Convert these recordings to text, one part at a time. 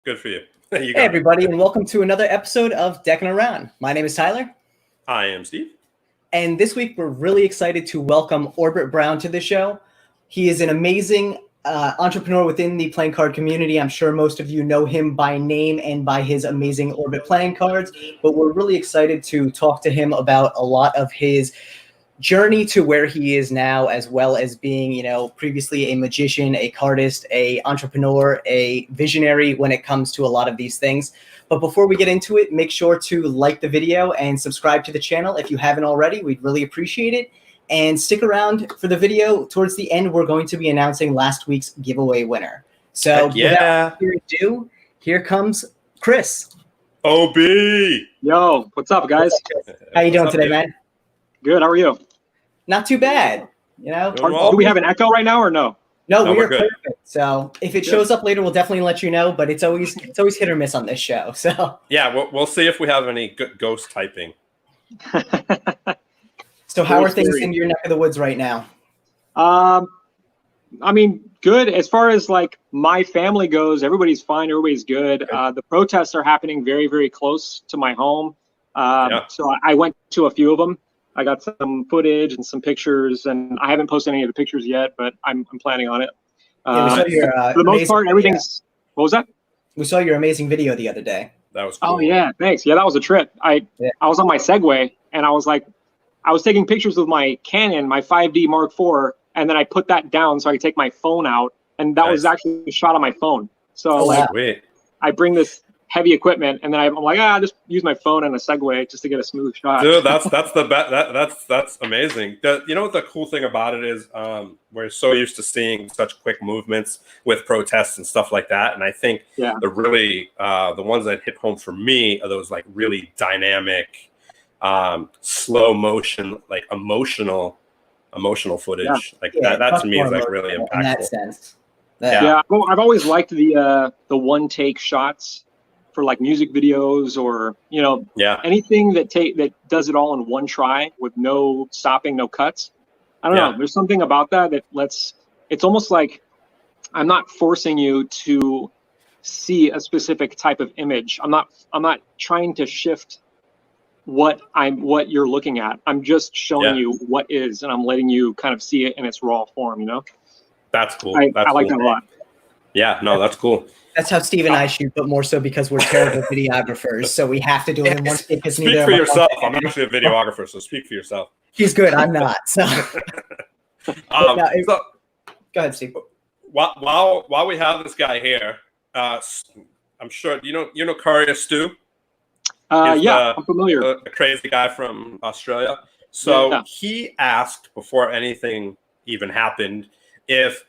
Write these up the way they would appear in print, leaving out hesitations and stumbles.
Good for you. Hey, everybody, and welcome to another episode of Deckin Around. My name is Tyler. I am Steve. And this week, we're really excited to welcome Orbit Brown to the show. He is an amazing entrepreneur within the playing card community. I'm sure most of you know him by name and by his amazing Orbit playing cards, but we're really excited to talk to him about a lot of his journey to where he is now, as well as being, previously a magician, a cardist, a entrepreneur, a visionary when it comes to a lot of these things. But before we get into it, make sure to like the video and subscribe to the channel if you haven't already. We'd really appreciate it. And stick around for the video. Towards the end, we're going to be announcing last week's giveaway winner. So without further ado, here comes Chris. OB. Yo, what's up, guys? How you doing today, man? Good. How are you? Not too bad. Do we have an echo right now or no? No, we are perfect. So if it shows up later, we'll definitely let you know. But it's always hit or miss on this show. So yeah, we'll see if we have any ghost typing. So how are things in your neck of the woods right now? I mean, good. As far as like my family goes, everybody's fine. Everybody's good. The protests are happening very, very close to my home. So I went to a few of them. I got some footage and some pictures, and I haven't posted any of the pictures yet, but I'm planning on it. For the most part, everything's. What was that? We saw your amazing video the other day. That was cool. Oh yeah, thanks. Yeah, that was a trip. I was on my Segway, and I was taking pictures with my Canon, my 5D Mark IV, and then I put that down so I could take my phone out, and that was actually shot on my phone. So I bring this heavy equipment, and then I'm like, just use my phone and a Segway just to get a smooth shot. Dude, that's amazing. You know what the cool thing about it is? We're so used to seeing such quick movements with protests and stuff like that, and I think the really the ones that hit home for me are those like really dynamic, slow motion, like emotional footage. That to me is like really impactful in that sense. Well, I've always liked the one take shots for like music videos or anything that does it all in one try with no stopping, no cuts. I don't know. There's something about that it's almost like I'm not forcing you to see a specific type of image. I'm not trying to shift what you're looking at. I'm just showing you what is, and I'm letting you kind of see it in its raw form, That's cool. I like that a lot. Yeah, no, that's cool. That's how Steve and I shoot, but more so because we're terrible videographers, so we have to do it in one stick. Speak for yourself. I'm actually a videographer, so speak for yourself. He's good. I'm not. So, go ahead, Steve. While we have this guy here, I'm sure you know Curry Stu. I'm familiar. A crazy guy from Australia. So he asked before anything even happened if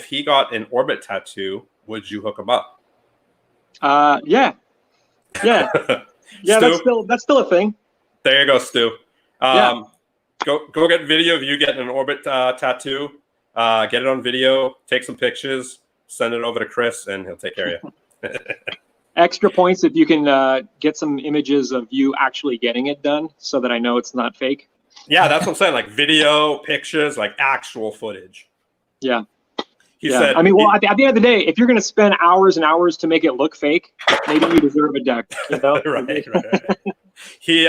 he got an Orbit tattoo, would you hook him up? Yeah. That's still a thing. There you go, Stu. Go get video of you getting an Orbit tattoo. Get it on video. Take some pictures. Send it over to Chris, and he'll take care of you. Extra points if you can get some images of you actually getting it done, so that I know it's not fake. Yeah, that's what I'm saying. Like video, pictures, like actual footage. Yeah. He said, I mean, at the end of the day, if you're going to spend hours and hours to make it look fake, maybe you deserve a deck. Right. He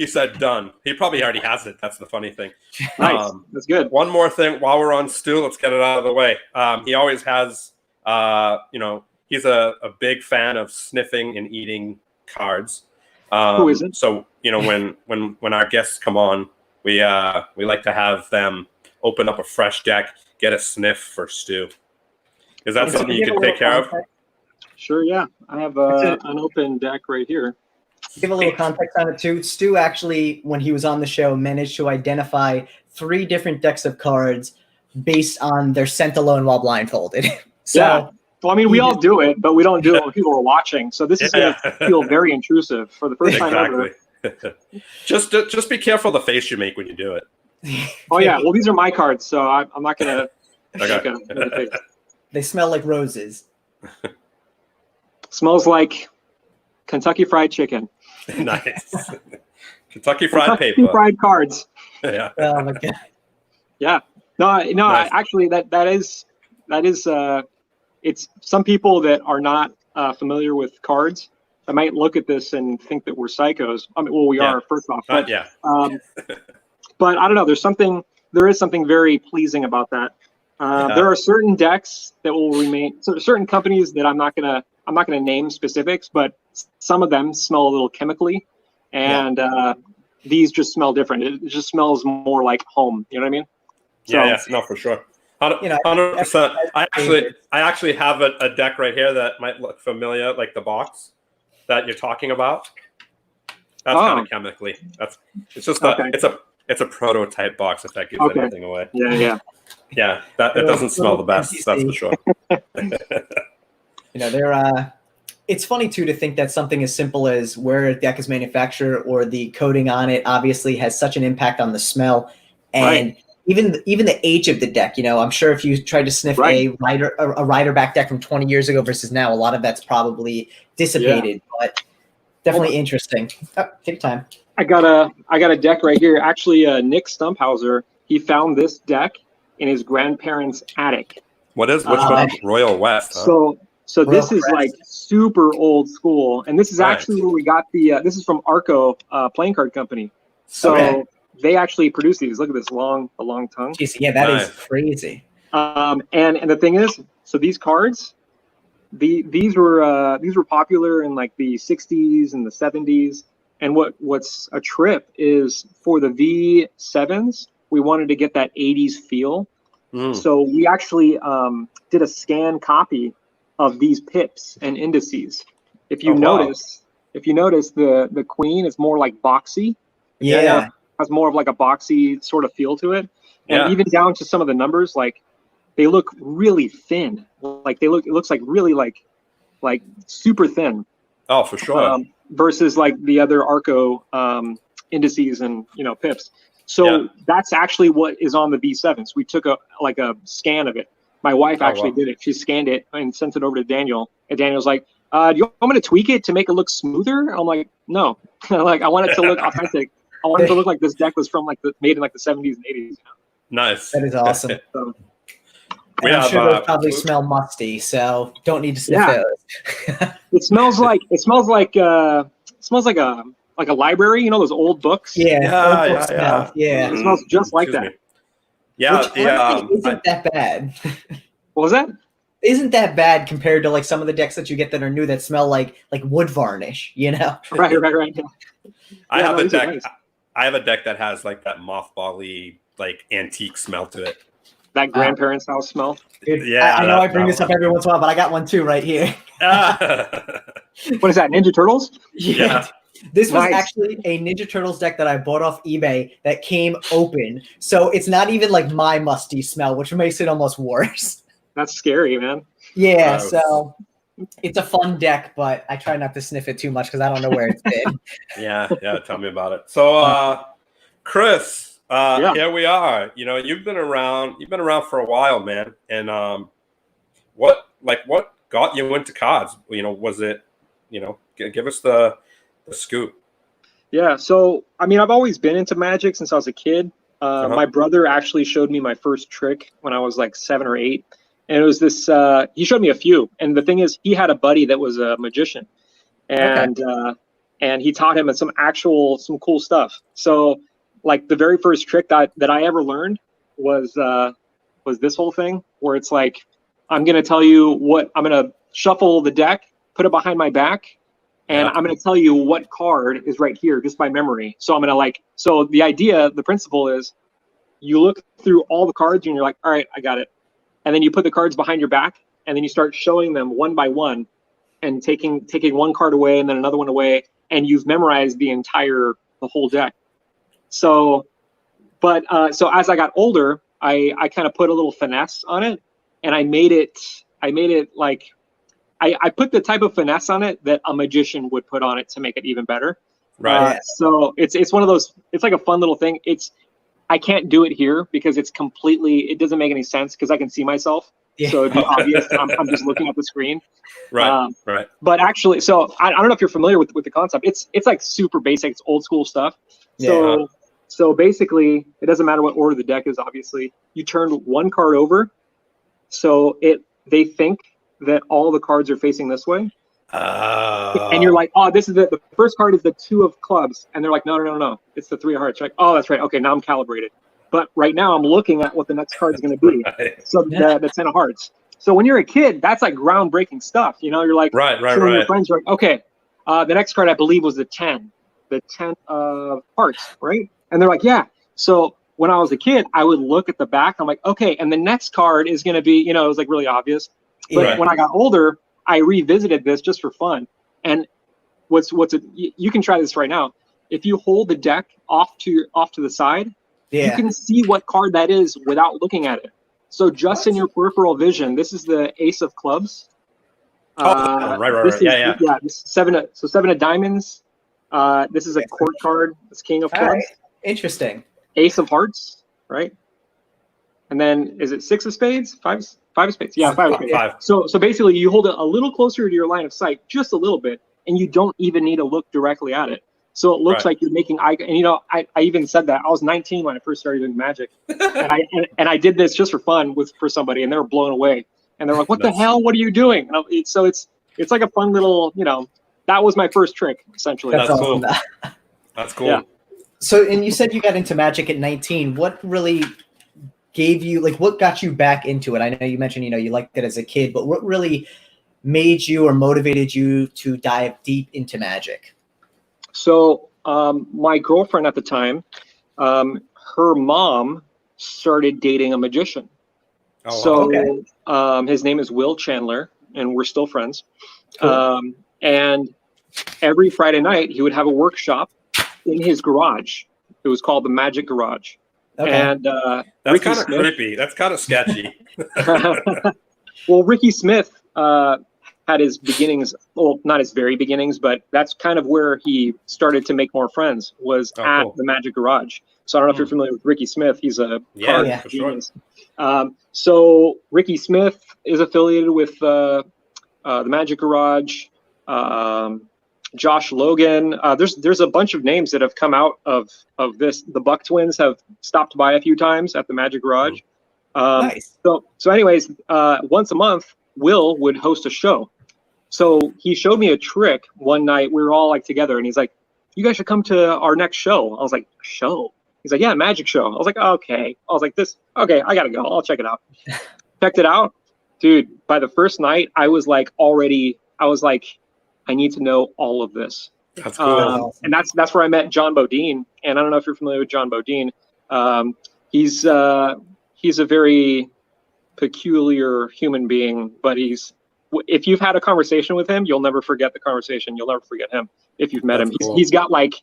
said done. He probably already has it. That's the funny thing. Nice. That's good. One more thing while we're on Stu, let's get it out of the way. He always has, he's a big fan of sniffing and eating cards. Who isn't? So, when our guests come on, we like to have them open up a fresh deck, get a sniff for Stu. Is that something you can take care of? Sure, yeah. I have an open deck right here. Give a little context on it too. Stu actually, when he was on the show, managed to identify 3 different decks of cards based on their scent alone while blindfolded. Well, I mean, we all do it, but we don't do it when people are watching. So this is going to feel very intrusive for the first time ever. Just be careful the face you make when you do it. Oh yeah, well these are my cards, so I'm not gonna. They smell like roses. Smells like Kentucky Fried Chicken. Nice. Kentucky Fried Cards. Yeah. Oh my god. Yeah. No. Nice. Actually, that is. It's some people that are not familiar with cards, I might look at this and think that we're psychos. I mean, well, we are first off, but but I don't know. There is something very pleasing about that. There are certain decks that will remain. So certain companies that I'm not gonna name specifics, but some of them smell a little chemically, and these just smell different. It just smells more like home. You know what I mean? So, no, for sure. 100%. I actually have a deck right here that might look familiar, like the box that you're talking about. That's kind of chemically. It's just it's a prototype box, if that gives anything away. Yeah. That it doesn't smell the best. That's for sure. It's funny too to think that something as simple as where a deck is manufactured or the coating on it obviously has such an impact on the smell, and even the age of the deck. I'm sure if you tried to sniff a rider back deck from 20 years ago versus now, a lot of that's probably dissipated. But definitely interesting. Take your time. I got a deck right here. Actually, Nick Stumphauser, he found this deck in his grandparents' attic. Which one? Royal West. Huh? So this is like super old school, and this is actually where we got the. This is from Arco Playing Card Company. So they actually produce these. Look at this long tongue. Jeez, yeah, that is crazy. And the thing is, so these cards, these were popular in like the 60s and the 70s. And what's a trip is for the V7s, we wanted to get that 80s feel. So we actually did a scan copy of these pips and indices. If you notice, the queen is more like boxy. Yeah. Has more of like a boxy sort of feel to it. And even down to some of the numbers, like they look really thin. Like it looks like really like super thin. Oh, for sure. Versus like the other Arco indices and pips. So that's actually what is on the V7s. We took a scan of it. My wife actually did it. She scanned it and sent it over to Daniel. And Daniel's like, do you want me to tweak it to make it look smoother? I'm like, no. Like I want it to look authentic. I want it to look like this deck was from made in the 70s and 80s. Nice. That is awesome. I'm sure those probably smell musty, so don't need to sniff those. It smells like a library. Those old books. Yeah. It smells just like that. Which isn't that bad. What was that? Isn't that bad compared to like some of the decks that you get that are new that smell like wood varnish? Right. Yeah. I have a deck. Nice. I have a deck that has like that mothbally like antique smell to it. That grandparents' house smell. Dude, I know I bring this up every once in a while, but I got one too right here. What is that? Ninja Turtles? Yeah. This was actually a Ninja Turtles deck that I bought off eBay that came open. So it's not even like my musty smell, which makes it almost worse. That's scary, man. Yeah, so it's a fun deck, but I try not to sniff it too much because I don't know where it's been. Yeah, tell me about it. So, Chris, here we are. You've been around for a while, man. And what got you into cards? Was it, give us the scoop. Yeah, so I've always been into Magic since I was a kid. My brother actually showed me my first trick when I was like 7 or 8. And it was this, he showed me a few. And the thing is, he had a buddy that was a magician. And he taught him some cool stuff. So like the very first trick that I ever learned was this whole thing where it's like, I'm going to tell you I'm going to shuffle the deck, put it behind my back, and I'm going to tell you what card is right here just by memory. So I'm going to so the principle is you look through all the cards and you're like, all right, I got it. And then you put the cards behind your back and then you start showing them one by one and taking one card away and then another one away. And you've memorized the whole deck. So as I got older, I kind of put a little finesse on it and I made it like, I put the type of finesse on it that a magician would put on it to make it even better. Right. So it's one of those. It's like a fun little thing. I can't do it here because it doesn't make any sense because I can see myself. Yeah. So it'd be obvious. I'm just looking at the screen. Right. But actually, so I don't know if you're familiar with the concept. It's like super basic. It's old school stuff. Yeah. So basically, it doesn't matter what order the deck is. Obviously, you turn one card over, so they think that all the cards are facing this way. And you're like, oh, this is the first card is the 2 of clubs, and they're like, no, it's the 3 of hearts. You're like, oh, that's right. Okay, now I'm calibrated. But right now I'm looking at what the next card's going to be. Right. So the 10 of hearts. So when you're a kid, that's like groundbreaking stuff. You know, you're like, right. Your friends are like, okay, the next card I believe was the 10 of hearts, right? And they're like, yeah. So when I was a kid, I would look at the back. I'm like, okay, and the next card is going to be, you know, it was like really obvious. But when I got older, I revisited this just for fun. And you can try this right now. If you hold the deck off to the side, you can see what card that is without looking at it. So just in your peripheral vision, this is the Ace of Clubs. Right. This is 7 of diamonds. This is a court card. It's King of Clubs. Right. Interesting. Ace of Hearts, right? And then is it 6 of spades? 5 of spades. Yeah, 5 of spades. 5. So basically you hold it a little closer to your line of sight, just a little bit, and you don't even need to look directly at it. So it looks like you're making eye. And you know, I even said that I was 19 when I first started doing magic, and I did this just for fun for somebody, and they were blown away, and they're like, "What the hell? What are you doing?" And it's like a fun little, you know, that was my first trick essentially. That's cool. That's cool. Yeah. So, and you said you got into magic at 19. What really gave you, like, what got you back into it? I know you mentioned, you know, you liked it as a kid, but what really made you or motivated you to dive deep into magic? So my girlfriend at the time, her mom started dating a magician. His name is Will Chandler, and we're still friends. Cool. And every Friday night he would have a workshop in his garage. It was called the Magic Garage. Okay. And that's kind of creepy. That's kind of sketchy. Well, Ricky Smith had his beginnings, well, not his very beginnings, but that's kind of where he started to make more friends, was at the Magic Garage. So I don't know if you're familiar with Ricky Smith. He's a card genius. Sure. So Ricky Smith is affiliated with the Magic Garage. Josh Logan. There's a bunch of names that have come out of this. The Buck Twins have stopped by a few times at the Magic Garage. Nice. So anyways, once a month, Will would host a show. So he showed me a trick one night. We were all like together, and he's like, "You guys should come to our next show." I was like, "Show?" He's like, "Yeah, magic show." I was like, "Okay." I was like, "Okay, I gotta go. I'll check it out." Checked it out, dude. By the first night, I was like, I need to know all of this. That's cool. And that's where I met John Bodine. And I don't know if you're familiar with John Bodine. He's a very peculiar human being, but if you've had a conversation with him, you'll never forget the conversation. You'll never forget him if you've met him. Cool. He's got like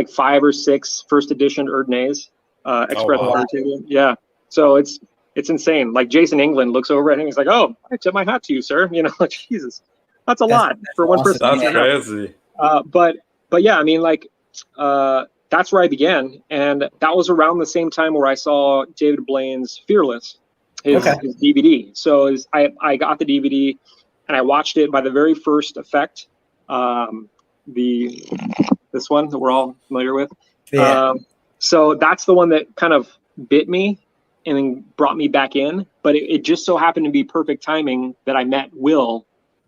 5 or 6 first edition Erdnase Express water table. Yeah. So it's insane. Like Jason England looks over at him. He's like, "Oh, I tip my hat to you, sir." You know, like, Jesus. That's a lot for one person. That's crazy. But yeah, I mean, like, that's where I began, and that was around the same time where I saw David Blaine's Fearless, his DVD. So I got the DVD, and I watched it by the very first effect, this one that we're all familiar with. Yeah. So that's the one that kind of bit me and then brought me back in. But it just so happened to be perfect timing that I met Will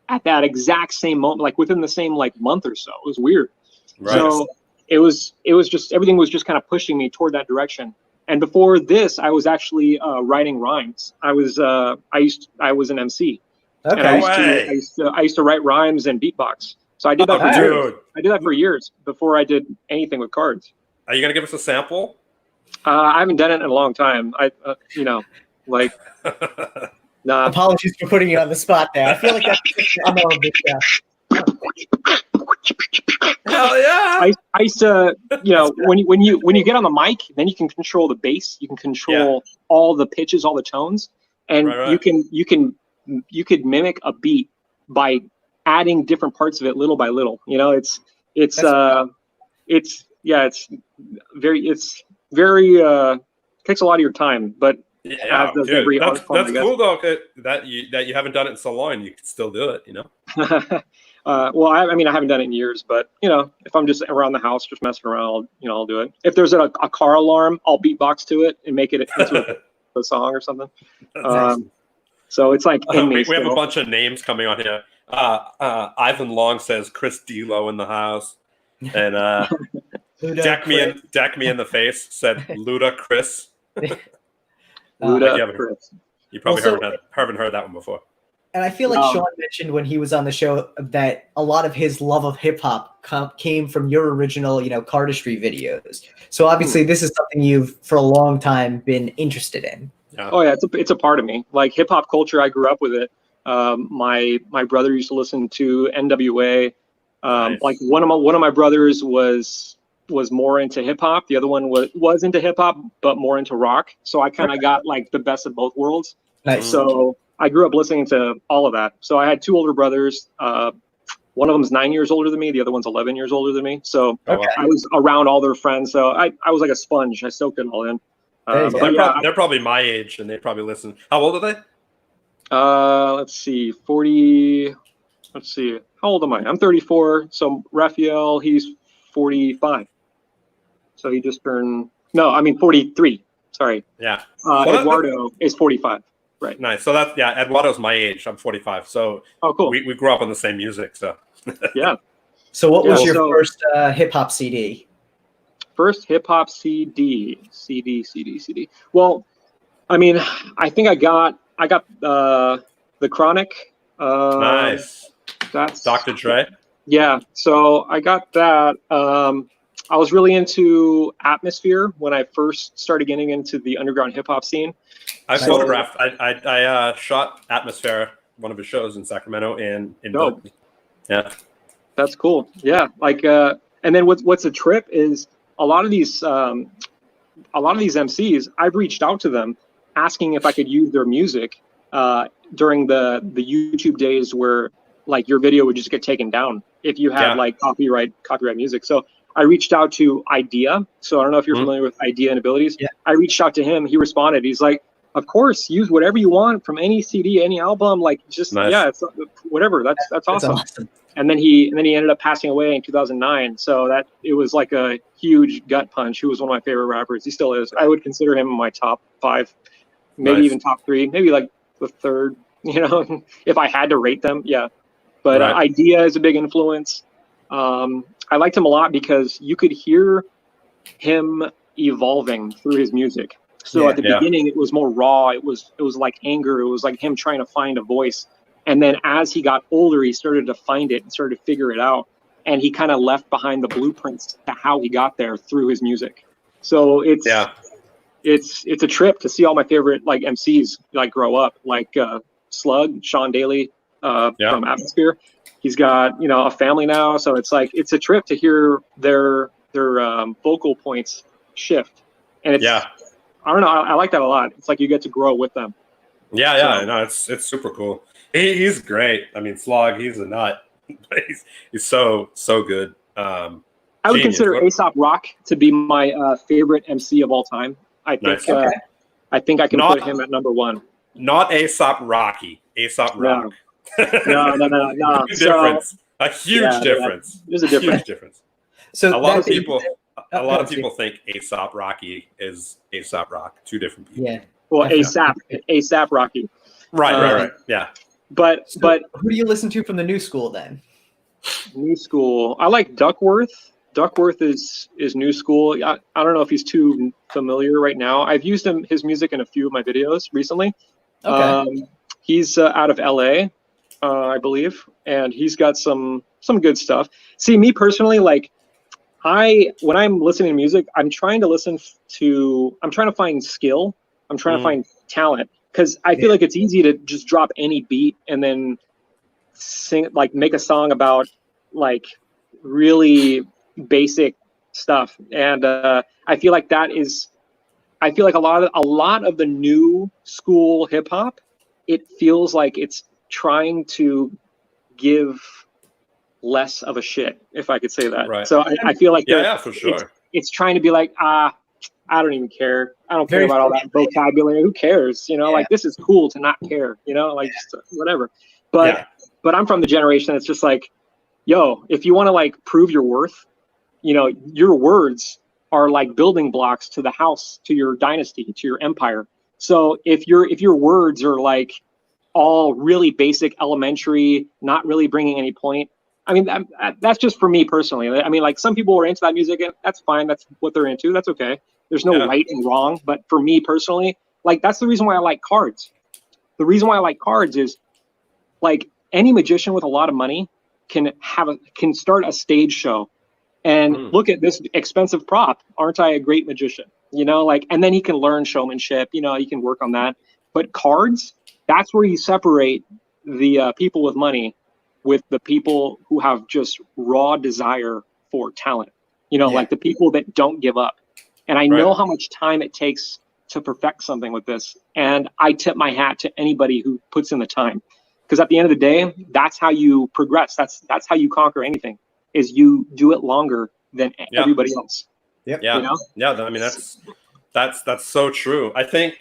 at that exact same moment, like within the same like month or so. It was weird. Right. So it was just, everything was just kind of pushing me toward that direction. And before this, I was actually writing rhymes. I was an MC. Okay. And I used to write rhymes and beatbox. So I did that for years. I did that for years before I did anything with cards. Are you gonna give us a sample? I haven't done it in a long time. Nah. Apologies for putting you on the spot there. I feel like that's I'm over this stuff. Hell yeah! I used to, when you get on the mic, then you can control the bass, you can control all the pitches, all the tones, and you could mimic a beat by adding different parts of it little by little. It's very takes a lot of your time, but yeah, dude, that's cool though that you haven't done it in so long and you can still do it. Well, I mean, I haven't done it in years, but if I'm just around the house, just messing around, I'll do it. If there's a car alarm, I'll beatbox to it and make it into a song or something. Nice. So it's like in me. We have a bunch of names coming on here. Ivan Long says Chris D'Lo in the house, and Deck me in the face said Luda Chris. Luda Chris. You probably haven't heard that one before. And I feel like Sean mentioned when he was on the show that a lot of his love of hip hop came from your original, cardistry videos. So obviously this is something you've for a long time been interested in. Yeah. Oh yeah, it's a part of me. Like hip hop culture, I grew up with it. My brother used to listen to NWA. Nice. Like one of my brothers was more into hip hop. The other one was into hip hop, but more into rock. So I kind of got like the best of both worlds. Nice. So I grew up listening to all of that. So I had two older brothers. One of them's 9 years older than me. The other one's 11 years older than me. So I was around all their friends. So I was like a sponge. I soaked it all in. They're probably my age, and they probably listen. How old are they? Let's see, 40. Let's see. How old am I? I'm 34. So Raphael, he's 45. So he just turned. No, I mean 43. Sorry. Yeah. Eduardo is 45. Right. Nice. So Eduardo's my age. I'm 45. So cool. We grew up on the same music. So yeah. So what was your first hip hop CD? First hip hop CD. Well, I mean, I think I got the Chronic. Nice. That's Dr. Dre. Yeah. So I got that. I was really into Atmosphere when I first started getting into the underground hip hop scene. I photographed. I shot Atmosphere, one of his shows in Sacramento, in Berkeley. Yeah, that's cool. Yeah, like and then what's a trip is a lot of these MCs. I've reached out to them asking if I could use their music during the YouTube days where like your video would just get taken down if you had like copyright music. So I reached out to Idea. So I don't know if you're familiar with Idea and Abilities. Yeah. I reached out to him. He responded. He's like, of course, use whatever you want from any CD, any album. Like just it's whatever. That's awesome. And then he ended up passing away in 2009. So it was like a huge gut punch. He was one of my favorite rappers. He still is. I would consider him in my top 5, maybe even top 3, maybe like the third. If I had to rate them, yeah. But Idea is a big influence. I liked him a lot because you could hear him evolving through his music. So at the beginning, it was more raw. It was like anger. It was like him trying to find a voice. And then as he got older, he started to find it and started to figure it out. And he kind of left behind the blueprints to how he got there through his music. So it's a trip to see all my favorite like MCs like grow up, like Slug, Sean Daly from Atmosphere. He's got a family now, so it's a trip to hear their vocal points shift. And it's I don't know. I like that a lot. It's like you get to grow with them. Yeah. No, it's super cool. He's great. I mean, Slog, he's a nut. he's so good. I would consider Aesop Rock to be my favorite MC of all time. I think I think I can put him at number 1. Not Aesop Rocky. Aesop Rock. No. Big difference. A huge difference. There's a difference. Huge difference. So a lot of people think Aesop Rocky is Aesop Rock. 2 different people. Yeah. Well, ASAP Rocky. Right. Yeah. But who do you listen to from the new school then? New school. I like Duckworth. Duckworth is new school. I don't know if he's too familiar right now. I've used his music in a few of my videos recently. Okay. He's out of LA, I believe, and he's got some good stuff. See, me personally, like when I'm listening to music, I'm trying to find skill. I'm trying to find talent, because I feel like it's easy to just drop any beat and then sing, like make a song about like really basic stuff. And I feel like a lot of the new school hip hop, it feels like it's trying to give less of a shit, if I could say that. Right. So I feel like for sure. It's trying to be like, I don't even care. I don't care about all that vocabulary. Who cares? Like this is cool to not care, like just whatever. But I'm from the generation that's just like, yo, if you want to like prove your worth, your words are like building blocks to the house, to your dynasty, to your empire. So if your words are like, all really basic, elementary, not really bringing any point. I mean, that's just for me personally. I mean, like, some people are into that music, and that's fine. That's what they're into. That's okay. There's no right and wrong. But for me personally, like, that's the reason why I like cards. The reason why I like cards is, like, any magician with a lot of money can start a stage show and look at this expensive prop. Aren't I a great magician? You know, like, and then he can learn showmanship. You know, he can work on that. But cards, that's where you separate the people with money with the people who have just raw desire for talent. You know, like the people that don't give up. And I know how much time it takes to perfect something with this. And I tip my hat to anybody who puts in the time. Because at the end of the day, that's how you progress. That's how you conquer anything, is you do it longer than everybody else. Yep. Yeah. You know? Yeah. I mean, that's so true. I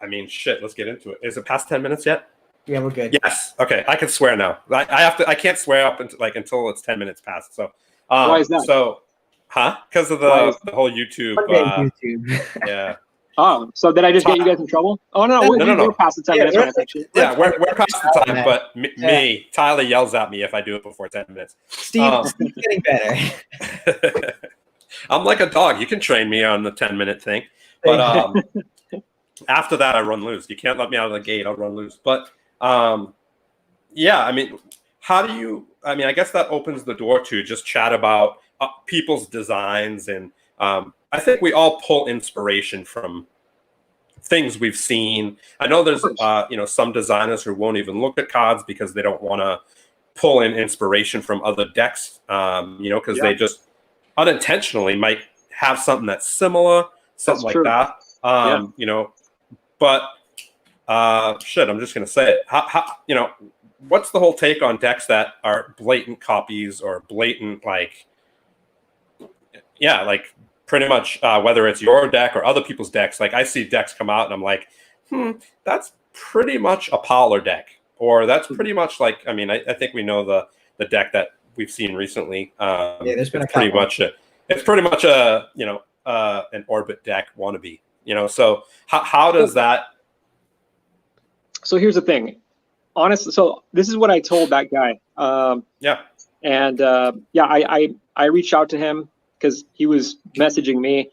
mean, shit, let's get into it. Is it past 10 minutes yet? Yeah, we're good. Yes. Okay. I can swear now. I can't swear up until it's 10 minutes past. So, why is that? So, because of the whole YouTube. Yeah. Oh, so did I just get you guys in trouble? Oh, no. We're past the 10 minutes. Yeah, we're past the time, but me, Tyler yells at me if I do it before 10 minutes. Steve's getting better. I'm like a dog. You can train me on the 10-minute thing. But after that, I run loose. You can't let me out of the gate. I'll run loose. But, yeah, I mean, I guess that opens the door to just chat about people's designs. And I think we all pull inspiration from things we've seen. I know there's, some designers who won't even look at cards because they don't want to pull in inspiration from other decks, because they just unintentionally might have something that's similar, something like that. But I'm just going to say it. How, what's the whole take on decks that are blatant copies or blatant, like pretty much whether it's your deck or other people's decks? Like, I see decks come out and I'm like, that's pretty much a Parlor deck, or that's pretty much like, I mean, I think we know the deck that we've seen recently. There's been it's pretty much an Orbit deck wannabe, so how does that? So here's the thing, honestly. So this is what I told that guy. I reached out to him because he was messaging me,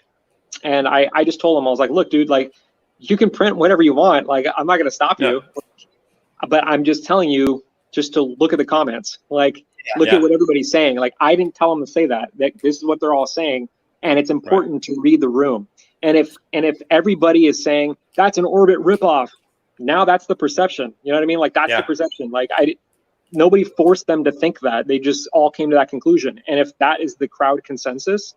and I just told him, I was like, look, dude, like, you can print whatever you want. Like, I'm not going to stop you, but I'm just telling you just to look at the comments. Like, look at what everybody's saying. Like, I didn't tell them to say that. This is what they're all saying, and it's important to read the room. And if everybody is saying that's an Orbit ripoff, now that's the perception. You know what I mean? Like, that's the perception. Like, nobody forced them to think that. They just all came to that conclusion. And if that is the crowd consensus,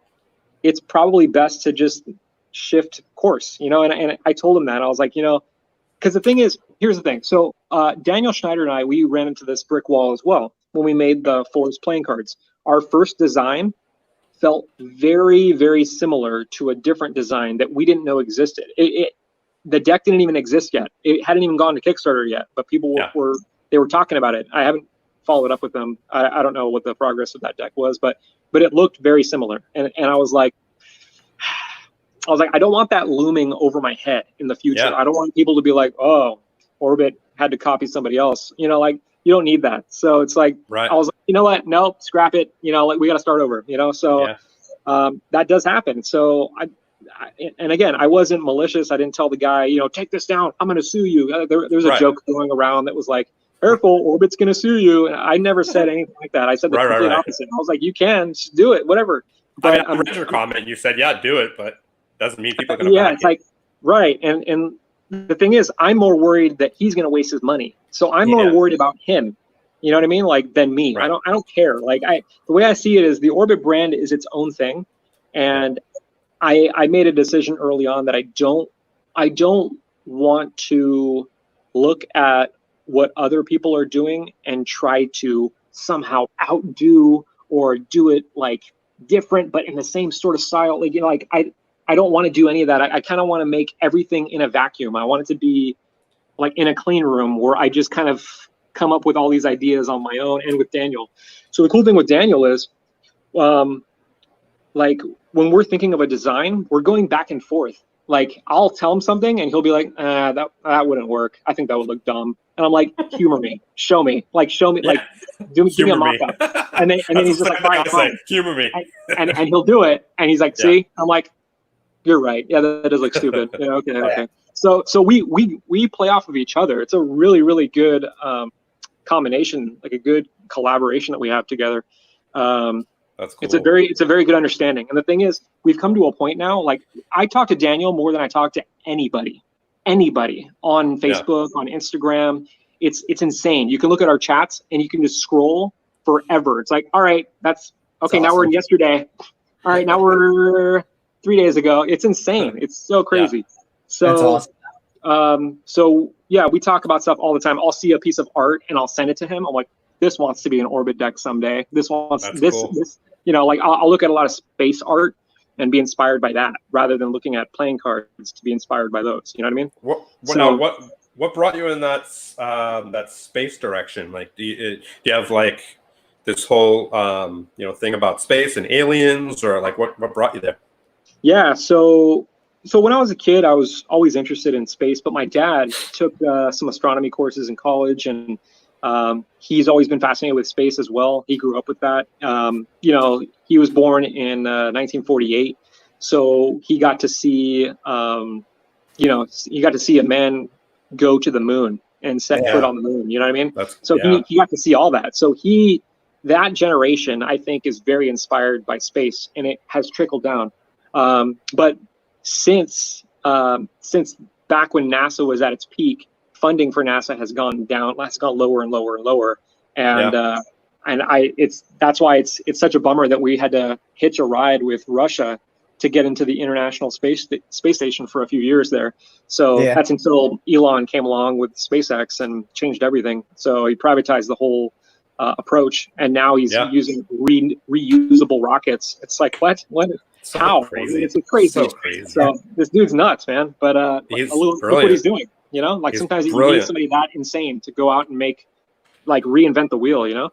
it's probably best to just shift course, and I told him that. I was like, because the thing is, here's the thing. So Daniel Schneider and I, we ran into this brick wall as well when we made the Forest playing cards. Our first design felt very, very similar to a different design that we didn't know existed. The deck didn't even exist yet. It hadn't even gone to Kickstarter yet, but people were talking about it. I haven't followed up with them. I don't know what the progress of that deck was, but it looked very similar. And I was like, I don't want that looming over my head in the future. I don't want people to be like, oh, Orbit had to copy somebody else. Like, you don't need that. So it's like, I was like, you know what? No, scrap it. Like, we got to start over, so that does happen. So and again, I wasn't malicious. I didn't tell the guy, take this down, I'm going to sue you. There's a joke going around that was like, careful, Orbit's going to sue you. And I never said anything like that. I said the complete opposite. I was like, you can just do it, whatever. But I read your comment. You said, do it, but doesn't mean people are going to back it's like, And the thing is, I'm more worried that he's going to waste his money. So I'm more worried about him. You know what I mean? Like, than me. I don't care. Like, the way I see it is the Orbit brand is its own thing. And I made a decision early on that I don't want to look at what other people are doing and try to somehow outdo or do it like different, but in the same sort of style. Like, I don't want to do any of that. I kind of want to make everything in a vacuum. I want it to be like in a clean room where I just kind of come up with all these ideas on my own and with Daniel. So the cool thing with Daniel is, like, when we're thinking of a design, we're going back and forth. like I'll tell him something and he'll be like, that wouldn't work. I think that would look dumb. And I'm like, humor me, show me, like give me a mock-up. And then he's just like, all right, fine. Humor me. And he'll do it. And he's like, see, I'm like, you're right. Yeah, that does look stupid. Yeah, okay. So we play off of each other. It's a really, really good combination, like a good collaboration that we have together. That's cool. It's a very good understanding. And the thing is, we've come to a point now, like I talk to Daniel more than I talk to anybody on Facebook, on Instagram. It's insane. You can look at our chats and you can just scroll forever. It's like, all right, that's okay. Now we're in yesterday. All right, now we're 3 days ago. It's insane. It's so crazy. So that's awesome. So yeah, we talk about stuff all the time. I'll see a piece of art and I'll send it to him. I'm like, this wants to be an orbit deck someday. This wants cool. this. You know, like I'll look at a lot of space art and be inspired by that, rather than looking at playing cards to be inspired by those. You know what I mean? What brought you in that space direction? Like, do you have like this whole thing about space and aliens, or like what brought you there? Yeah, so when I was a kid, I was always interested in space, but my dad took some astronomy courses in college, and he's always been fascinated with space as well. He grew up with that. He was born in 1948, so he got to see, a man go to the moon and set foot on the moon. You know what I mean? He got to see all that. So that generation, I think, is very inspired by space, and it has trickled down. But since back when NASA was at its peak, funding for NASA has gone down. It's gone lower and lower and lower, and that's why it's such a bummer that we had to hitch a ride with Russia to get into the International Space Station for a few years there. So that's until Elon came along with SpaceX and changed everything. So he privatized the whole approach, and now he's using reusable rockets. It's like what? So how? Crazy. It's crazy. So crazy. So this dude's nuts, man. But look what he's doing. You know, like sometimes you need somebody that insane to go out and reinvent the wheel, you know?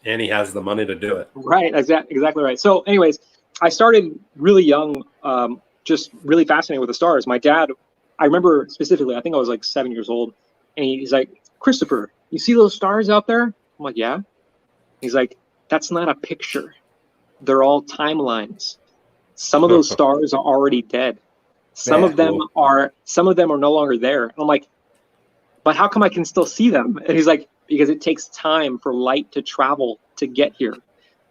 And he has the money to do it. Right, exactly right. So anyways, I started really young, just really fascinated with the stars. My dad, I remember specifically, I think I was like 7 years old, and he's like, Christopher, you see those stars out there? I'm like, yeah. He's like, that's not a picture. They're all timelines. Some of those stars are already dead. Some of them are no longer there. And I'm like, but how come I can still see them? And he's like, because it takes time for light to travel to get here.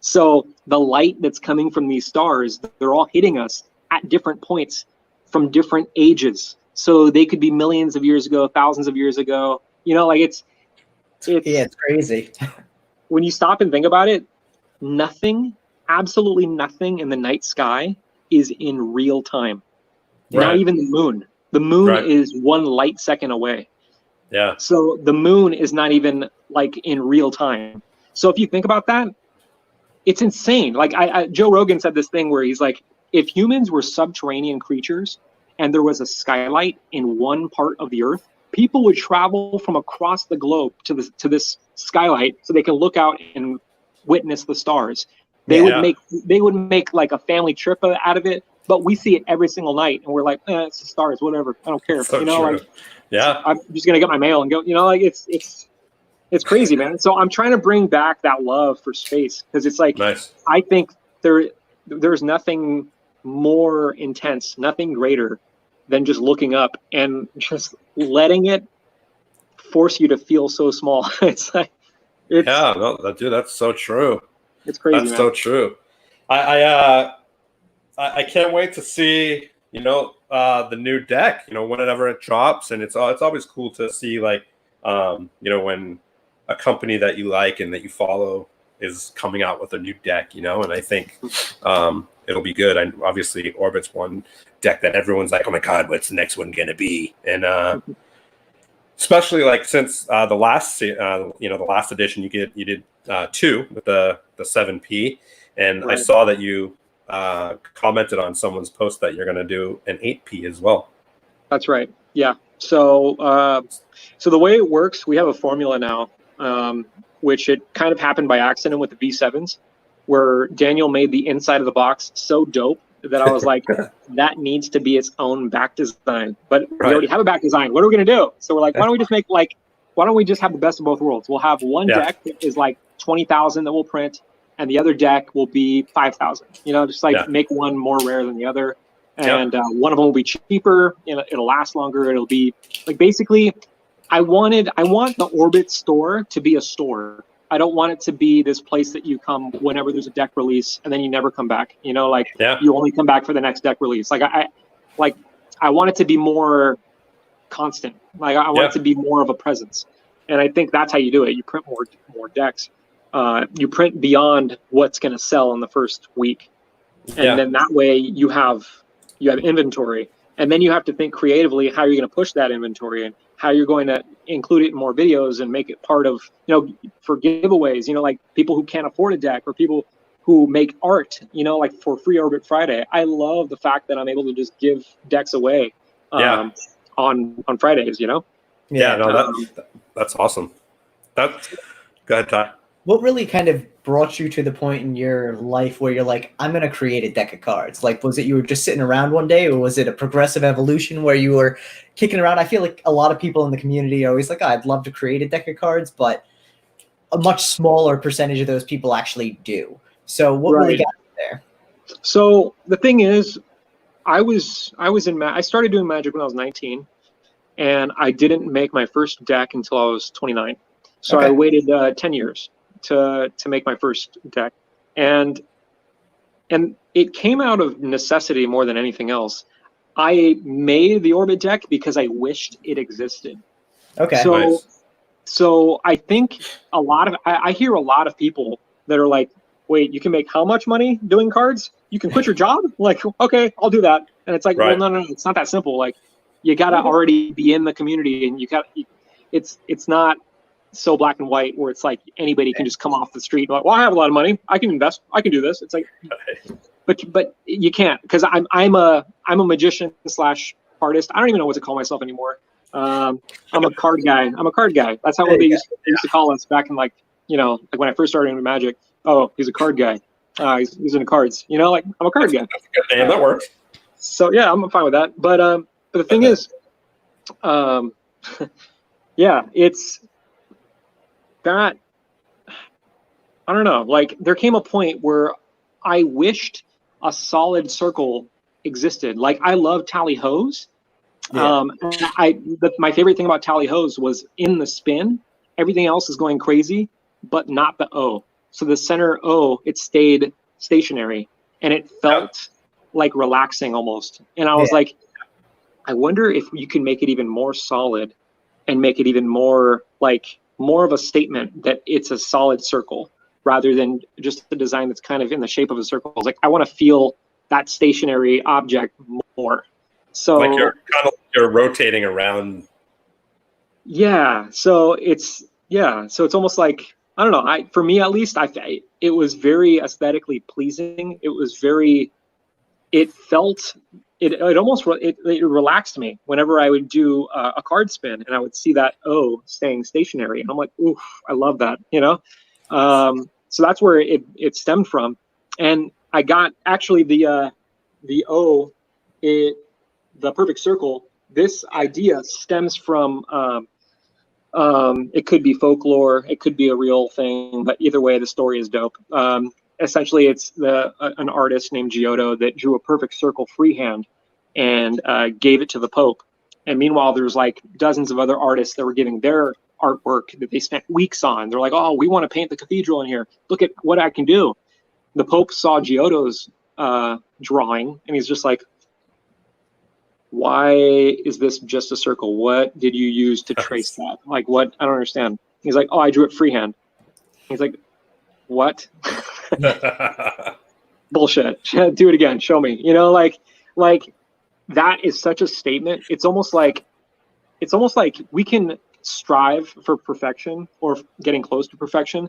So the light that's coming from these stars, they're all hitting us at different points from different ages. So they could be millions of years ago, thousands of years ago. You know, like it's crazy. When you stop and think about it, absolutely nothing in the night sky is in real time. Right. Not even the moon. The moon is 1 light second away. Yeah. So the moon is not even like in real time. So if you think about that, it's insane. Like Joe Rogan said this thing where he's like, if humans were subterranean creatures and there was a skylight in one part of the earth, people would travel from across the globe to this skylight so they can look out and witness the stars. They would make like a family trip out of it. But we see it every single night, and we're like, it's the stars, whatever. I don't care. So you know, true. I'm just gonna get my mail and go. You know, like it's crazy, man. So I'm trying to bring back that love for space, because it's like, I think there's nothing more intense, nothing greater than just looking up and just letting it force you to feel so small. It's like, dude, that's so true. It's crazy. That's man. So true. I can't wait to see, the new deck, whenever it drops. And it's always cool to see, like, when a company that you like and that you follow is coming out with a new deck, and I think it'll be good. And obviously Orbit's one deck that everyone's like, oh my God, what's the next one going to be? And especially like since the last edition you did 2 with the 7P. And I saw that you commented on someone's post that you're going to do an 8P as well. That's right. Yeah. So the way it works, we have a formula now, which it kind of happened by accident with the V7s, where Daniel made the inside of the box so dope that I was like, that needs to be its own back design. But we already have a back design. What are we going to do? So we're like, why don't we just have the best of both worlds? We'll have one deck that is like 20,000 that we'll print, and the other deck will be 5,000. You know, just like make one more rare than the other. And one of them will be cheaper. It'll last longer. It'll be like, basically, I want the Orbit store to be a store. I don't want it to be this place that you come whenever there's a deck release and then you never come back. You know, like you only come back for the next deck release. Like I want it to be more constant. Like I want it to be more of a presence. And I think that's how you do it. You print more decks. You print beyond what's going to sell in the first week, and then that way you have inventory. And then you have to think creatively how you're going to push that inventory and how you're going to include it in more videos and make it part of, for giveaways, like people who can't afford a deck or people who make art, like for Free Orbit Friday. I love the fact that I'm able to just give decks away on Fridays, Yeah, no, that's awesome. Go ahead, Ty. What really kind of brought you to the point in your life where you're like, I'm going to create a deck of cards? Like, was it you were just sitting around one day, or was it a progressive evolution where you were kicking around? I feel like a lot of people in the community are always like, I'd love to create a deck of cards, but a much smaller percentage of those people actually do. So what really got you there? So the thing is, I started doing Magic when I was 19, and I didn't make my first deck until I was 29. So I waited 10 years to make my first deck, and it came out of necessity more than anything else. I made the Orbit deck because I wished it existed. Okay. So I think I hear a lot of people that are like, wait, you can make how much money doing cards? You can quit your job? Like, okay, I'll do that. And it's like, well, no, it's not that simple. Like, you gotta already be in the community, and it's not so black and white where it's like anybody can just come off the street and like, well, I have a lot of money, I can invest, I can do this. It's like, but you can't, because I'm a magician / artist. I don't even know what to call myself anymore. I'm a card guy. That's how they used to call us back in like when I first started in Magic. Oh, he's a card guy. He's into cards. Like, I'm a card guy. That's a good name. That works. So yeah, I'm fine with that. But the thing is, it's that, I don't know, like there came a point where I wished a solid circle existed. Like, I love tally hos. My favorite thing about tally hos was in the spin, everything else is going crazy, but not the O. So the center O, it stayed stationary, and it felt like relaxing almost. And I was like, I wonder if you can make it even more solid and make it even more of a statement that it's a solid circle rather than just the design that's kind of in the shape of a circle. It's like, I want to feel that stationary object more. So like you're rotating around. Yeah. So it's almost like, I don't know. For me at least, it was very aesthetically pleasing. It was very, it relaxed me whenever I would do a card spin and I would see that O staying stationary, and I'm like, oof, I love that, so that's where it stemmed from. And I got actually the O, the perfect circle. This idea stems from it could be folklore, it could be a real thing, but either way, the story is dope. Essentially, it's an artist named Giotto that drew a perfect circle freehand and gave it to the Pope. And meanwhile, there's like dozens of other artists that were giving their artwork that they spent weeks on. They're like, oh, we want to paint the cathedral in here. Look at what I can do. The Pope saw Giotto's drawing, and he's just like, why is this just a circle? What did you use to trace that? Like, what? I don't understand. He's like, oh, I drew it freehand. He's like, what? Bullshit. Do it again. Show me. Like that is such a statement. It's almost like we can strive for perfection or getting close to perfection,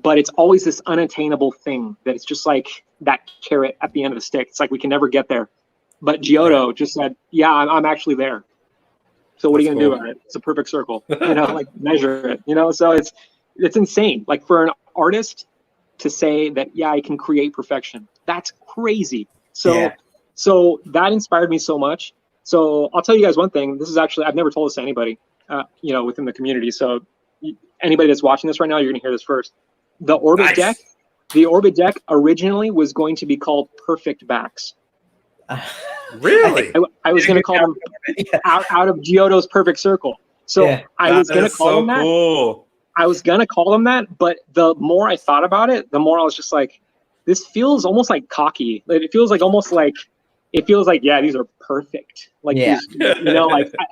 but it's always this unattainable thing that it's just like that carrot at the end of the stick. It's like we can never get there. But Giotto just said, yeah, I'm actually there. So what are you going to do about it? It's a perfect circle, like measure it, so it's insane. Like for an artist to say that, yeah, I can create perfection. That's crazy. So that inspired me so much. So I'll tell you guys one thing. This is actually, I've never told this to anybody, within the community. So anybody that's watching this right now, you're going to hear this first. The orbit deck originally was going to be called Perfect Backs. Really? I was going to call them out of Giotto's Perfect Circle. So I was going to call them that. Cool. I was going to call them that, but the more I thought about it, the more I was just like, this feels almost like cocky. It feels like yeah, these are perfect. Like, these, like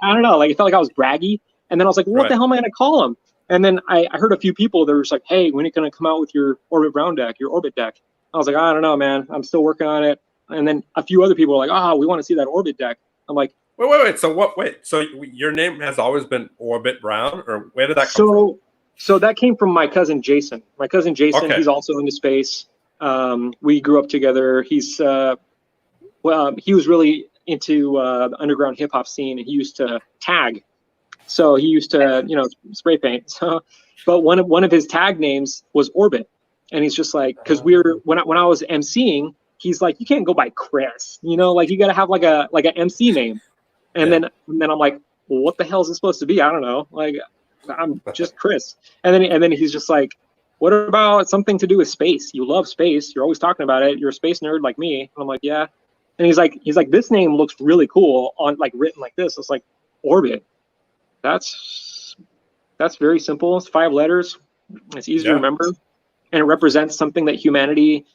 I don't know, like it felt like I was braggy. And then I was like, what the hell am I gonna call them? And then I heard a few people that were just like, hey, when are you gonna come out with your Orbit Brown deck, your Orbit deck? I was like, I don't know, man. I'm still working on it. And then a few other people were like, we want to see that Orbit deck. I'm like, wait. So your name has always been Orbit Brown, or where did that come from? So that came from my cousin Jason. My cousin Jason, he's also into space. We grew up together. He's he was really into the underground hip hop scene, and he used to tag. So he used to, spray paint. So, but one of his tag names was Orbit, and he's just like, because when I was emceeing, he's like, you can't go by Chris, like you got to have like an MC name, and then I'm like, well, what the hell is it supposed to be? I don't know, like I'm just Chris, and then he's just like, what about something to do with space? You love space. You're always talking about it. You're a space nerd like me. And I'm like, yeah. And he's like, this name looks really cool on like written like this. It's like Orbit. That's very simple. It's 5 letters. It's easy to remember, and it represents something that humanity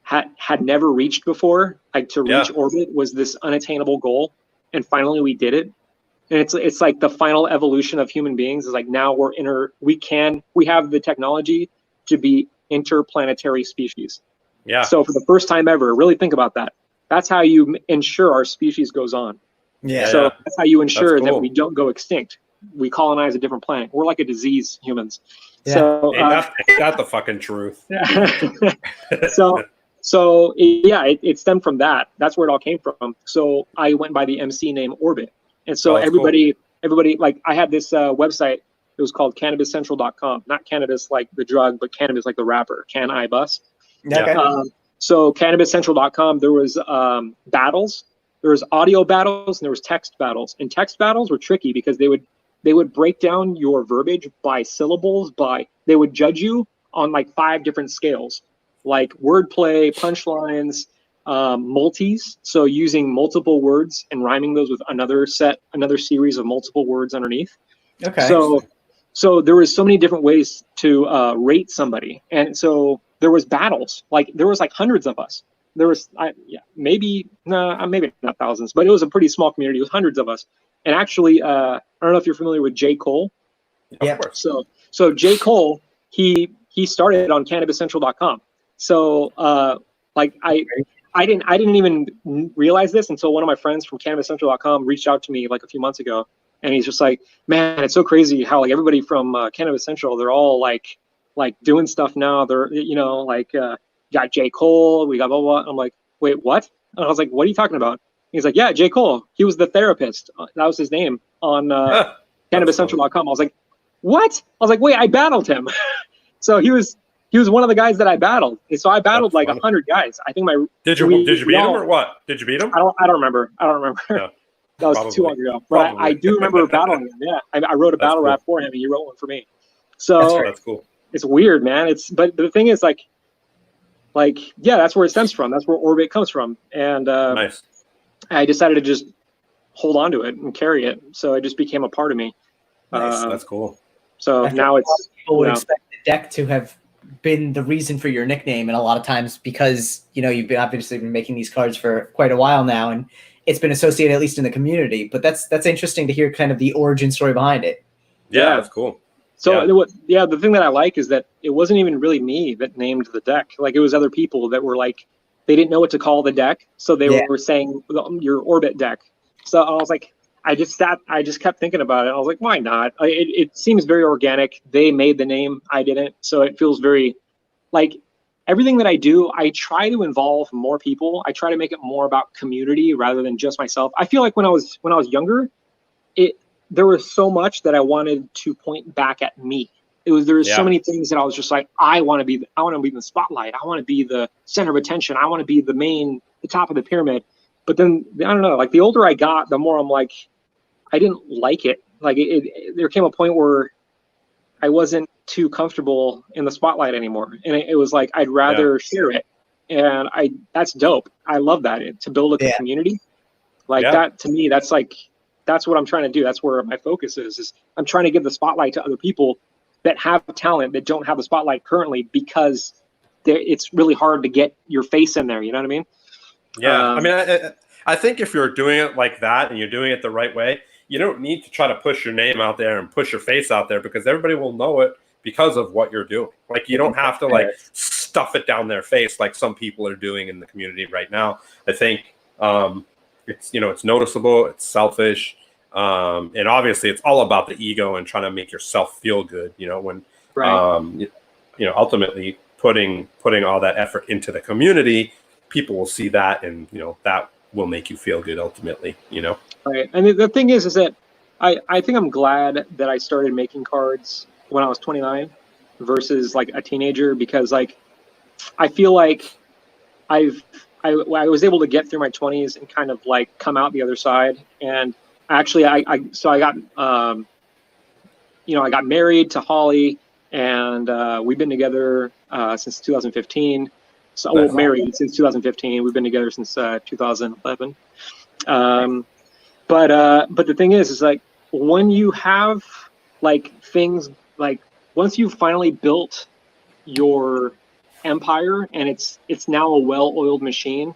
had never reached before. Like to reach orbit was this unattainable goal, and finally we did it. And it's like the final evolution of human beings is like now we have the technology to be interplanetary species. Yeah. So for the first time ever, really think about that. That's how you ensure our species goes on. Yeah. So that's how you ensure that we don't go extinct. We colonize a different planet. We're like a disease, humans. Yeah. So ain't that the fucking truth? It stemmed from that. That's where it all came from. So I went by the MC name Orbit. And so everybody, like I had this website. It was called cannabiscentral.com. Not cannabis like the drug, but cannabis like the rapper. Can I bus? Okay. So cannabiscentral.com, there was battles. There was audio battles and there was text battles. And text battles were tricky because they would break down your verbiage by syllables. They would judge you on like 5 different scales, like wordplay, punchlines, multis, so using multiple words and rhyming those with another series of multiple words underneath. Okay. So there was so many different ways to rate somebody, and so there was battles. Like there was like hundreds of us. There was maybe not thousands, but it was a pretty small community. It was hundreds of us, and actually, I don't know if you're familiar with J. Cole. Yeah. So J. Cole, he started on cannabiscentral.com. So I didn't even realize this until one of my friends from cannabiscentral.com reached out to me like a few months ago, and he's just like, man, it's so crazy how like everybody from Cannabis Central, they're all like doing stuff now. They're got J. Cole, we got blah blah. I'm like, wait, what? And I was like, what are you talking about? He's like, yeah, J. Cole. He was the therapist. That was his name on cannabiscentral.com. I was like, what? I was like, wait, I battled him. So he was one of the guys that I battled. So I battled like 100 guys. I think Did you beat him or what? Did you beat him? I don't remember. No, that was too long ago. But I do remember battling him. Yeah, I wrote a battle rap for him, and he wrote one for me. So that's cool. It's weird, man. But the thing is, like, that's where it stems from. That's where Orbit comes from. And nice. I decided to just hold on to it and carry it. So it just became a part of me. Nice. That's cool. So now it's people would expect the deck to have been the reason for your nickname, and a lot of times because you've obviously been making these cards for quite a while now, and it's been associated at least in the community. But that's interesting to hear kind of the origin story behind it. Yeah, that's cool. So the thing that I like is that it wasn't even really me that named the deck. Like it was other people that were like, they didn't know what to call the deck, so they were saying your Orbit deck. So I was like, I just kept thinking about it. I was like, why not? It seems very organic. They made the name, I didn't. So it feels very like everything that I do, I try to involve more people. I try to make it more about community rather than just myself. I feel like when I was younger, there was so much that I wanted to point back at me. There's so many things that I was just like, I want to be in the spotlight. I want to be the center of attention. I want to be the top of the pyramid. But then, I don't know, like the older I got, the more I'm like, I didn't like it. Like there came a point where I wasn't too comfortable in the spotlight anymore. And it was like, I'd rather share it. And that's dope. I love that, to build a community. Like that, to me, that's what I'm trying to do. That's where my focus is I'm trying to give the spotlight to other people that have talent that don't have the spotlight currently, because it's really hard to get your face in there. You know what I mean? Yeah. I mean, I think if you're doing it like that and you're doing it the right way, you don't need to try to push your name out there and push your face out there, because everybody will know it because of what you're doing. Like, you don't have to like stuff it down their face like some people are doing in the community right now. I think it's, it's noticeable, it's selfish, and obviously it's all about the ego and trying to make yourself feel good. When ultimately putting all that effort into the community, people will see that, and that will make you feel good ultimately. Right. And the thing is that I think I'm glad that I started making cards when I was 29 versus like a teenager, because like I feel like I was able to get through my 20s and kind of like come out the other side. And actually I got I got married to Holly, and we've been together since 2015. So married since 2015. We've been together since 2011. But the thing is like, when you have like things like, once you've finally built your empire and it's now a well-oiled machine,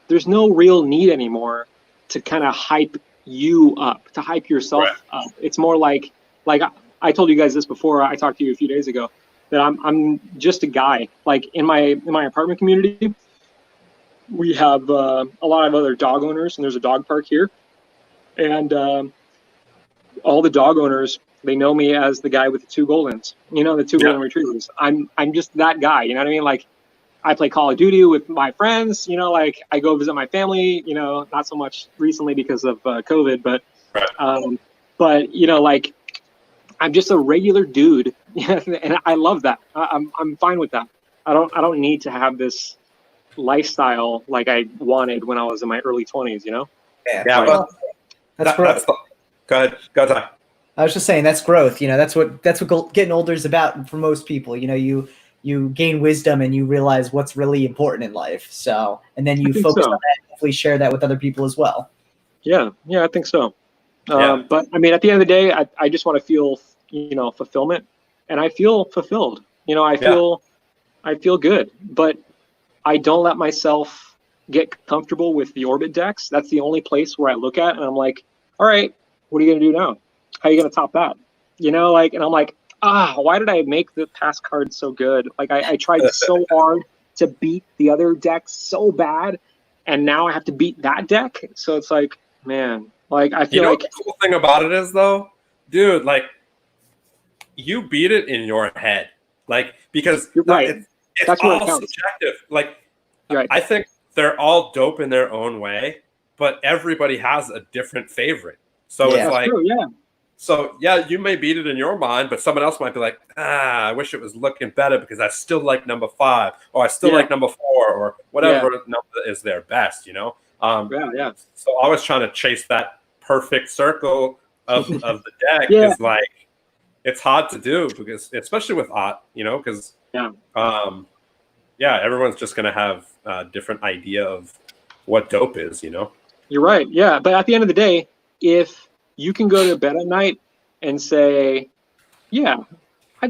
there's no real need anymore to kind of hype you up, to hype yourself up. It's more like I told you guys this before. I talked to you a few days ago that I'm just a guy. Like in my apartment community, we have a lot of other dog owners, and there's a dog park here. And all the dog owners, they know me as the guy with the two Goldens, the two Golden Retrievers. I'm just that guy, you know what I mean? Like, I play Call of Duty with my friends, like I go visit my family, not so much recently because of COVID, but like I'm just a regular dude, and I love that. I'm fine with that. I don't need to have this lifestyle like I wanted when I was in my early 20s, Yeah. Well, that's growth. Go ahead. Go ahead. I was just saying that's growth. That's what getting older is about for most people. You gain wisdom and you realize what's really important in life. So, and then you focus on that and hopefully share that with other people as well. Yeah, I think so. But I mean, at the end of the day, I just want to feel, fulfillment, and I feel fulfilled. I feel good, but I don't let myself get comfortable with the orbit decks. That's the only place where I look at and I'm like, all right, what are you going to do now? How are you going to top that? And I'm like, why did I make the past card so good? Like I tried so hard to beat the other deck so bad, and now I have to beat that deck. So it's like, man, like I feel like the cool thing about it is though, dude, like you beat it in your head, like because you're right. It's all subjective. Like I think they're all dope in their own way, but everybody has a different favorite. So it's like, true, So you may beat it in your mind, but someone else might be like, I wish it was looking better because I still like number 5, or I still like number 4, or whatever number is their best, So I was trying to chase that perfect circle of the deck is like, it's hard to do because, especially with art, because everyone's just going to have a different idea of what dope is, You're right. Yeah. But at the end of the day, if you can go to bed at night and say, I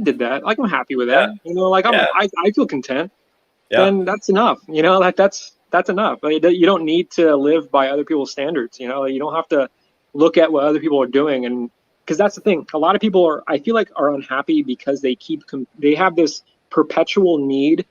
did that. Like, I'm happy with that. I feel content. Then that's enough. That's enough. You don't need to live by other people's standards. You don't have to look at what other people are doing. And because that's the thing. A lot of people I feel like are unhappy because they have this perpetual need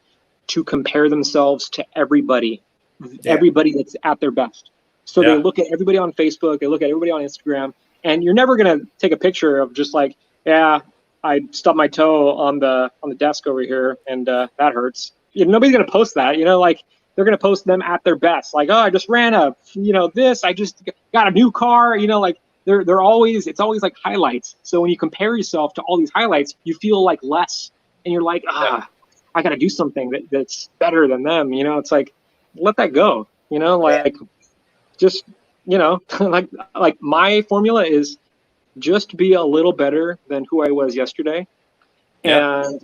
to compare themselves to everybody that's at their best. So they look at everybody on Facebook, they look at everybody on Instagram, and you're never gonna take a picture of just like, I stubbed my toe on the desk over here, and that hurts. Nobody's gonna post that. Like they're gonna post them at their best. Like, I just ran this. I just got a new car. Like they're always, it's always like highlights. So when you compare yourself to all these highlights, you feel like less, and you're like, I got to do something that's better than them. You know, it's like, let that go, you know, like just, you know, like my formula is just be a little better than who I was yesterday. And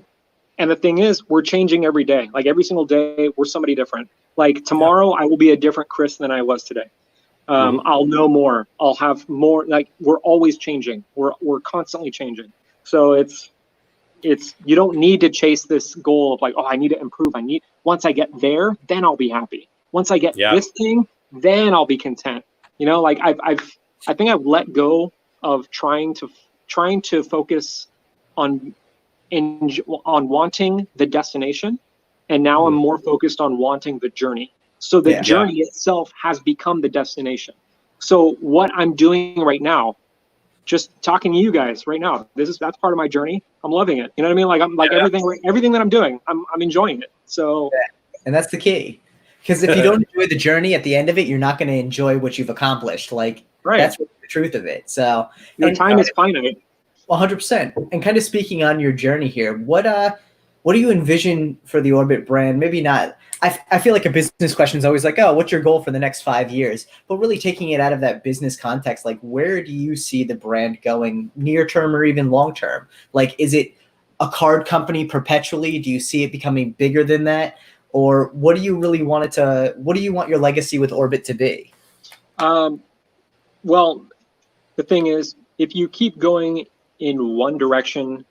the thing is, we're changing every day. Like every single day, we're somebody different. Like tomorrow, I will be a different Chris than I was today. I'll know more. I'll have more. Like we're always changing. We're constantly changing. So it's you don't need to chase this goal of like, oh, I need to improve. Once I get there, then I'll be happy. Once I get this thing, then I'll be content. You know, like I think I've let go of trying to focus on wanting the destination, and now I'm more focused on wanting the journey. So the journey itself has become the destination. So what I'm doing right now, just talking to you guys right now, that's part of my journey. I'm loving it. You know what I mean? Like I'm like everything that I'm doing, I'm enjoying it. So and that's the key. Because if you don't enjoy the journey at the end of it, you're not going to enjoy what you've accomplished. Like that's the truth of it. So your time is finite. 100%. And kind of speaking on your journey here, what do you envision for the Orbit brand? Maybe not. I feel like a business question is always like, oh, what's your goal for the next 5 years? But really taking it out of that business context, like where do you see the brand going near term or even long term? Like, is it a card company perpetually? Do you see it becoming bigger than that? Or what do you really want what do you want your legacy with Orbit to be? Well, the thing is, if you keep going in one direction,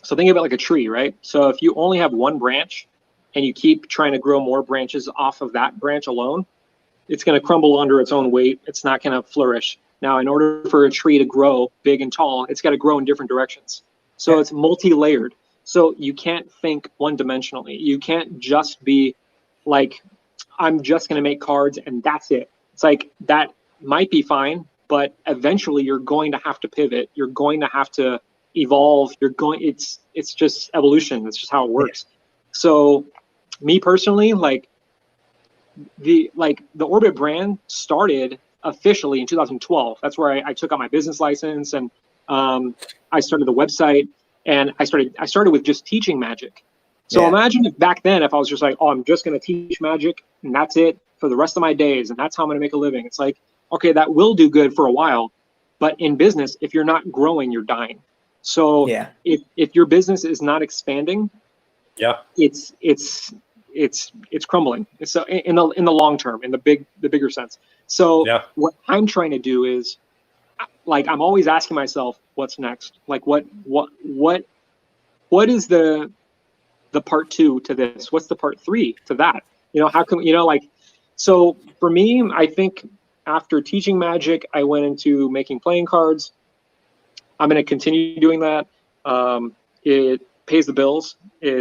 so think about like a tree, right? So if you only have one branch and you keep trying to grow more branches off of that branch alone, it's going to crumble under its own weight. It's not going to flourish. Now, in order for a tree to grow big and tall, it's got to grow in different directions. So it's multi-layered. So you can't think one-dimensionally. You can't just be like, I'm just going to make cards and that's it. It's like that might be fine, but eventually you're going to have to pivot. You're going to have to evolve. It's just evolution. That's just how it works. So me personally, like the Orbit brand started officially in 2012. That's where I took out my business license, and I started the website, and I started with just teaching magic. So imagine if back then, if I was just like, oh, I'm just going to teach magic and that's it for the rest of my days, and that's how I'm going to make a living. It's like, okay, that will do good for a while, but in business, if you're not growing, you're dying. So if your business is not expanding, it's crumbling. So in the long term, in the bigger sense. So what I'm trying to do is, like, I'm always asking myself, what's next? Like, what is the part 2 to this? What's the part 3 to that? You know, how can, you know, like, so for me, I think after teaching magic, I went into making playing cards. I'm going to continue doing that. It pays the bills. I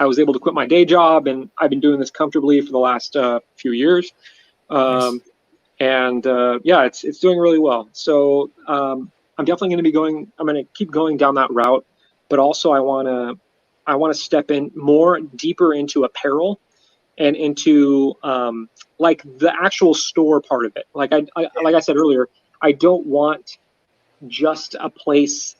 was able to quit my day job, and I've been doing this comfortably for the last few years. Nice. And it's doing really well. So I'm definitely going to be going. I'm going to keep going down that route, but also I want to step in more deeper into apparel and into like the actual store part of it. Like I said earlier, I don't want just a place.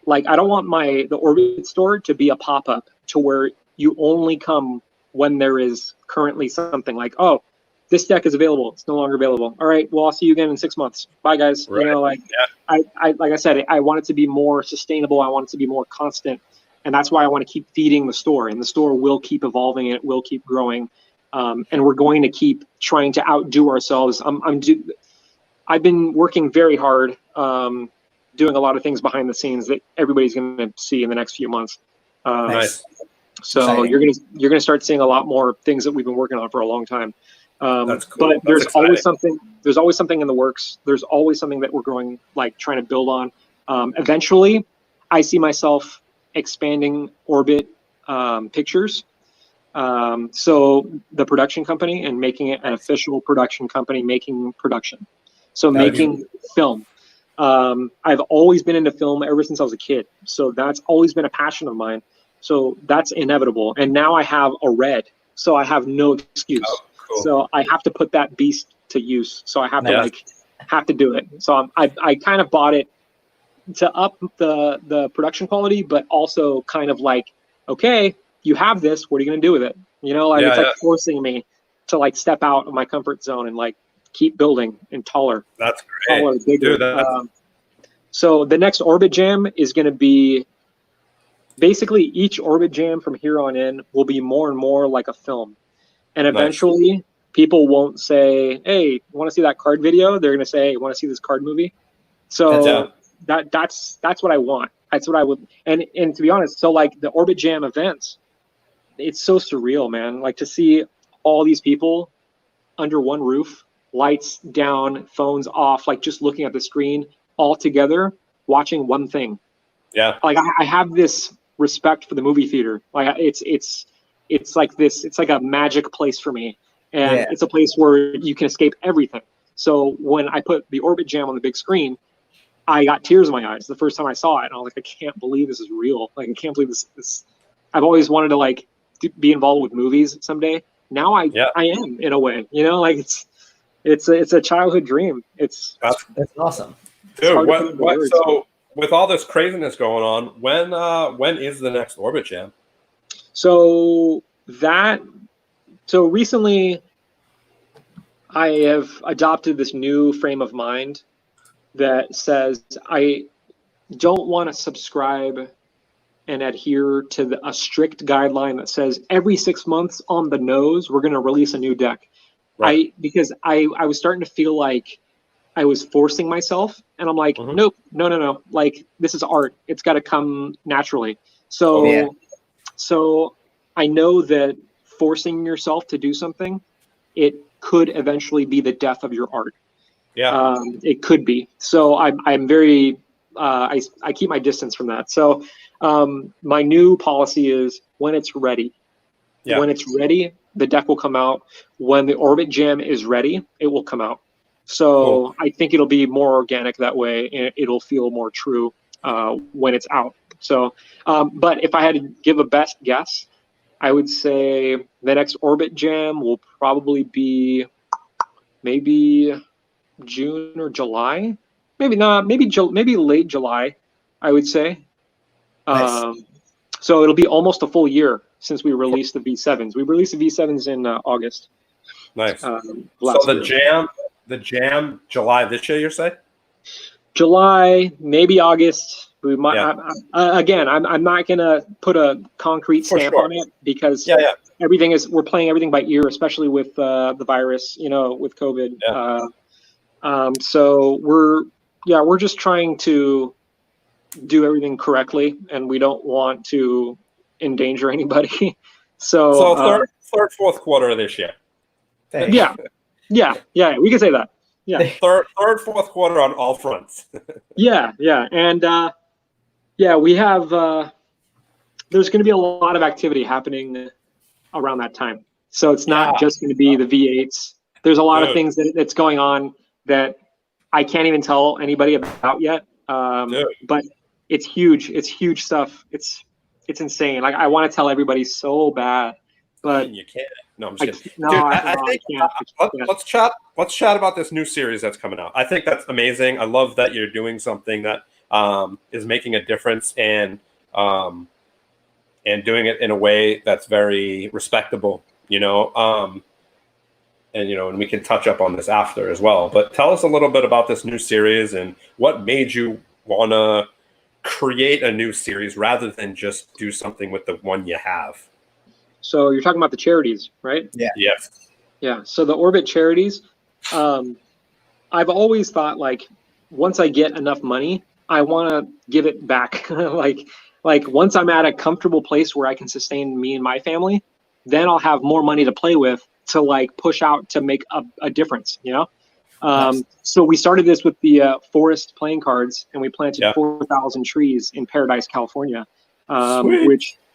Like, I don't want the Orbit store to be a pop-up to where you only come when there is currently something like, oh, this deck is available. It's no longer available. All right, well, I'll see you again in 6 months. Bye, guys. Right. You know, like, like I said, I want it to be more sustainable. I want it to be more constant. And that's why I want to keep feeding the store. And the store will keep evolving, and it will keep growing. And we're going to keep trying to outdo ourselves. I've been working very hard, doing a lot of things behind the scenes that everybody's going to see in the next few months. Nice. So you're gonna start seeing a lot more things that we've been working on for a long time. That's cool. But there's always something. There's always something in the works. There's always something that we're going, like, trying to build on. Eventually, I see myself expanding Orbit Pictures. So the production company, and making it an official production company, making production. So making film. I've always been into film ever since I was a kid. So that's always been a passion of mine. So that's inevitable. And now I have a red, so I have no excuse. Oh, cool. So I have to put that beast to use. So I have to have to do it. So I kind of bought it to up the production quality, but also kind of like, okay, you have this, what are you going to do with it? You know, like it's like forcing me to like step out of my comfort zone and like keep building and taller. That's great. Taller, bigger. Dude, so the next orbit jam is going to be basically each orbit jam from here on in will be more and more like a film. And eventually people won't say, hey, want to see that card video? They're going to say, want to see this card movie? So that's what I want. That's what I would. And to be honest, so like the orbit jam events, it's so surreal, man. Like to see all these people under one roof, lights down, phones off, like just looking at the screen all together, watching one thing. Yeah. Like I have this respect for the movie theater. Like it's like this, it's like a magic place for me. And it's a place where you can escape everything. So when I put the orbit jam on the big screen, I got tears in my eyes the first time I saw it. And I was like, I can't believe this is real. Like, I can't believe this. I've always wanted to like be involved with movies someday. Now I am, in a way, you know, like it's a childhood dream. That's awesome. Dude, so with all this craziness going on, when is the next orbit jam? So recently I have adopted this new frame of mind that says I don't want to subscribe and adhere to a strict guideline that says every 6 months on the nose we're going to release a new deck. Because I was starting to feel like I was forcing myself, and I'm like, nope, no, like this is art, it's got to come naturally. So so I know that forcing yourself to do something, it could eventually be the death of your art. It could be. So I'm very I keep my distance from that. So my new policy is when it's ready. When it's ready, the deck will come out. When the orbit jam is ready, it will come out. So I think it'll be more organic that way, and it'll feel more true when it's out. So but if I had to give a best guess, I would say the next orbit jam will probably be maybe June or July, maybe not, maybe late July, I would say. So it'll be almost a full year since we released the V7s. We released the V7s in August. Nice. So the jam July this year, you're saying? July, maybe August. We might. Again, I'm not gonna put a concrete stamp on it because everything we're playing everything by ear, especially with the virus, you know, with COVID. So we're just trying to do everything correctly, and we don't want to endanger anybody. So third, fourth quarter of this year. Yeah, we can say that. Yeah, third, fourth quarter on all fronts. And we have. There's going to be a lot of activity happening around that time. So it's not just going to be the V8s. There's a lot of things that's going on that I can't even tell anybody about yet. But it's huge. It's huge stuff. It's insane. Like I want to tell everybody so bad, but you can't. No, I'm just kidding. Dude, I think let's chat about this new series that's coming out. I think that's amazing. I love that you're doing something that is making a difference and doing it in a way that's very respectable. You know, and we can touch up on this after as well. But tell us a little bit about this new series and what made you want to create a new series rather than just do something with the one you have. So you're talking about the charities, right? Yeah. Yes. Yeah. So the Orbit charities, I've always thought like once I get enough money, I want to give it back. like once I'm at a comfortable place where I can sustain me and my family, then I'll have more money to play with to like push out to make a difference, you know? Nice. So we started this with the forest playing cards, and we planted 4,000 trees in Paradise, California,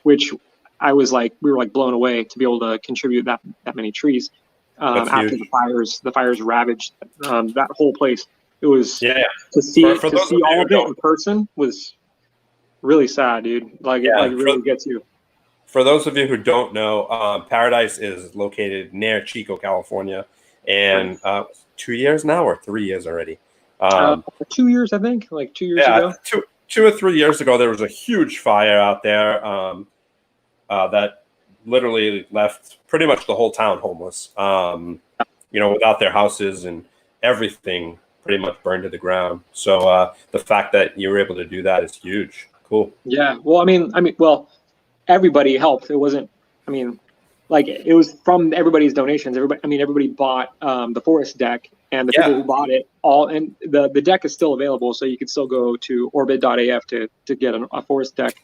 which I was like, we were like blown away to be able to contribute that many trees after huge. the fires ravaged that whole place. It was to see all of it in person was really sad, dude. Like it really gets you. For those of you who don't know, Paradise is located near Chico, California. and 2 years now or 3 years already. 2 years, I think, like 2 years yeah, ago. Two or 3 years ago, there was a huge fire out there that literally left pretty much the whole town homeless. Without their houses and everything pretty much burned to the ground. So the fact that you were able to do that is huge. Cool. Yeah. Well, well, everybody helped. It wasn't. It was from everybody's donations. Everybody bought the forest deck, and the people who bought it and the deck is still available, so you can still go to orbit.af to get a forest deck.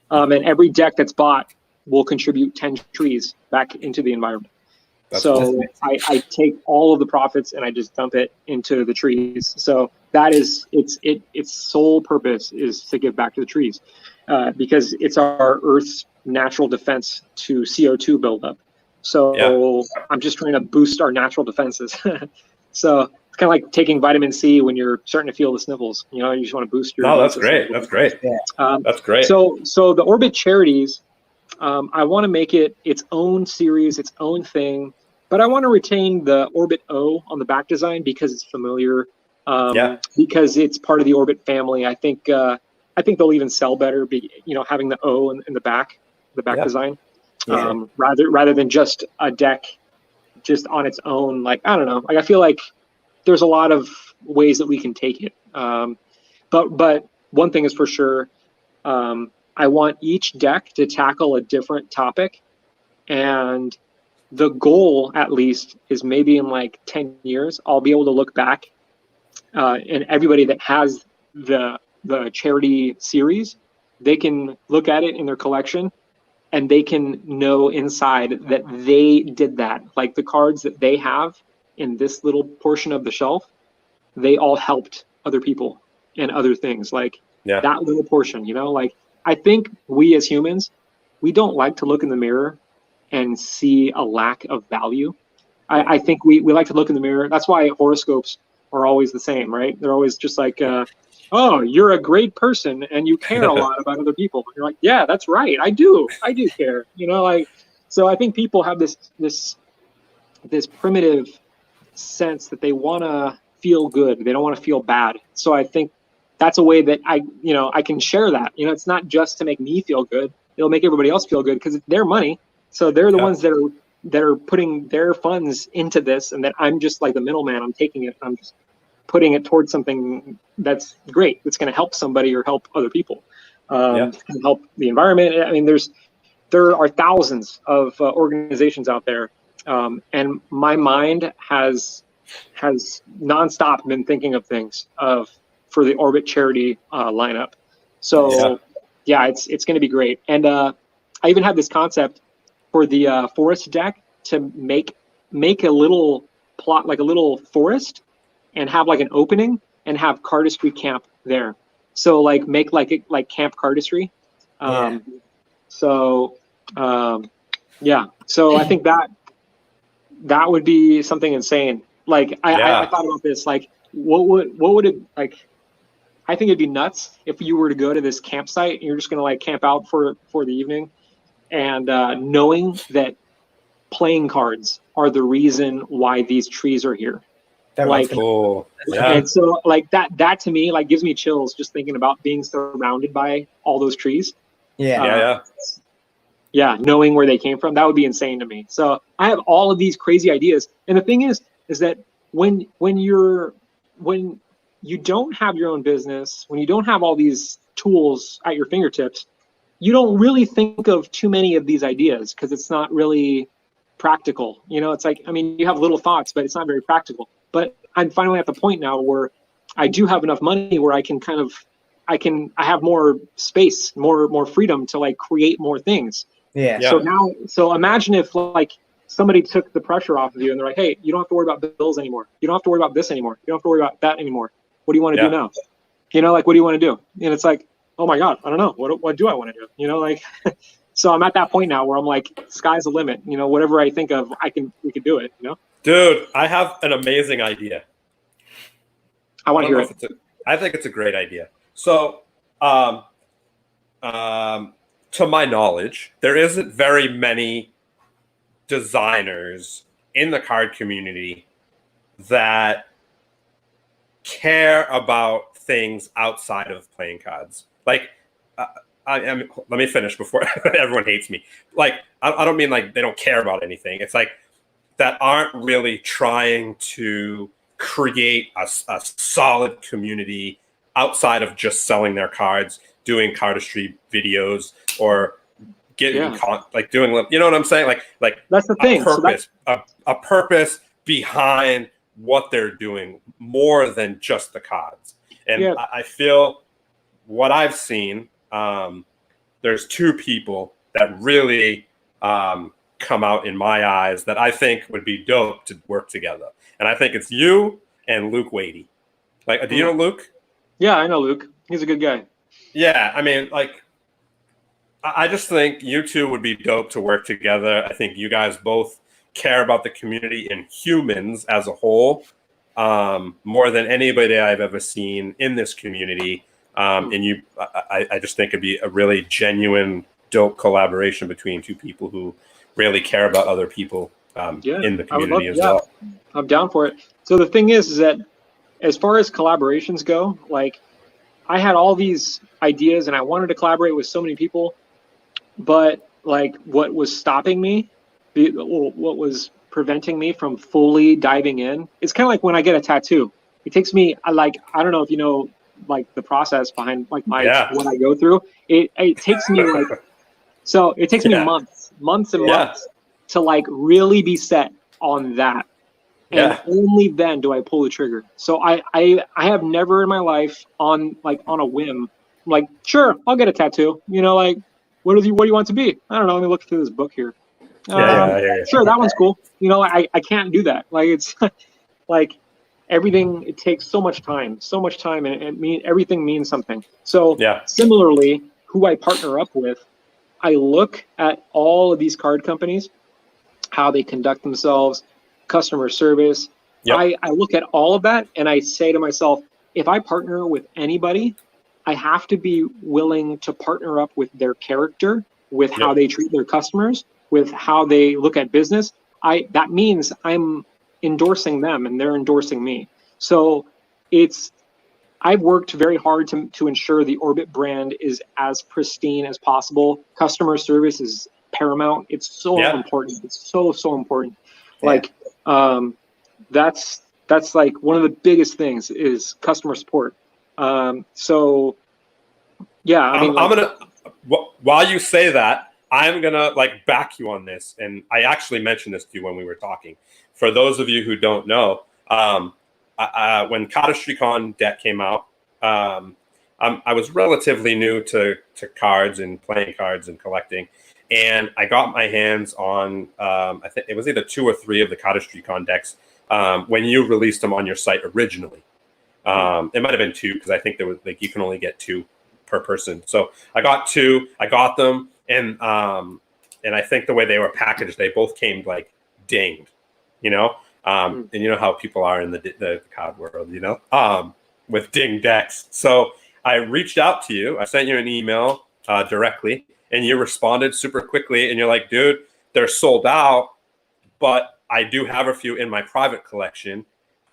And every deck that's bought will contribute 10 trees back into the environment. So I take all of the profits and I just dump it into the trees. So that is its sole purpose is to give back to the trees, because it's our Earth's natural defense to CO2 buildup. So I'm just trying to boost our natural defenses. So it's kind of like taking vitamin C when you're starting to feel the sniffles. You just want to boost your. No, that's great. That's great. Yeah. That's great. So the Orbit Charities, I want to make it its own series, its own thing, but I want to retain the Orbit O on the back design because it's familiar. Because it's part of the Orbit family. I think they'll even sell better, having the O in the back design, rather than just a deck just on its own. Like, I don't know. Like, I feel like there's a lot of ways that we can take it. But one thing is for sure, I want each deck to tackle a different topic, and the goal, at least, is maybe in like 10 years, I'll be able to look back, and everybody that has the charity series, they can look at it in their collection, and they can know inside that they did that. Like the cards that they have in this little portion of the shelf, they all helped other people and other things. Like that little portion, like I think we as humans, we don't like to look in the mirror and see a lack of value. I think we like to look in the mirror. That's why horoscopes are always the same, right? They're always just like, oh, you're a great person and you care a lot about other people. And you're like, yeah, that's right. I do care, so I think people have this primitive sense that they want to feel good. They don't want to feel bad. So I think that's a way that I can share that. It's not just to make me feel good. It'll make everybody else feel good because it's their money. So they're the ones that are putting their funds into this, and that I'm just like the middleman. I'm taking it. I'm just putting it towards something that's great. It's going to help somebody or help other people. And help the environment. I mean, there are thousands of organizations out there, and my mind has nonstop been thinking of things for the Orbit charity lineup. So it's going to be great. And I even had this concept for the forest deck to make a little plot, like a little forest, and have like an opening and have cardistry camp there. So like make like camp cardistry. So I think that would be something insane. Like I thought about this, like what would it like? I think it'd be nuts if you were to go to this campsite and you're just gonna like camp out for the evening, and knowing that playing cards are the reason why these trees are here. That's cool. Yeah. And so like that to me like gives me chills just thinking about being surrounded by all those trees. Knowing where they came from, that would be insane to me. So I have all of these crazy ideas. And the thing is that when you don't have your own business, when you don't have all these tools at your fingertips, you don't really think of too many of these ideas because it's not really practical. It's like, I mean, you have little thoughts, but it's not very practical. But I'm finally at the point now where I do have enough money where I have more space, more freedom to like create more things. So imagine if like somebody took the pressure off of you and they're like, hey, you don't have to worry about bills anymore. You don't have to worry about this anymore. You don't have to worry about that anymore. What do you want to do now? Like, what do you want to do? And it's like, oh my God, I don't know. What do I want to do? Like, so I'm at that point now where I'm like, sky's the limit. Whatever I think of, we can do it. Dude, I have an amazing idea. I want to hear it. I think it's a great idea. So, to my knowledge, there isn't very many designers in the card community that care about things outside of playing cards. Like, let me finish before everyone hates me. Like, I don't mean like they don't care about anything. It's like that aren't really trying to create a solid community outside of just selling their cards, doing cardistry videos, or getting like doing, you know what I'm saying? Like that's the thing. Purpose, a purpose behind what they're doing more than just the cards. And I feel what I've seen, there's two people that really come out in my eyes that I think would be dope to work together. And I think it's you and Luke Wadey. Like, do you know Luke? Yeah, I know Luke. He's a good guy. Yeah, I mean, like, I just think you two would be dope to work together. I think you guys both care about the community and humans as a whole more than anybody I've ever seen in this community. And I just think it'd be a really genuine, dope collaboration between two people who really care about other people in the community as well. I'm down for it. So the thing is that as far as collaborations go, like, I had all these ideas and I wanted to collaborate with so many people, but like what was stopping me, what was preventing me from fully diving in, it's kind of like when I get a tattoo. It takes me, I don't know if you know, like the process behind like what I go through. It takes me like, so it takes me months and months to like really be set on that. And only then do I pull the trigger. So I have never in my life on a whim, like, sure, I'll get a tattoo. You know, like, what do you want it to be? I don't know. Let me look through this book here. Sure, that one's cool. You know, I can't do that. Like, it's like everything. It takes so much time, and everything means something. So similarly, who I partner up with, I look at all of these card companies, how they conduct themselves, customer service. I look at all of that and I say to myself, if I partner with anybody, I have to be willing to partner up with their character, with how they treat their customers, with how they look at business. That means I'm endorsing them and they're endorsing me. So I've worked very hard to ensure the Orbit brand is as pristine as possible. Customer service is paramount. It's so important. It's so important. Like, that's like one of the biggest things is customer support. So yeah, I mean, I'm gonna, while you say that, I'm gonna like back you on this. And I actually mentioned this to you when we were talking. For those of you who don't know, when CardistryCon deck came out, I was relatively new to cards and playing cards and collecting. And I got my hands on, I think it was either 2 or 3 of the CardistryCon decks when you released them on your site originally. It might have been 2 because I think there was like you can only get 2 per person. So I got 2. I got them, and I think the way they were packaged, they both came like dinged, you know. And you know how people are in the card world, you know, with ding decks. So I reached out to you. I sent you an email directly. And you responded super quickly, and you're like, dude, they're sold out, but I do have a few in my private collection,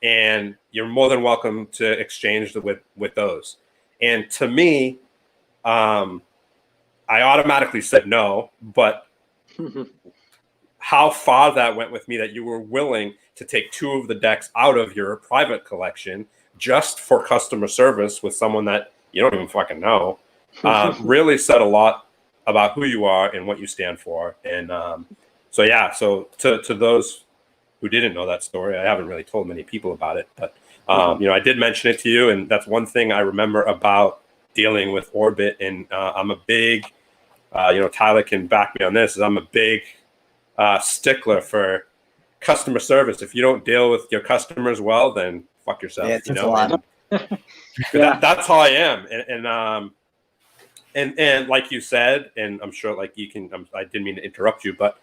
and you're more than welcome to exchange with those. And to me, I automatically said no, but how far that went with me that you were willing to take 2 of the decks out of your private collection just for customer service with someone that you don't even fucking know, really said a lot about who you are and what you stand for. And so to those who didn't know that story, I haven't really told many people about it, but you know, I did mention it to you, and that's one thing I remember about dealing with Orbit. And I'm a big you know, Tyler can back me on this, is I'm a big stickler for customer service. If you don't deal with your customers well, then fuck yourself. You know, that's how I am. And like you said, and I'm sure like you can, I didn't mean to interrupt you, but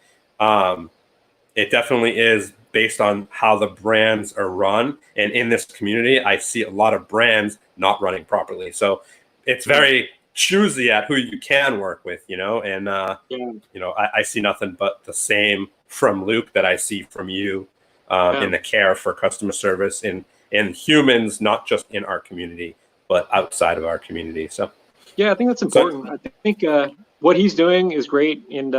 it definitely is based on how the brands are run. And in this community, I see a lot of brands not running properly. So it's very choosy at who you can work with, you know, and, you know, I see nothing but the same from Luke that I see from you. in the care for customer service in humans, not just in our community, but outside of our community. So yeah, I think that's important. I think what he's doing is great, and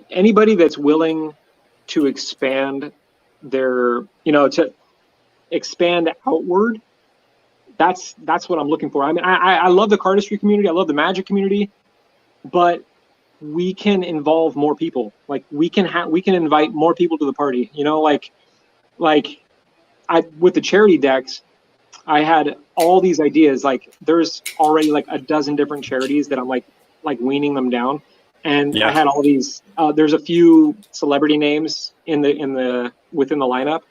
anybody that's willing to expand their, to expand outward, that's what I'm looking for. I mean, I love the cardistry community, I love the magic community, but we can involve more people. Like we can invite more people to the party. With the charity decks, I had all these ideas. Like there's already like a dozen different charities that I'm like weaning them down. And I had all these. There's a few celebrity names within the lineup,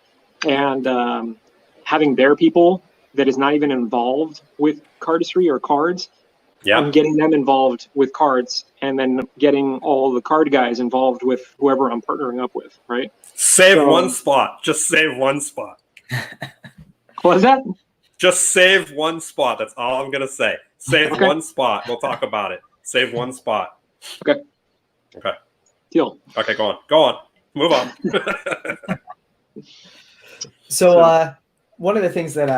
and having their people that is not even involved with cardistry or cards. Yeah, I'm getting them involved with cards, and then getting all the card guys involved with whoever I'm partnering up with. Right. Save one spot. Just save one spot. What is that? Just save one spot. That's all I'm gonna say. Save one spot. We'll talk about it. Save one spot. Okay. Deal. Okay, go on. Move on. So one of the things that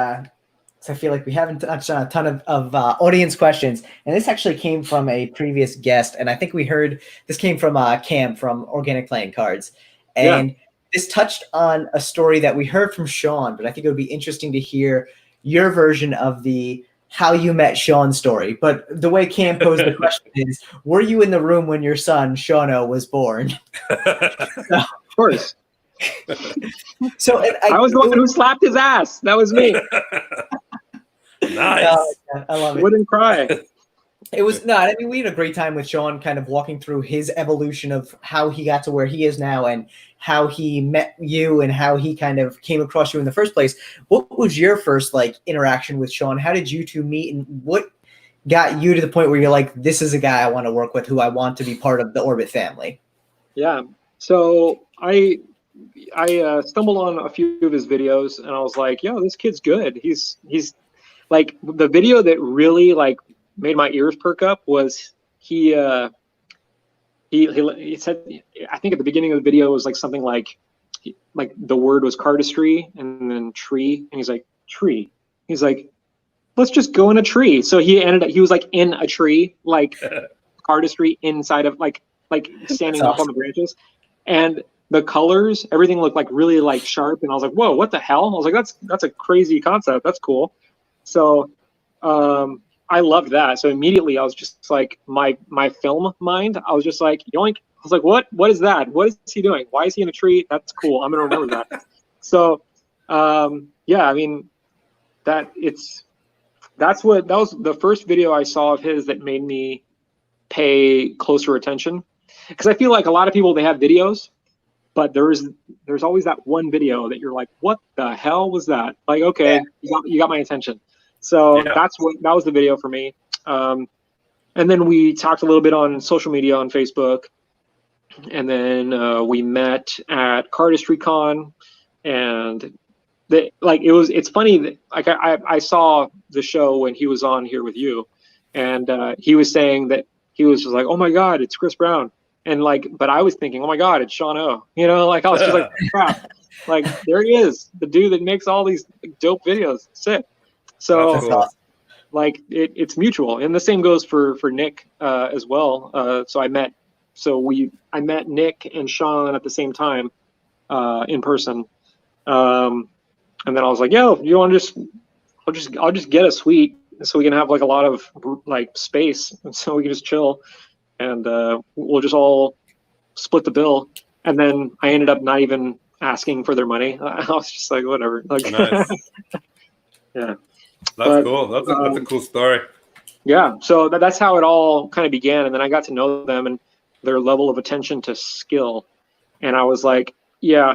I feel like we haven't touched on a ton of audience questions, and this actually came from a previous guest, and I think we heard this came from Cam from Organic Playing Cards, and this touched on a story that we heard from Sean, but I think it would be interesting to hear your version of the how you met Sean story. But the way Cam posed the question is, were you in the room when your son, Shauno, was born? Of course. So I was the one who slapped his ass. That was me. Nice. I love it. Wouldn't cry. It was not. I mean, we had a great time with Sean, kind of walking through his evolution of how he got to where he is now, and how he met you, and how he kind of came across you in the first place. What was your first interaction with Sean? How did you two meet, and what got you to the point where you're like, this is a guy I want to work with, who I want to be part of the Orbit family? Yeah. So I stumbled on a few of his videos, and I was like, yo, this kid's good. He's like, the video that really made my ears perk up was he said, I think at the beginning of the video, it was something like the word was cardistry and then tree, and he's like, tree. He's like, let's just go in a tree. So he was in a tree, cardistry inside of standing up on the branches, and the colors, everything looked really sharp, and I was like, whoa, what the hell? I was like, that's a crazy concept. That's cool. So I loved that. So immediately I was just my film mind, I was just like, yoink. I was like, what is that? What is he doing? Why is he in a tree? That's cool. I'm going to remember that. So, yeah, I mean, that was the first video I saw of his that made me pay closer attention. Because I feel like a lot of people, they have videos, but there's always that one video that you're like, what the hell was that? Like, okay, you got my attention. So that was the video for me. And then we talked a little bit on social media, on Facebook, and then we met at CardistryCon, and it's funny that I saw the show when he was on here with you, and he was saying that he was just like, oh my God, it's Chris Brown. And but I was thinking, oh my God, it's Sean O. I was just like, crap. There he is, the dude that makes all these dope videos. Sick. So awesome. It's mutual, and the same goes for Nick as well. So I met Nick and Sean at the same time in person, and then I was like, yo, you want to I'll just get a suite so we can have a lot of space, so we can just chill, and we'll just all split the bill. And then I ended up not even asking for their money. I was just like, whatever. Nice. Yeah. That's cool. That's a cool story. Yeah. So that's how it all kind of began. And then I got to know them and their level of attention to skill. And I was like, yeah,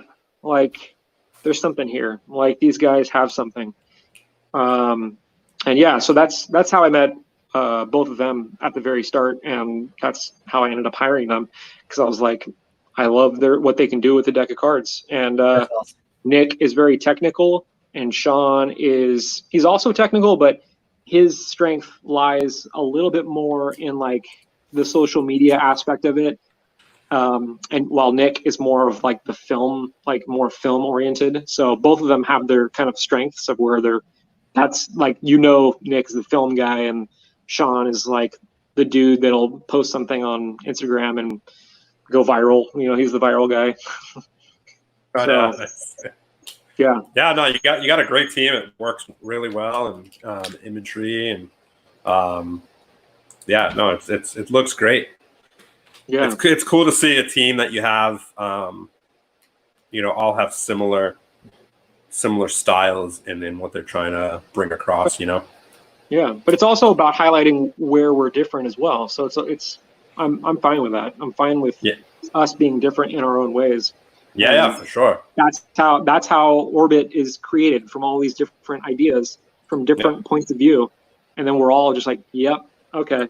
there's something here. These guys have something. And yeah, so that's how I met both of them at the very start. And that's how I ended up hiring them, because I was like, I love what they can do with the deck of cards. And awesome. Nick is very technical. And Sean he's also technical, but his strength lies a little bit more in the social media aspect of it. and while Nick is more of like the film, like more film oriented. So both of them have their kind of strengths of where that's like, Nick's the film guy and Sean is like the dude that'll post something on Instagram and go viral. He's the viral guy. Yeah. Yeah, no, you got a great team. It works really well, and imagery and it looks great. Yeah, it's cool to see a team that you have, all have similar styles in what they're trying to bring across. Yeah, but it's also about highlighting where we're different as well. So I'm fine with that. I'm fine with us being different in our own ways. Yeah, for sure. That's how Orbit is created, from all these different ideas from different points of view, and then we're all just like, yep, okay,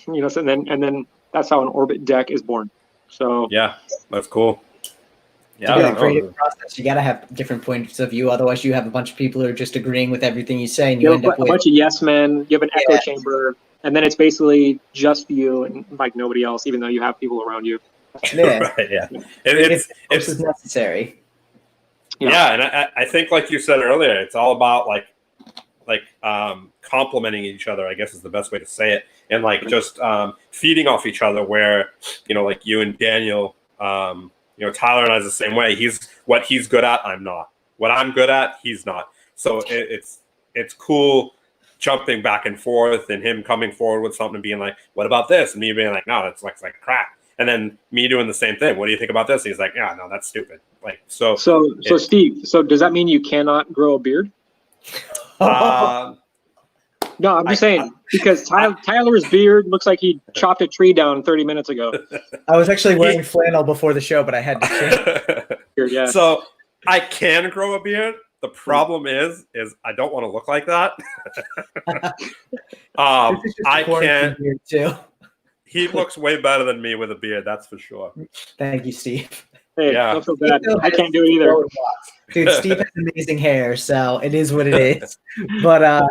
and then that's how an Orbit deck is born. So yeah, that's cool. Yeah, creative process. You got to have different points of view. Otherwise, you have a bunch of people who are just agreeing with everything you say, and you end up with a bunch of yes men. You have an echo chamber, and then it's basically just you and like nobody else, even though you have people around you. Yeah, right, yeah. It's necessary. Yeah, and I think, like you said earlier, it's all about like complementing each other, I guess is the best way to say it, and like just feeding off each other. Where like you and Daniel. Tyler and I is the same way. What he's good at, I'm not. What I'm good at, he's not. So it's cool jumping back and forth, and him coming forward with something and being like, "What about this?" And me being like, "No, it's like crap." And then me doing the same thing. What do you think about this? And he's like, "Yeah, no, that's stupid." Like so. So Steve. So does that mean you cannot grow a beard? No, I'm just saying, because Tyler's beard looks like he chopped a tree down 30 minutes ago. I was actually wearing flannel before the show, but I had to change. Yeah. So I can grow a beard. The problem is I don't want to look like that. I can't. Beard too. He looks way better than me with a beard, that's for sure. Thank you, Steve. Hey, don't feel bad. I can't do it either. Dude, Steve has amazing hair, so it is what it is. But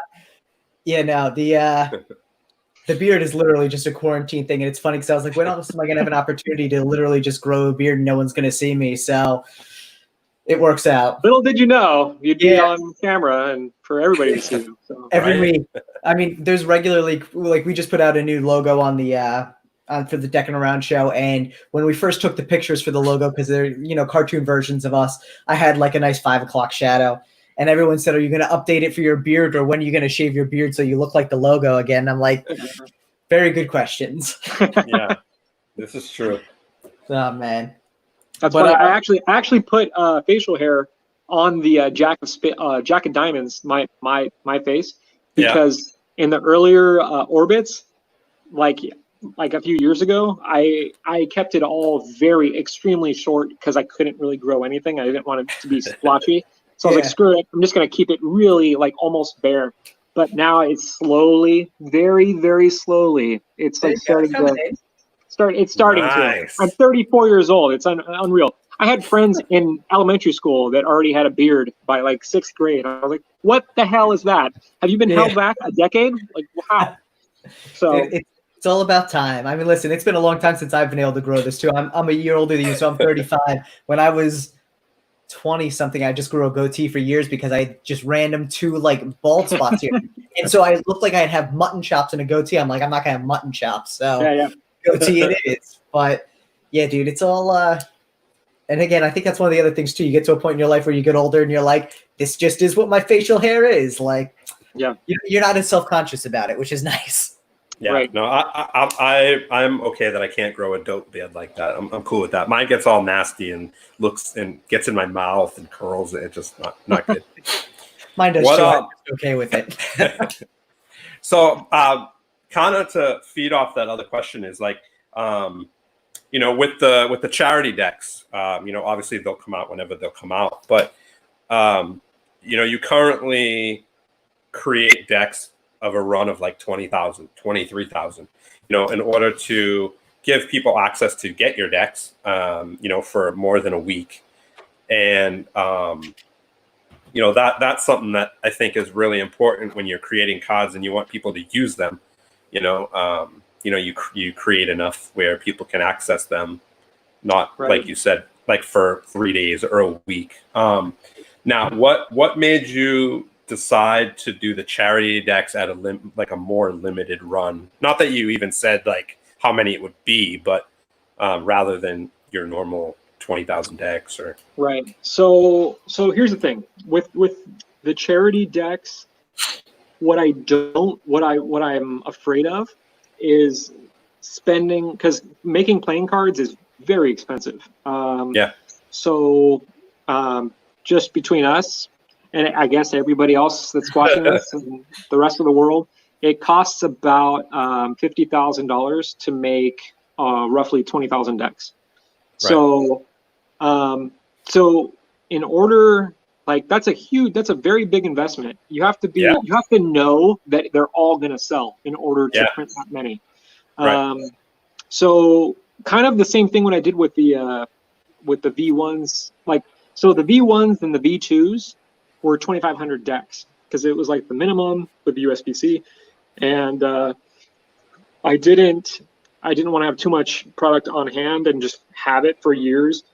the beard is literally just a quarantine thing, and it's funny because I was like, when else am I gonna have an opportunity to literally just grow a beard and no one's gonna see me? So it works out. Little did you know you'd be on camera and for everybody to see you. So. Every week. I mean, there's regularly, like, we just put out a new logo on the for the Deckin Around show, and when we first took the pictures for the logo, because they're cartoon versions of us, I had like a nice 5 o'clock shadow. And everyone said, "Are you going to update it for your beard, or when are you going to shave your beard so you look like the logo again?" I'm like, very good questions. Yeah, this is true. Oh man, that's funny. I actually put facial hair on the Jack of Diamonds, my face, because in the earlier orbits, like a few years ago, I kept it all extremely short because I couldn't really grow anything. I didn't want it to be splotchy. So I was like, screw it. I'm just going to keep it really like almost bare. But now it's slowly, very, very slowly. It's like starting nice. to. I'm 34 years old. It's unreal. I had friends in elementary school that already had a beard by like 6th grade. I was like, what the hell is that? Have you been held back a decade? Like, wow. So it's all about time. I mean, listen, it's been a long time since I've been able to grow this too. I'm a year older than you, so I'm 35. When I was 20 something, I just grew a goatee for years because I just random 2 like bald spots here, and so I looked like I'd have mutton chops and a goatee. I'm like, I'm not gonna have mutton chops, so goatee it is. But yeah, dude, it's all. And again, I think that's one of the other things too. You get to a point in your life where you get older and you're like, this just is what my facial hair is. Like, you're not as self-conscious about it, which is nice. Yeah, right. No, I'm okay that I can't grow a dope beard like that. I'm cool with that. Mine gets all nasty and looks and gets in my mouth and curls. It's just not good. Mine does too. I'm just okay with it. So, kind of to feed off that other question is like, with the charity decks, obviously they'll come out whenever they'll come out, but you currently create decks of a run of like 20,000, 23,000, in order to give people access to get your decks, for more than a week. And, that's something that I think is really important when you're creating cards and you want people to use them. You create enough where people can access them not like you said, like for 3 days or a week. Now, what made you decide to do the charity decks at a more limited run? Not that you even said like how many it would be, but rather than your normal 20,000 decks or right. So here's the thing with the charity decks. What I'm afraid of is spending, because making playing cards is very expensive. So just between us and I guess everybody else that's watching this and the rest of the world, it costs about $50,000 to make roughly 20,000 decks. Right. So in order, like that's a very big investment. You have to you have to know that they're all going to sell in order to print that many. So kind of the same thing when I did with the V1s, like, so the V1s and the V2s were 2,500 decks because it was like the minimum with the USB-C, and I didn't want to have too much product on hand and just have it for years.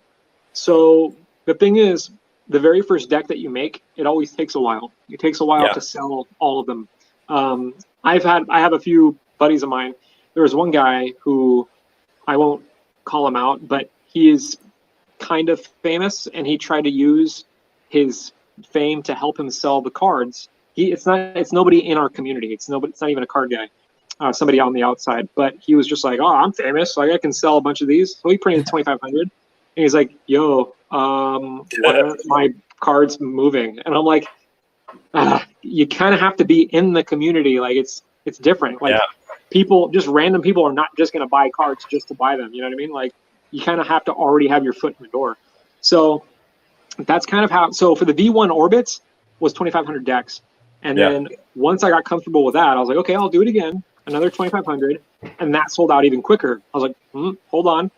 So the thing is, the very first deck that you make, it always takes a while. It takes a while to sell all of them. I have a few buddies of mine. There was one guy who, I won't call him out, but he is kind of famous, and he tried to use his fame to help him sell the cards. It's nobody in our community. It's not even a card guy. Somebody on the outside, but he was just like, oh, I'm famous, like I can sell a bunch of these. So he printed 2,500, and he's like, yo, why aren't my cards moving? And I'm like, you kind of have to be in the community. Like it's different. Like people, just random people are not just going to buy cards just to buy them. You know what I mean? Like you kind of have to already have your foot in the door. So that's kind of how, so for the V1 orbits was 2,500 decks. And then once I got comfortable with that, I was like, okay, I'll do it again. Another 2,500, and that sold out even quicker. I was like, hold on,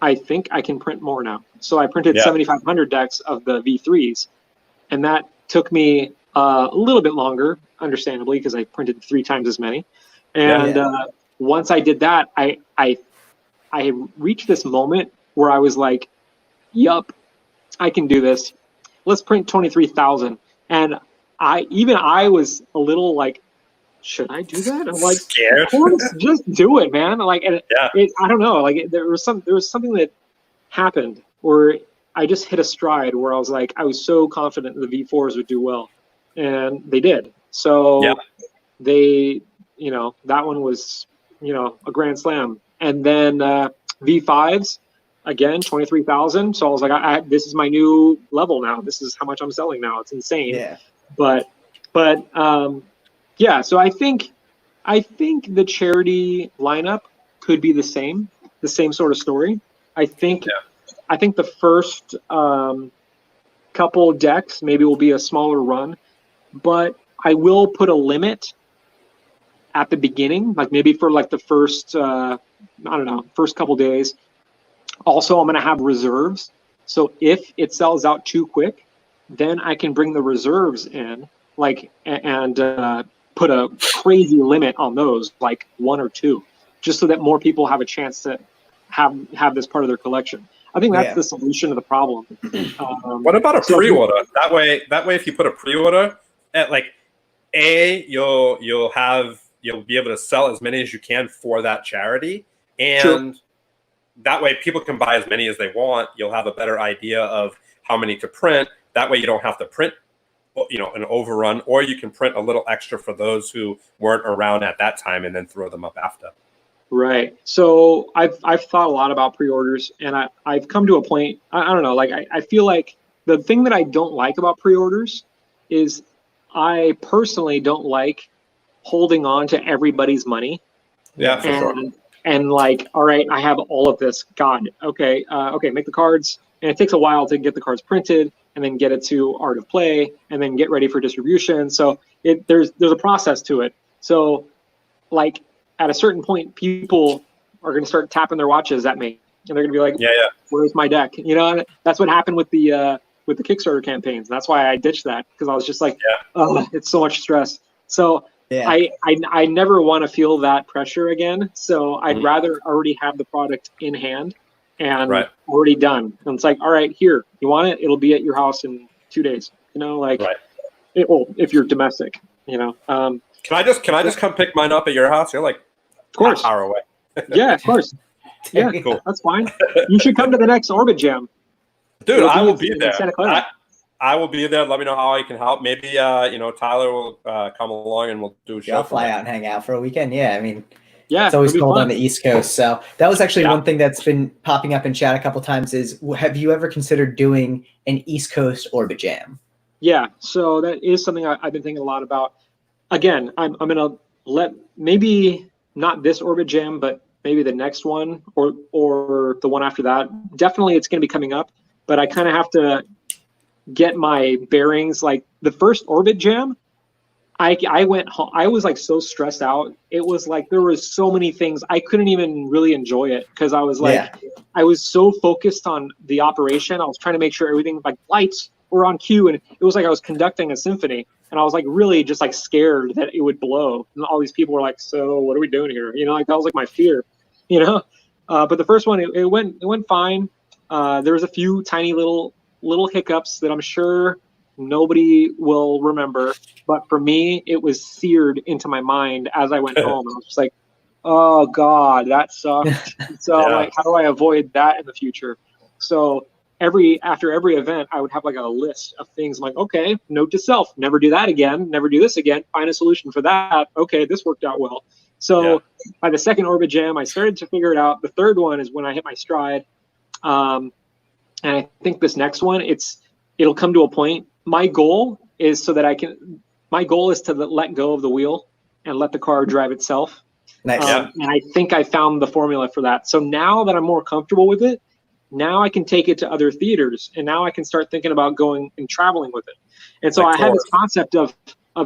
I think I can print more now. So I printed 7,500 decks of the V3s, and that took me a little bit longer, understandably, because I printed 3 times as many. And once I did that, I reached this moment where I was like, yup, I can do this. Let's print 23,000. And I was a little like, should I do that? I'm like, scared. Of course, just do it, man. Like, and I don't know. Like, there was something that happened where I just hit a stride where I was like, I was so confident the V4s would do well, and they did. So they, that one was, a grand slam. And then V5s, again, 23,000. So I was like, this is my new level now. This is how much I'm selling now. It's insane. Yeah. But yeah, so I think the charity lineup could be the same sort of story. I think the first couple decks maybe will be a smaller run, but I will put a limit at the beginning, like maybe for like the first first couple days. Also, I'm going to have reserves. So if it sells out too quick, then I can bring the reserves in, like, and put a crazy limit on those, like 1 or 2, just so that more people have a chance to have this part of their collection. I think that's the solution to the problem. What about a pre-order? That way, if you put a pre-order at like you'll be able to sell as many as you can for that charity, and that way people can buy as many as they want. You'll have a better idea of how many to print. That way you don't have to print an overrun, or you can print a little extra for those who weren't around at that time and then throw them up after. Right. So I've thought a lot about pre-orders, and I've come to a point, I don't know, like I feel like the thing that I don't like about pre-orders is I personally don't like holding on to everybody's money. Yeah, for sure. And like, all right, I have all of this. God, okay, make the cards. And it takes a while to get the cards printed and then get it to Art of Play and then get ready for distribution. So there's a process to it. So like at a certain point, people are going to start tapping their watches at me, and they're going to be like, where's my deck? And that's what happened with the Kickstarter campaigns. That's why I ditched that, because I was just like, oh, it's so much stress. So I never want to feel that pressure again. So I'd rather already have the product in hand and already done. And it's like, all right, here, you want it? It'll be at your house in 2 days. You know, like, well, if you're domestic, you know. Can I just come pick mine up at your house? You're like, of course, half hour away. Yeah, of course. Yeah, cool. That's fine. You should come to the next Orbit Jam. Dude, I will be there. I will be there. Let me know how I can help. Maybe, Tyler will come along and we'll do a show. I'll fly out and hang out for a weekend. Yeah, I mean, yeah, it's always cold on the East Coast. So that was actually one thing that's been popping up in chat a couple times is, have you ever considered doing an East Coast Orbit Jam? Yeah, so that is something I've been thinking a lot about. Again, I'm going to let, maybe not this Orbit Jam, but maybe the next one or the one after that. Definitely it's going to be coming up, but I kind of have to get my bearings. Like the first Orbit Jam, I went home, I was like so stressed out. It was like there was so many things I couldn't even really enjoy it because I was like I was so focused on the operation. I was trying to make sure everything, like lights were on cue, and it was like I was conducting a symphony, and I was like really just like scared that it would blow. And all these people were like, "So what are we doing here?" You know, like that was like my fear. You know, but the first one it went fine. There was a few tiny little hiccups that I'm sure nobody will remember, but for me it was seared into my mind as I went home. I was just like, oh god, that sucked. So like, how do I avoid that in the future? So after every event I would have like a list of things. I'm like, okay, note to self, never do that again, never do this again, find a solution for that. Okay, this worked out well. So by the second Orbit Jam I started to figure it out. The third one is when I hit my stride. And I think this next one, it'll come to a point. My goal is to let go of the wheel and let the car drive itself. Nice. And I think I found the formula for that. So now that I'm more comfortable with it, now I can take it to other theaters, and now I can start thinking about going and traveling with it. And so I had this concept of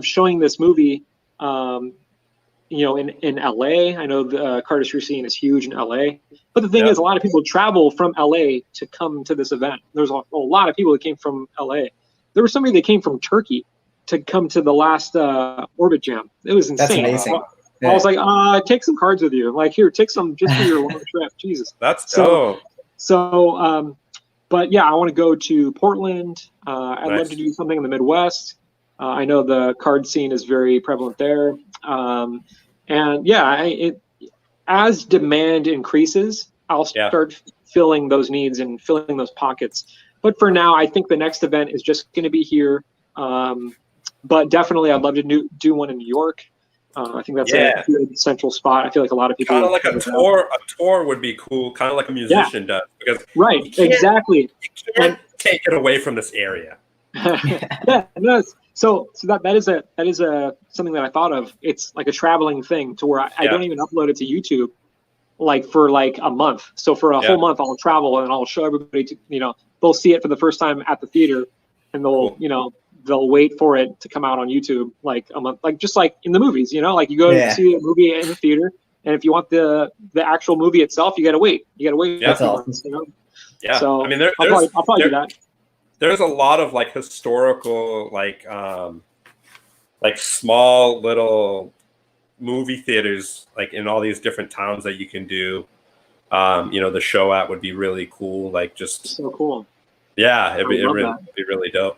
showing this movie, in LA. I know the cardistry scene is huge in LA, but the thing is, a lot of people travel from LA to come to this event. There's a lot of people that came from LA. There was somebody that came from Turkey to come to the last Orbit Jam. It was insane. That's amazing. I was like, take some cards with you. Like, here, take some just for your long trip. Jesus. That's dope. So, but yeah, I want to go to Portland. I'd love to do something in the Midwest. I know the card scene is very prevalent there. And yeah, as demand increases, I'll start filling those needs and filling those pockets. But for now, I think the next event is just going to be here. But definitely, I'd love to do one in New York. I think that's a good central spot. I feel like a lot of people kind of like a tour. A tour would be cool, kind of like a musician does, because exactly. You can't take it away from this area. So that is something that I thought of. It's like a traveling thing to where I don't even upload it to YouTube, like for like a month. So for a whole month, I'll travel and I'll show everybody they'll see it for the first time at the theater, and they'll wait for it to come out on YouTube like a month, like just like in the movies, like you go to see a movie in the theater, and if you want the actual movie itself, you got to wait. That's awesome. Yeah. So I mean, I'll probably do that. There's a lot of like historical, like small little movie theaters, like in all these different towns that you can do. The show at would be really cool. Like just so cool. Yeah, it'd be really dope.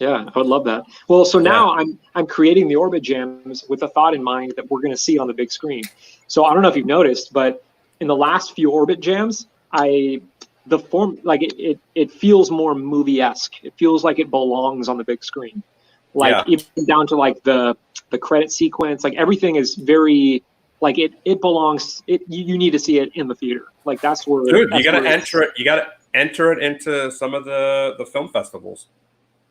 Yeah, I would love that. Well, so now I'm creating the Orbit Jams with a thought in mind that we're going to see it on the big screen. So I don't know if you've noticed, but in the last few Orbit Jams, the form, like it feels more movie-esque. It feels like it belongs on the big screen. Like even down to like the credit sequence, like everything is very like it belongs. You need to see it in the theater. Like that's where. Dude, you gotta enter it. You gotta enter it into some of the film festivals.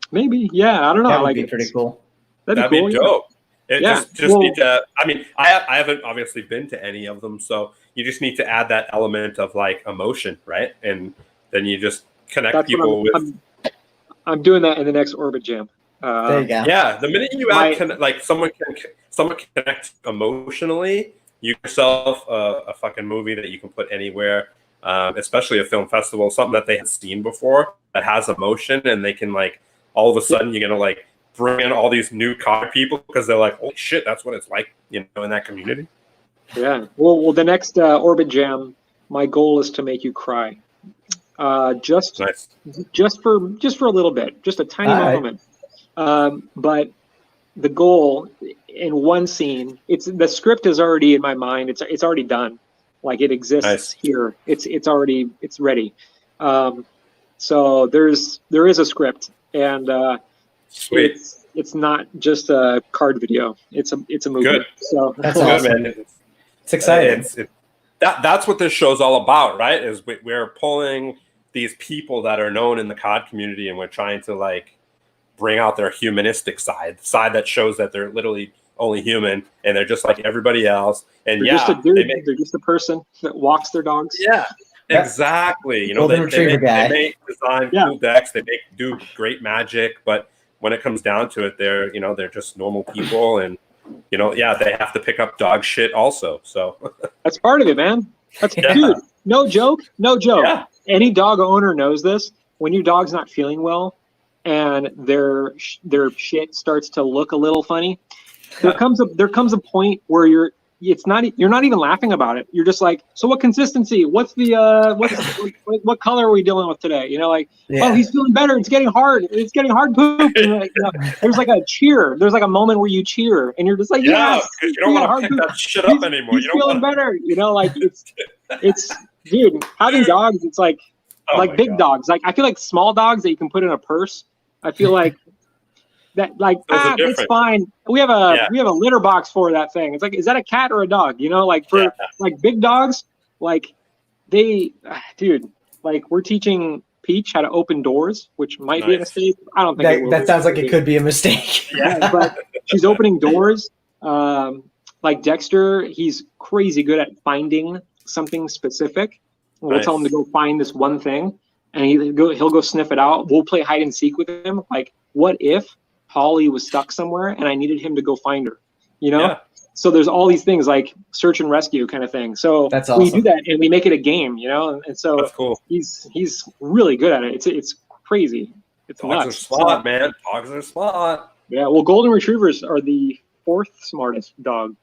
Maybe, I don't know. That would be pretty cool. That'd be dope. Just need to. I mean, I haven't obviously been to any of them, so you just need to add that element of like emotion, right? And then you just connect people with. I'm doing that in the next Orbit Jam. There you go. Yeah, the minute you add someone connect emotionally, you yourself a fucking movie that you can put anywhere, especially a film festival, something that they had seen before that has emotion, and they can like all of a sudden you're gonna like bring in all these new card people because they're like, holy shit, that's what it's like, in that community. Yeah. Well, the next Orbit Jam, my goal is to make you cry. Just Nice. just for a little bit, just a tiny moment. But the goal in one scene, the script is already in my mind. It's already done. Like it exists here. It's ready. So there is a script, and Sweet. It's not just a card video. It's a movie. Good. So that's awesome. Man. It's exciting. That's what this show's all about, right? Is we're pulling these people that are known in the card community, and we're trying to like bring out their humanistic side, the side that shows that they're literally only human and they're just like everybody else. And they're just a dude. They're just a person that walks their dogs. Yeah, exactly. You know, they make design cool decks. They do great magic, but when it comes down to it, they're just normal people, and they have to pick up dog shit also. So that's part of it, man. That's dude. No joke. Yeah. Any dog owner knows this. When your dog's not feeling well and their shit starts to look a little funny, there comes a point where you're not even laughing about it. You're just like, so what consistency? What's the what color are we dealing with today? Oh, he's feeling better. It's getting hard. It's getting hard poop. And there's like a cheer. There's like a moment where you cheer, and you're just like, yes, you don't want to pick that shit up anymore. He's feeling better. It's dude. Having dogs, it's like big dogs. Like I feel like small dogs that you can put in a purse. I feel like. That it's fine. We have a litter box for that thing. It's like, is that a cat or a dog? Like big dogs, like we're teaching Peach how to open doors, which might be a mistake. I don't think that sounds like it could be a mistake. Yeah, but she's opening doors. Like Dexter, he's crazy good at finding something specific. We'll tell him to go find this one thing, and he'll go sniff it out. We'll play hide and seek with him. Like, what if Holly was stuck somewhere and I needed him to go find her, So there's all these things like search and rescue kind of thing. So that's awesome. We do that and we make it a game, and so that's cool. He's really good at it. It's crazy. It's dogs nuts. Are smart, man. Dogs are smart. Yeah. Well, golden retrievers are the 4th smartest dog.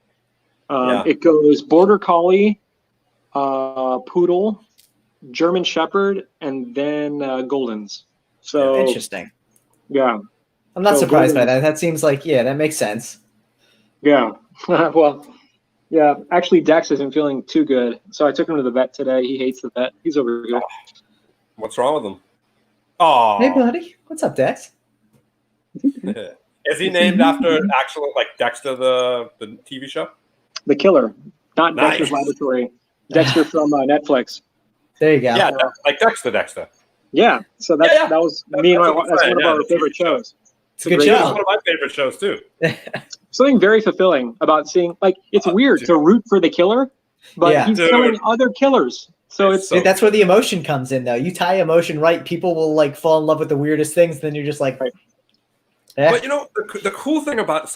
It goes border collie, poodle, German shepherd, and then goldens. So interesting. Yeah. I'm not surprised by that. That seems like, that makes sense. Yeah. Well, yeah. Actually, Dex isn't feeling too good, so I took him to the vet today. He hates the vet. He's over here. What's wrong with him? Oh. Hey, buddy. What's up, Dex? Is he named after actual Dexter, the TV show? The killer, not Dexter's Laboratory. Dexter from Netflix. There you go. Yeah, like Dexter. Yeah. So that was me and that's one of our favorite shows. It's a good show. It's one of my favorite shows too. Something very fulfilling about seeing, it's weird to root for the killer, but he's killing other killers. So that's where the emotion comes in, though. You tie emotion right, people will fall in love with the weirdest things. Then you're just like, right. But the cool thing about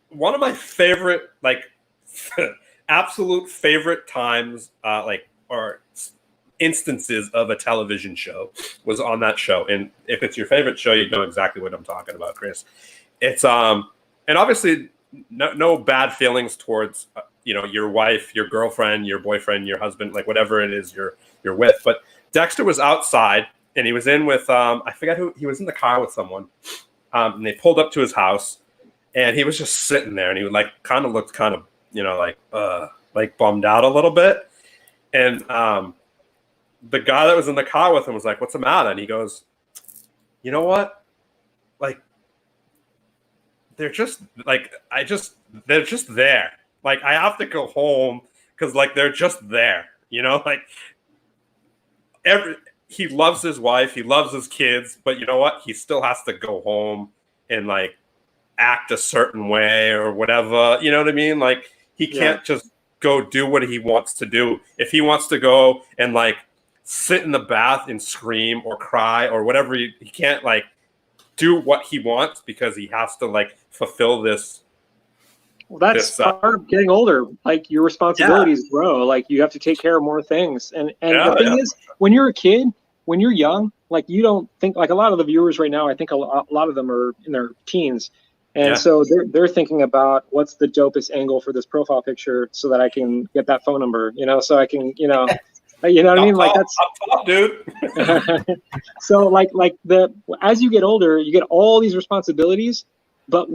one of my favorite absolute favorite times or instances of a television show was on that show. And if it's your favorite show, you know exactly what I'm talking about, Chris. It's and obviously no bad feelings towards your wife, your girlfriend, your boyfriend, your husband, whatever it is you're with. But Dexter was outside and he was in with I forget who he was, in the car with someone. And they pulled up to his house and he was just sitting there and he looked kind of bummed out a little bit. And the guy that was in the car with him was like, "What's the matter?" And he goes, "You know what? They're just they're just there. I have to go home because they're just there. He loves his wife, he loves his kids, but you know what? He still has to go home and act a certain way or whatever. You know what I mean? He can't just go do what he wants to do. If he wants to go and sit in the bath and scream or cry or whatever, he can't do what he wants because he has to fulfill this. Well, that's part of getting older. Your responsibilities grow. You have to take care of more things. And the thing is, when you're a kid, when you're young, you don't think, a lot of the viewers right now, I think a lot of them are in their teens. And so they're thinking about what's the dopest angle for this profile picture so that I can get that phone number, so I can, You know what I mean? Like that's up, dude. So as you get older, you get all these responsibilities. But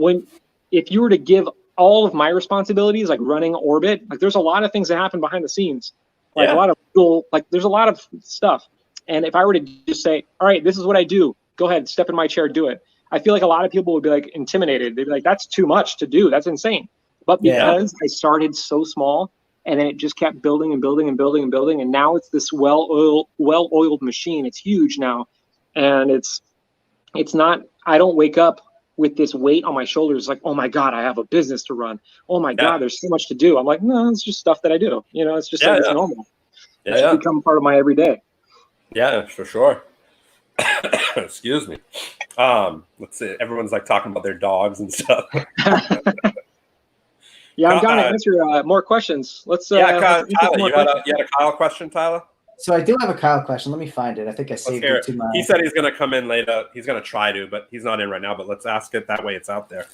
if you were to give all of my responsibilities, like running orbit, like there's a lot of things that happen behind the scenes, like a lot of people, like there's a lot of stuff. And if I were to just say, all right, this is what I do, go ahead, step in my chair, do it. I feel like a lot of people would be like intimidated. They'd be like, that's too much to do. That's insane. But because I started so small, and then it just kept building and building and building and building, and now it's this well-oiled machine. It's huge now, and it's not. I don't wake up with this weight on my shoulders, like, oh my God, I have a business to run. Oh my God, there's so much to do. I'm like, no, it's just stuff that I do. You know, it's just it's normal. It should become part of my everyday. Yeah, for sure. Excuse me. Let's see. Everyone's like talking about their dogs and stuff. Yeah, I'm down to answer more questions. Let's. Tyler, you had a Kyle question, Tyler? So I do have a Kyle question. Let me find it. I think I saved it to my. He said he's going to come in later. He's going to try to, but he's not in right now. But let's ask it that way. It's out there.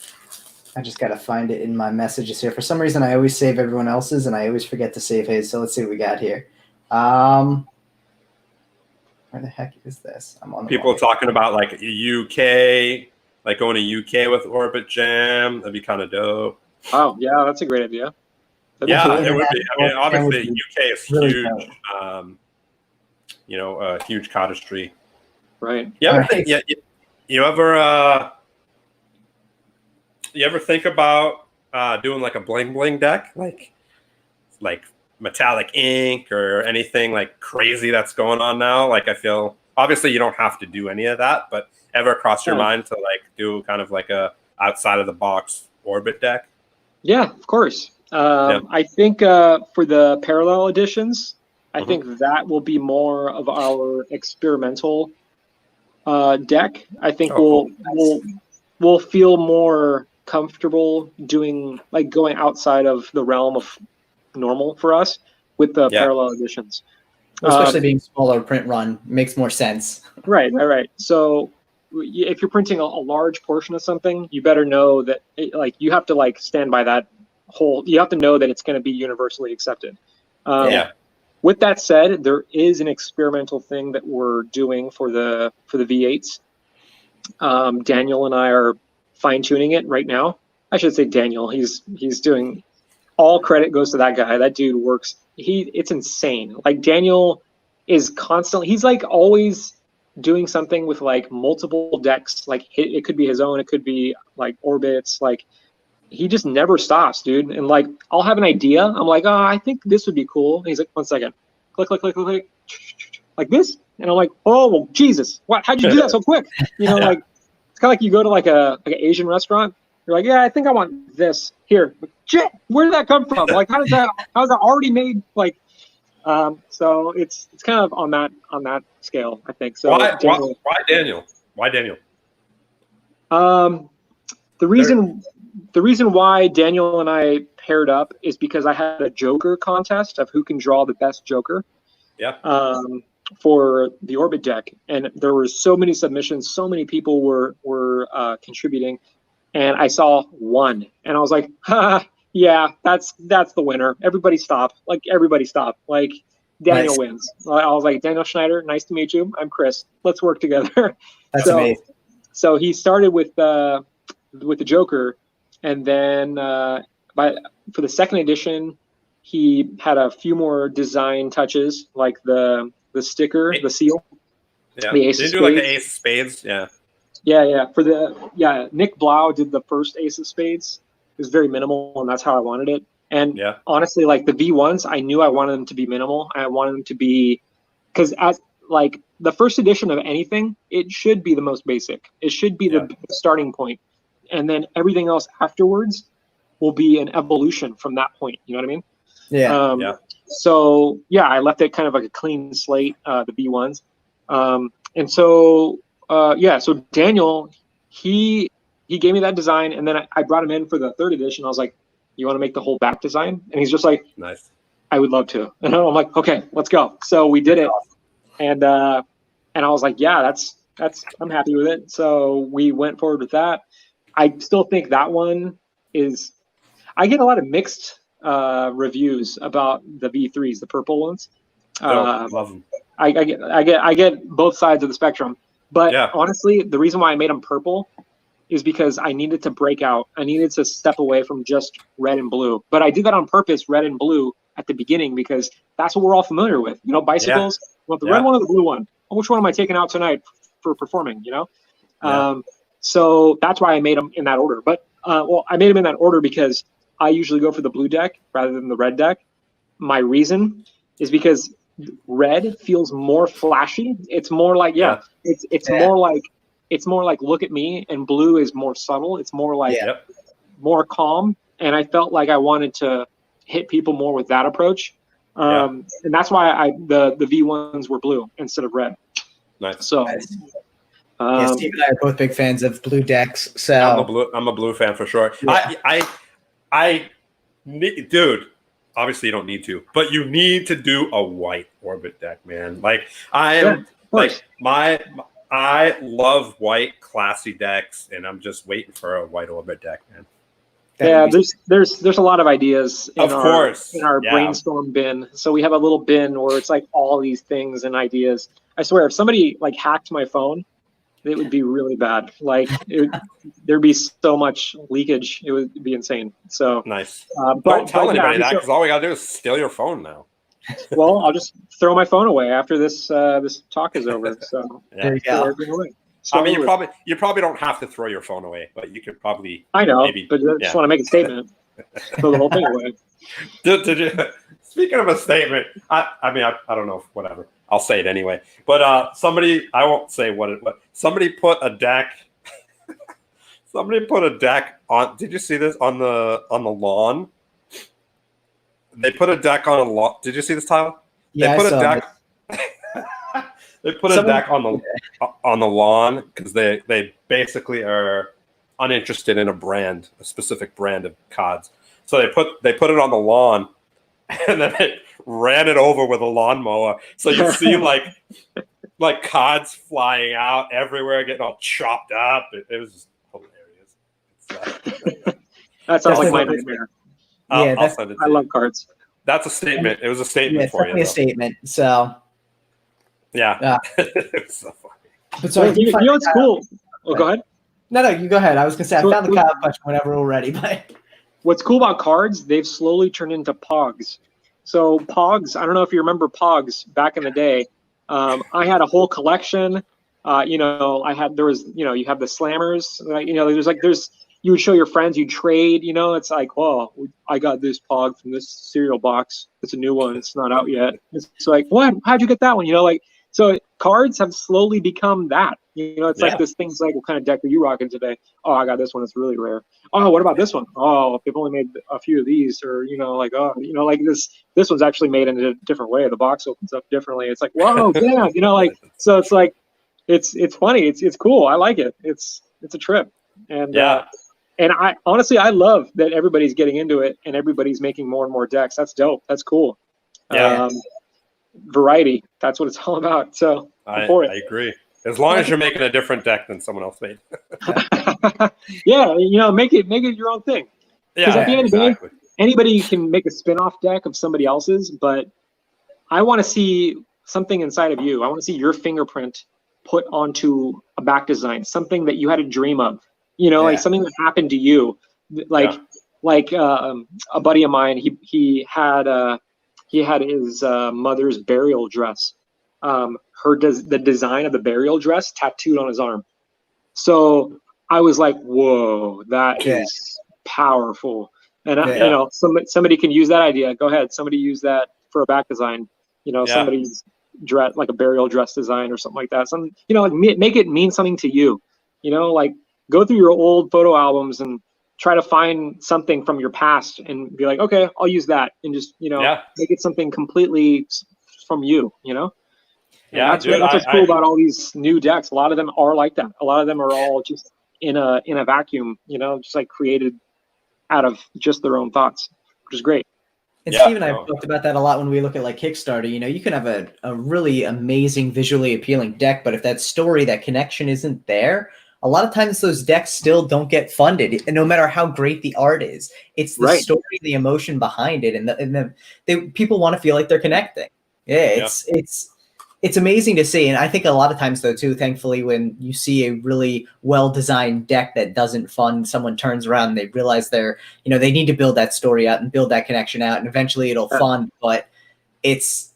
I just got to find it in my messages here. For some reason, I always save everyone else's, and I always forget to save his. So let's see what we got here. Where the heck is this? I'm on. People talking about like UK, like going to UK with Orbit Jam. That'd be kind of dope. Oh yeah, that's a great idea. It would be. I mean, obviously UK is really huge. Huge cardistry. Right. Yeah. You ever think about doing like a bling bling deck, like metallic ink or anything like crazy that's going on now? Like, I feel obviously you don't have to do any of that, but ever cross your mind to like do kind of like a outside of the box orbit deck? Yeah, of course. I think for the parallel editions, I think that will be more of our experimental deck. I think we'll feel more comfortable doing like going outside of the realm of normal for us with the parallel editions. Especially being smaller print run makes more sense. Right. So if you're printing a large portion of something, you better know that you have to like stand by that you have to know that it's going to be universally accepted. With that said, there is an experimental thing that we're doing for the V8s. Daniel and I are fine tuning it right now. I should say Daniel. He's doing, all credit goes to that guy. That dude works. It's insane. Like Daniel is constantly. He's like always doing something with like multiple decks. Like it could be his own. It could be like orbits. Like he just never stops, dude. And like I'll have an idea. I'm like, oh, I think this would be cool. And he's like, 1 second. Click, click, click, click, click. Like this. And I'm like, oh, well, Jesus. What? How'd you do that so quick? You know, like it's kind of like you go to like an Asian restaurant. You're like, yeah, I think I want this here. Shit, where did that come from? Like, how's that already made? Like, so it's kind of on that scale, I think. So why Daniel? Why Daniel? The reason why Daniel and I paired up is because I had a Joker contest of who can draw the best Joker. Yeah. For the Orbit deck, and there were so many submissions, so many people were contributing, and I saw one, and I was like, yeah, that's the winner. Everybody stop! Like Daniel wins. I was like, Daniel Schneider, nice to meet you. I'm Chris. Let's work together. That's amazing. So he started with the Joker, and then for the second edition, he had a few more design touches, like the sticker, the seal. Yeah. The ace of spades. Do like the ace of spades. Yeah. Yeah. Nick Blau did the first ace of spades. It was very minimal, and that's how I wanted it. And honestly, like the V1s, I knew I wanted them to be minimal. I wanted them to be, because as like the first edition of anything, it should be the most basic. It should be the starting point, and then everything else afterwards will be an evolution from that point. You know what I mean? Yeah. So I left it kind of like a clean slate, the V1s. And so so Daniel, he gave me that design, and then I brought him in for the third edition. I was like, you want to make the whole back design? And he's just like, nice. I would love to. And I'm like, okay, let's go. So we did it. And I was like, yeah, that's I'm happy with it. So we went forward with that. I still think that one is, I get a lot of mixed reviews about the V3s, the purple ones. Love them. I get both sides of the spectrum, but honestly, the reason why I made them purple is because I needed to break out. I needed to step away from just red and blue. But I did that on purpose, red and blue at the beginning, because that's what we're all familiar with. You know, bicycles, you want the red one or the blue one? Well, which one am I taking out tonight for performing, you know? So that's why I made them in that order. But, I made them in that order because I usually go for the blue deck rather than the red deck. My reason is because red feels more flashy. It's more like, it's more like look at me, and blue is more subtle. It's more like more calm. And I felt like I wanted to hit people more with that approach. And that's why the V1s were blue instead of red. Nice. So Steve and I are both big fans of blue decks. So I'm a blue fan for sure. Dude, obviously you don't need to, but you need to do a white orbit deck, man. Like I love white classy decks, and I'm just waiting for a white orbit deck, man. There's a lot of ideas in our brainstorm bin. So we have a little bin where it's like all these things and ideas. I swear, if somebody like hacked my phone, it would be really bad. Like there'd be so much leakage, it would be insane. So nice. Don't tell anybody that, because all we gotta do is steal your phone now. Well, I'll just throw my phone away after this talk is over. So there you go. I mean, you probably don't have to throw your phone away, but you could probably. I know, but I just want to make a statement. Throw the whole thing away. Did you? Speaking of a statement, I mean, I don't know. Whatever. I'll say it anyway. But somebody, I won't say what it. But somebody put a deck. Somebody put a deck on. Did you see this on the lawn? They put a deck on a lawn. Did you see this, Tyler? Yeah, they put a deck. They put a deck on the lawn because they basically are uninterested in a specific brand of cards. So they put it on the lawn, and then they ran it over with a lawnmower. So you see like cards flying out everywhere, getting all chopped up. It was just hilarious. That sounds like my nightmare. I'll send it to you. I love cards. That's a statement. It was a statement for you. Definitely a statement. So. Yeah. It was so funny. But so you know what's cool? Oh, go ahead. No, you go ahead. I was gonna say I found the Kyle question whenever we're ready. But what's cool about cards? They've slowly turned into Pogs. So Pogs, I don't know if you remember Pogs back in the day. I had a whole collection. You have the slammers. You would show your friends, you trade. You know, it's like, oh, I got this Pog from this cereal box. It's a new one. It's not out yet. It's like, what? How'd you get that one? You know, like. So cards have slowly become that. You know, it's like this thing's like, what kind of deck are you rocking today? Oh, I got this one. It's really rare. Oh, what about this one? Oh, they've only made a few of these, or this one's actually made in a different way. The box opens up differently. It's like, whoa, yeah, so it's like, it's funny. It's cool. I like it. It's a trip. And and I honestly, I love that everybody's getting into it and everybody's making more and more decks. That's dope. That's cool. Yeah. Variety, that's what it's all about. So I agree, as long as you're making a different deck than someone else made. Make it your own thing, because at the end of the day, anybody can make a spin-off deck of somebody else's, but I want to see something inside of you. I want to see your fingerprint put onto a back design, something that you had a dream of, like something that happened to you, like a buddy of mine, he had his mother's burial dress, the design of the burial dress tattooed on his arm. So I was like, whoa, that is powerful. And somebody can use that idea. Go ahead, somebody use that for a back design. Somebody's dress, like a burial dress design or something like that. Make it mean something to you. Like go through your old photo albums and try to find something from your past and be like, okay, I'll use that, and just make it something completely from you. That's what's cool about all these new decks. A lot of them are like that. A lot of them are all just in a vacuum, just like created out of just their own thoughts, which is great. And Steve and I have talked about that a lot when we look at like Kickstarter. You can have a really amazing, visually appealing deck, but if that story, that connection isn't there, a lot of times those decks still don't get funded, and no matter how great the art is. It's the story, the emotion behind it, and people want to feel like they're connecting. Yeah, it's amazing to see. And I think a lot of times, though, too, thankfully, when you see a really well-designed deck that doesn't fund, someone turns around and they realize they need to build that story out and build that connection out, and eventually it'll fund. But it's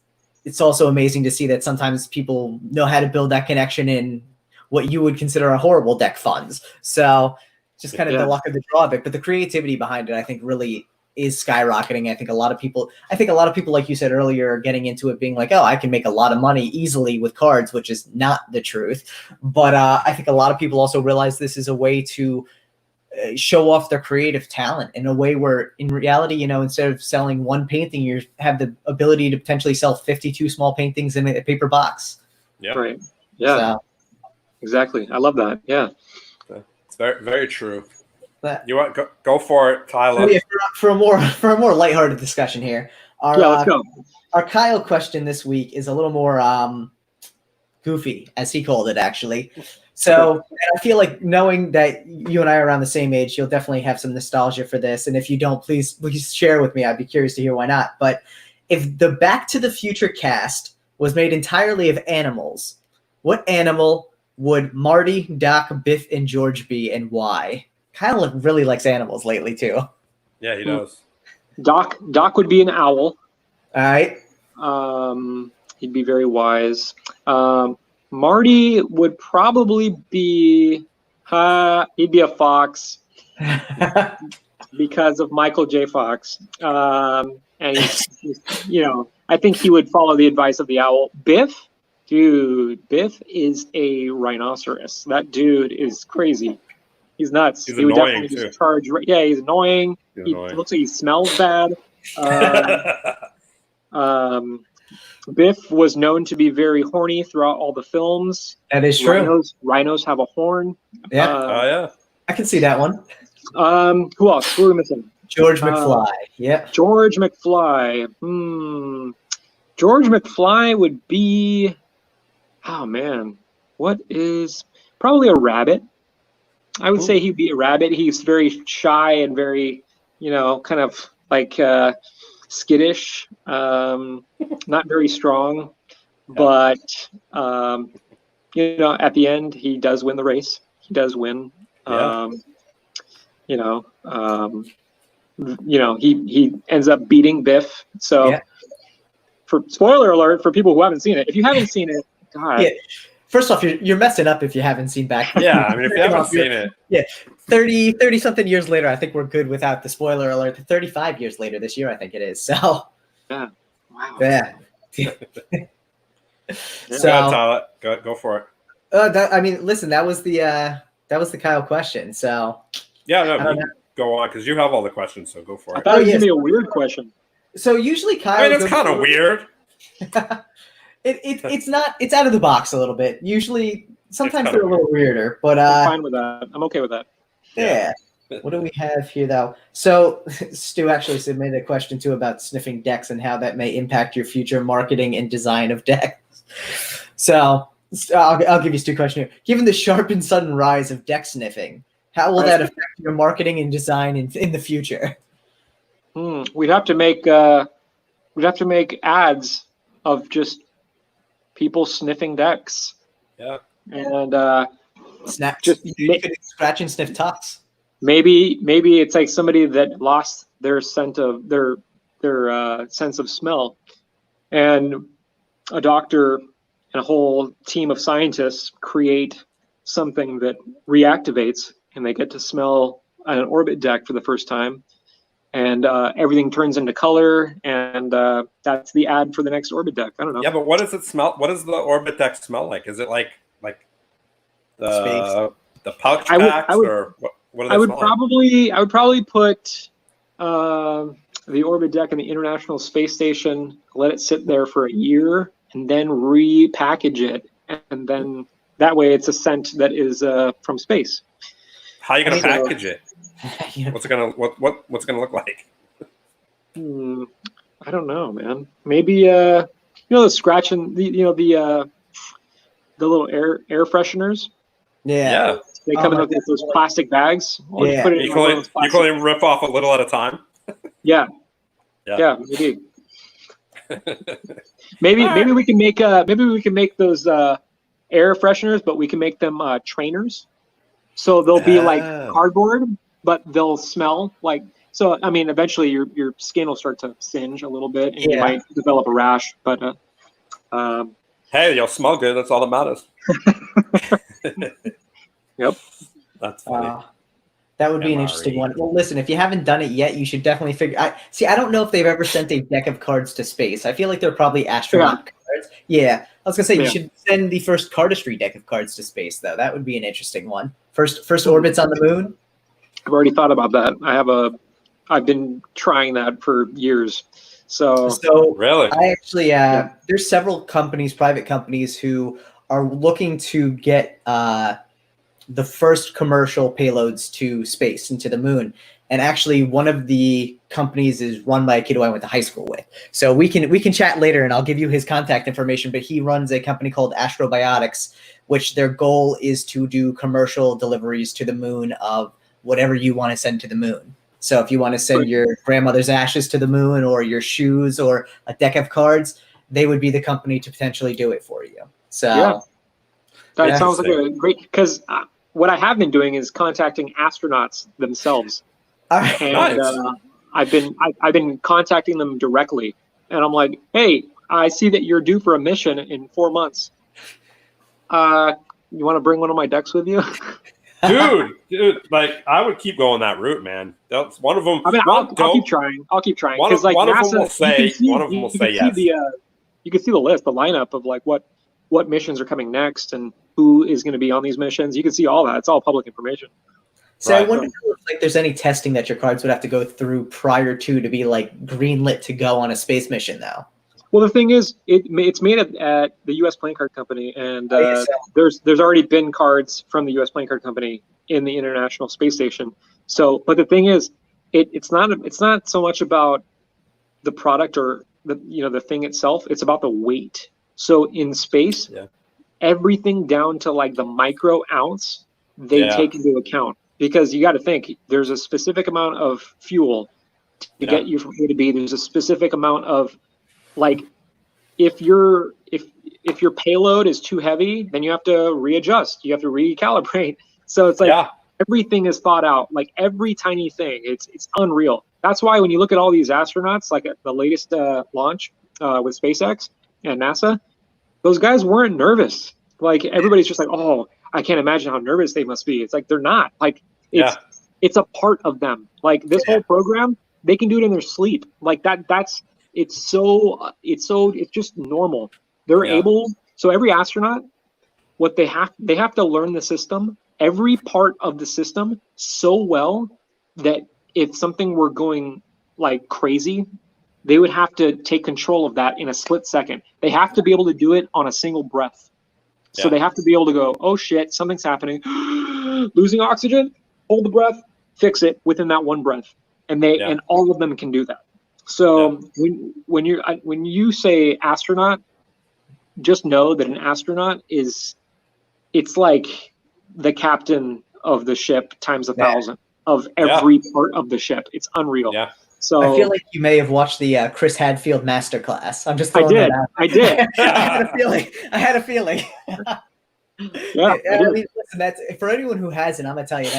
also amazing to see that sometimes people know how to build that connection in what you would consider a horrible deck funds. So just kind of the luck of the draw of it. But the creativity behind it, I think, really is skyrocketing. I think a lot of people, like you said earlier, are getting into it being like, oh, I can make a lot of money easily with cards, which is not the truth. But I think a lot of people also realize this is a way to show off their creative talent in a way where in reality, instead of selling one painting, you have the ability to potentially sell 52 small paintings in a paper box. Yeah. Right. Yeah. So, exactly. I love that. Yeah. It's very, very true. You want go for it, Tyler? So yeah, for a more lighthearted discussion here. Let's go. Our Kyle question this week is a little more goofy, as he called it, actually. So and I feel like knowing that you and I are around the same age, you'll definitely have some nostalgia for this. And if you don't, please share with me. I'd be curious to hear why not. But if the Back to the Future cast was made entirely of animals, what animal would Marty, Doc, Biff, and George be, and why? Kyle really likes animals lately too. Yeah, he does. Doc would be an owl. All right. He'd be very wise. Marty would probably be he'd be a fox because of Michael J. Fox. And he's, I think he would follow the advice of the owl. Biff is a rhinoceros. That dude is crazy. He's nuts. He's annoying too. Yeah, he's annoying. He looks like he smells bad. Biff was known to be very horny throughout all the films. That is true. Rhinos have a horn. Yeah. I can see that one. Who else? Who are we missing? George McFly. Yeah. George McFly. George McFly would be. Oh man, what is probably a rabbit? I would say he'd be a rabbit. He's very shy and very, kind of like skittish, not very strong. But, at the end, he does win the race. He does win. He ends up beating Biff. So, for spoiler alert for people who haven't seen it, if you haven't seen it, God. Yeah. First off, you're messing up if you haven't seen Back. Yeah, I mean, if you haven't seen it. Yeah, 30-something years later, I think we're good without the spoiler alert. 35 years later this year, I think it is. So. Yeah. Wow. Yeah. So go for it. Listen, that was the Kyle question. So. Yeah, no, go on because you have all the questions. So go for it. I thought it was gonna be a weird question. So usually Kyle. I mean, it's kind of weird. It's not. It's out of the box a little bit. Usually, sometimes they're a little weirder, but I'm fine with that. I'm okay with that. Yeah. What do we have here, though? So Stu actually submitted a question too about sniffing decks and how that may impact your future marketing and design of decks. So I'll give you Stu a question here. Given the sharp and sudden rise of deck sniffing, how will that affect your marketing and design in the future? We'd have to make ads of just people sniffing decks. Yeah. And scratch and sniff tucks. Maybe it's like somebody that lost their sense of sense of smell, and a doctor and a whole team of scientists create something that reactivates, and they get to smell an orbit deck for the first time, and everything turns into color, and that's the ad for the next orbit deck. I don't know. Yeah, but what does it smell? What does the orbit deck smell like? Is it like the pouch packs or what? I would probably put the orbit deck in the International Space Station, let it sit there for a year, and then repackage it, and then that way it's a scent that is from space. How are you going to package it? What's it gonna look like? I don't know, man. Maybe the scratching, the little air fresheners. Yeah. They come in with those plastic bags. You can only rip off a little at a time. Yeah, maybe. Maybe we can make those air fresheners, but we can make them trainers. So they'll be like cardboard, but they'll smell like. So I mean, eventually your skin will start to singe a little bit, and you might develop a rash. But hey, you'll smell good. That's all that matters. Yep. That's funny. That would be an interesting one. Well, listen, if you haven't done it yet, you should definitely figure. I don't know if they've ever sent a deck of cards to space. I feel like they're probably astronaut cards. Yeah, I was gonna say you should send the first cardistry deck of cards to space, though. That would be an interesting one. First orbits on the moon. I've already thought about that. I've been trying that for years. So really, I actually there's several companies, private companies, who are looking to get the first commercial payloads to space, into the moon. And actually, one of the companies is run by a kid who I went to high school with. So we can chat later, and I'll give you his contact information. But he runs a company called Astrobiotics, which their goal is to do commercial deliveries to the moon of whatever you want to send to the moon. So if you want to send your grandmother's ashes to the moon, or your shoes, or a deck of cards, they would be the company to potentially do it for you. So that sounds like a great, because what I have been doing is contacting astronauts themselves. All right. And I've been contacting them directly, and I'm like, hey, I see that you're due for a mission in 4 months. You want to bring one of my decks with you? Dude, like I would keep going that route, man. That's one of them. I mean, I'll keep trying. Because like one NASA, of them will say, yes. You can see the list, the lineup of like what missions are coming next and who is going to be on these missions. You can see all that. It's all public information. So I wonder if there's any testing that your cards would have to go through prior to be like greenlit to go on a space mission now. Well, the thing is, it's made at the U.S. Playing Card Company, and there's already been cards from the U.S. Playing Card Company in the International Space Station. So, but the thing is, it's not so much about the product or the thing itself. It's about the weight. So in space, everything down to like the micro ounce they take into account, because you got to think there's a specific amount of fuel to get you from A to B. There's a specific amount of like, if your payload is too heavy, then you have to readjust. You have to recalibrate. So it's like everything is thought out, like every tiny thing. It's unreal. That's why when you look at all these astronauts, like at the latest launch with SpaceX and NASA, those guys weren't nervous. Like everybody's just like, oh, I can't imagine how nervous they must be. It's like they're not. Like it's a part of them. Like this whole program, they can do it in their sleep. Like that's. It's just normal. They're able. So every astronaut, what they have to learn the system, every part of the system so well that if something were going like crazy, they would have to take control of that in a split second. They have to be able to do it on a single breath. So they have to be able to go, oh shit, something's happening, losing oxygen, hold the breath, fix it within that one breath, and and all of them can do that. So when you say astronaut, just know that an astronaut it's like the captain of the ship times 1,000 of every part of the ship. It's unreal. Yeah. So I feel like you may have watched the Chris Hadfield masterclass. I'm just throwing that out. I did. I had a feeling. Yeah. I mean, listen, that's for anyone who hasn't. I'm gonna tell you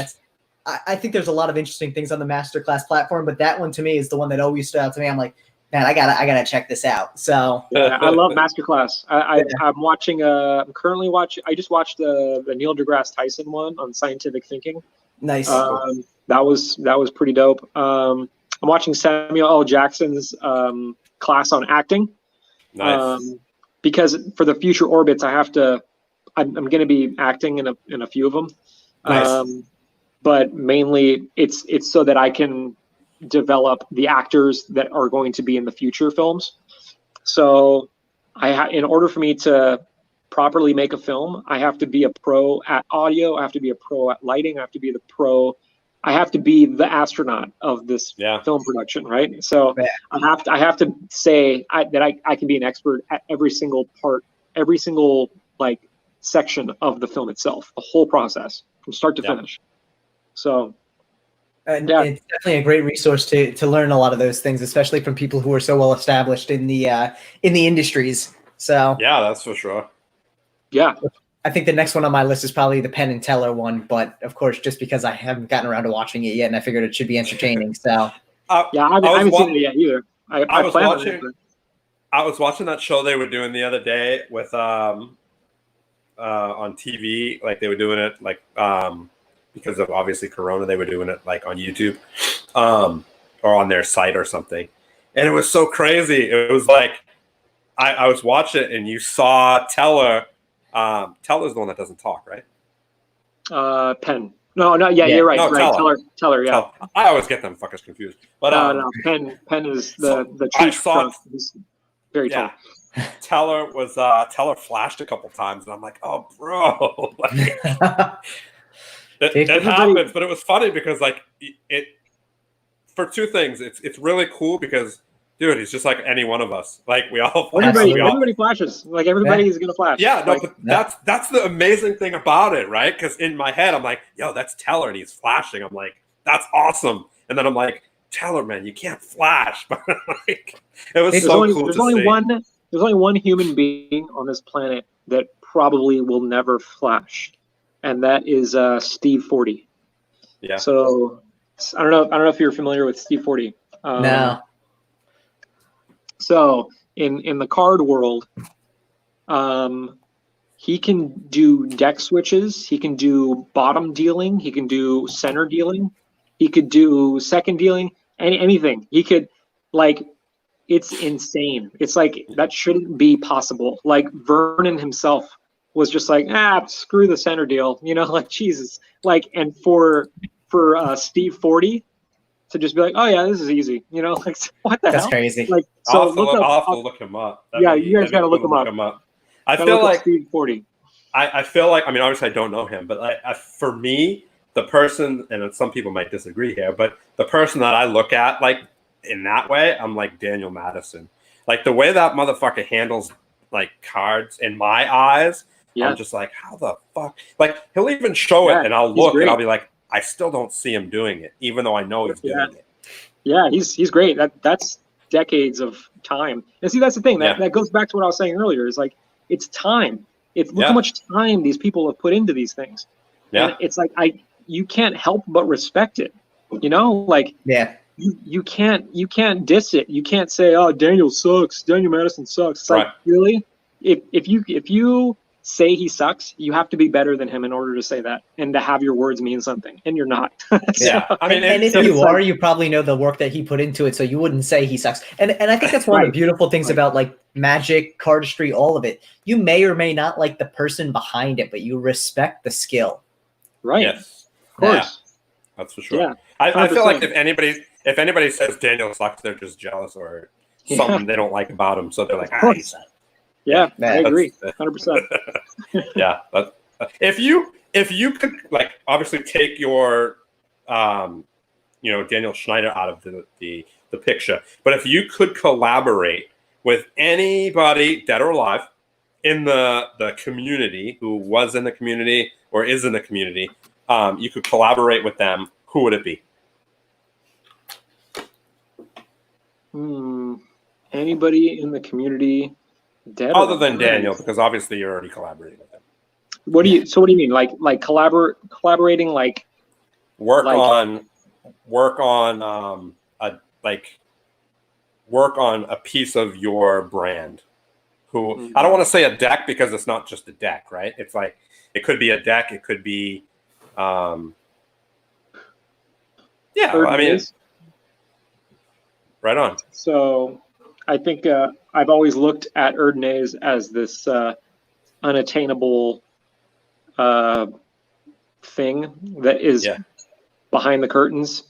I think there's a lot of interesting things on the masterclass platform, but that one to me is the one that always stood out to me. I'm like, man, I gotta check this out. So I love masterclass. I'm watching. I'm currently watching. I just watched the Neil deGrasse Tyson one on scientific thinking. Nice. That was pretty dope. I'm watching Samuel L. Jackson's class on acting. Nice. Because for the future orbits, I'm going to be acting in a few of them. Nice. But mainly it's so that I can develop the actors that are going to be in the future films. So in order for me to properly make a film, I have to be a pro at audio. I have to be a pro at lighting. I have to be the astronaut of this film production, right? So I have to say that I can be an expert at every single part, every single like section of the film itself, the whole process from start to finish. So And it's definitely a great resource to learn a lot of those things, especially from people who are so well established in the industries. So yeah, that's for sure. Yeah. I think the next one on my list is probably the Penn and Teller one, but of course, just because I haven't gotten around to watching it yet, and I figured it should be entertaining. So yeah, I haven't seen it yet either. I was watching that show they were doing the other day with on TV, like they were doing it like because of obviously Corona, they were doing it like on YouTube or on their site or something, and it was so crazy. It was like I was watching it, and you saw Teller. Teller's the one that doesn't talk, right? Penn. No, yeah, you're right. No, right. Teller, yeah. I always get them fuckers confused. But no, Penn is the chief. He's very tall. Teller flashed a couple times, and I'm like, oh, bro. It happens, but it was funny because like it for two things. It's really cool because, dude, he's just like any one of us. Like everybody flashes. Like everybody is gonna flash. Yeah, no, but that's the amazing thing about it, right? Because in my head, I'm like, yo, that's Teller, and he's flashing. I'm like, that's awesome. And then I'm like, Teller, man, you can't flash. But like, it was cool to see. There's only one human being on this planet that probably will never flash, and that is Steve 40. Yeah. So I don't know if you're familiar with Steve 40. No. So in the card world, he can do deck switches. He can do bottom dealing. He can do center dealing. He could do second dealing. Anything. He could, like, it's insane. It's like that shouldn't be possible. Like Vernon himself was just like, screw the center deal. You know, like Jesus. Like, and for Steve 40. To just be like, oh yeah, this is easy, you know, like what the hell? That's crazy. Like, so I'll have to look him up. You guys got to look him up. I feel like Steve 40. I feel like, I mean, obviously I don't know him, but for me, the person, and some people might disagree here, but the person that I look at like in that way, I'm like Daniel Madison. Like the way that motherfucker handles like cards in my eyes, I'm just like, how the fuck? Like he'll even show it, and I'll look and I'll be like, I still don't see him doing it, even though I know he's doing it. Yeah, he's great. That's decades of time. And see, that's the thing. That goes back to what I was saying earlier. Is like it's time. Look how much time these people have put into these things. Yeah. And it's like you can't help but respect it. You know, like you can't diss it. You can't say, oh, Daniel sucks. Daniel Madison sucks. It's like, really? If you say he sucks, you have to be better than him in order to say that and to have your words mean something, and you're not. Yeah, I mean, and if you are, you probably know the work that he put into it, so you wouldn't say he sucks. And I think that's one of the beautiful things about like magic, cardistry, all of it. You may or may not like the person behind it, but you respect the skill. Right. Yes. Of course. Yeah. That's for sure. Yeah. I feel like if anybody says Daniel sucks, they're just jealous or something they don't like about him, so they're like, he sucks. Yeah, I agree, 100%. Yeah, but if you could like obviously take your Daniel Schneider out of the picture, but if you could collaborate with anybody dead or alive in the community who was in the community or is in the community, you could collaborate with them. Who would it be? Anybody in the community. Other than Daniel, because obviously you're already collaborating with him. What do you mean? Like collaborating, like work on a piece of your brand. Who I don't want to say a deck because it's not just a deck, right? It's like it could be a deck, it could be right on. So I think I've always looked at Erdnase as this unattainable thing that is behind the curtains.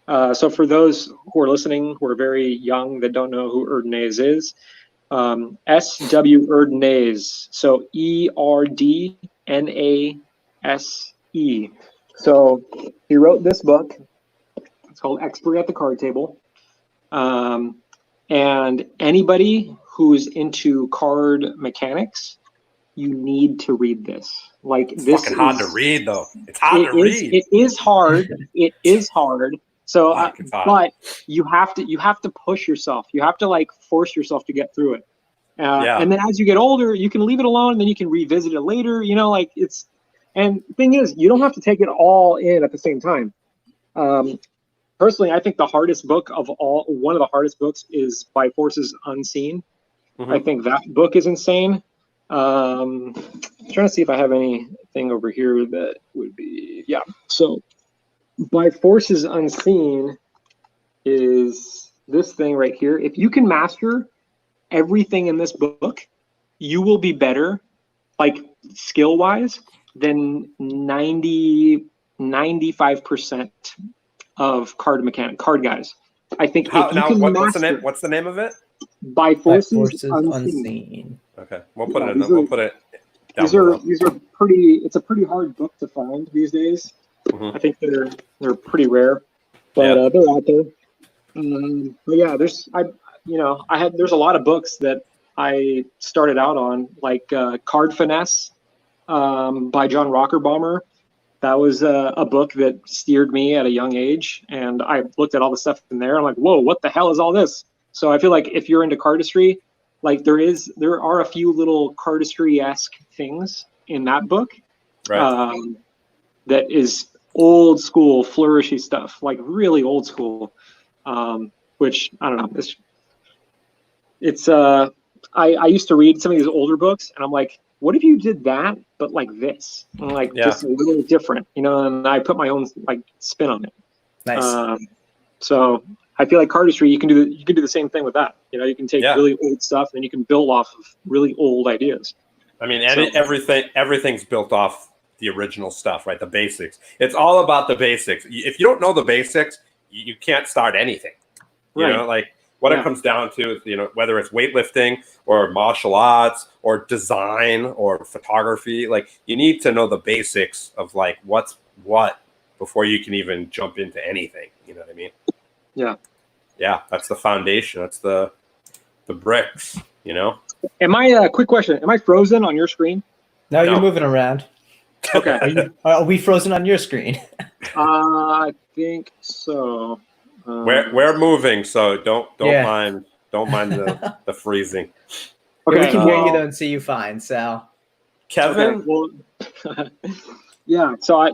So for those who are listening, who are very young, that don't know who Erdnase is, S.W. Erdnase, so E-R-D-N-A-S-E. So he wrote this book. It's called Expert at the Card Table. And anybody who's into card mechanics, you need to read this. Like it's this fucking hard to read though. It's hard to read. It is hard. It is hard. So, but you have to push yourself. You have to like force yourself to get through it. And then as you get older, you can leave it alone. And then you can revisit it later. You know, like it's. And the thing is, you don't have to take it all in at the same time. Personally, I think the hardest book of all, one of the hardest books, is By Forces Unseen. I think that book is insane. I'm trying to see if I have anything over here that would be, yeah. So By Forces Unseen is this thing right here. If you can master everything in this book, you will be better, like skill-wise, than 95% of card guys. I think if you can master, what's the name of it? By Forces Unseen. Okay, we'll put it in. We'll put it. These are pretty. It's a pretty hard book to find these days. I think they're pretty rare, but they're out there. But yeah, there's a lot of books that I started out on, like Card Finesse by John Rockerbaumer. That was a book that steered me at a young age, and I looked at all the stuff in there. I'm like, whoa, what the hell is all this? So I feel like if you're into cardistry, like there are a few little cardistry-esque things in that book, right? That is old school flourishy stuff, like really old school. Which I don't know. It's I used to read some of these older books, and I'm like, what if you did that, but like this, and like just a little different, you know? And I put my own like spin on it. Nice. So I feel like cardistry, you can do the same thing with that. You know, you can take really old stuff and you can build off of really old ideas. I mean, everything's built off the original stuff, right? The basics. It's all about the basics. If you don't know the basics, you can't start anything. You know, like what it comes down to is, you know, whether it's weightlifting or martial arts or design or photography, like you need to know the basics of like what's what before you can even jump into anything. You know what I mean? Yeah. Yeah, that's the foundation. That's the bricks, you know? Am I, quick question, am I frozen on your screen? No, you're moving around. Okay. Are we frozen on your screen? I think so. We're moving, so don't mind the freezing. Okay, we can hear you though and see you fine. So, Kevin, well, yeah. So I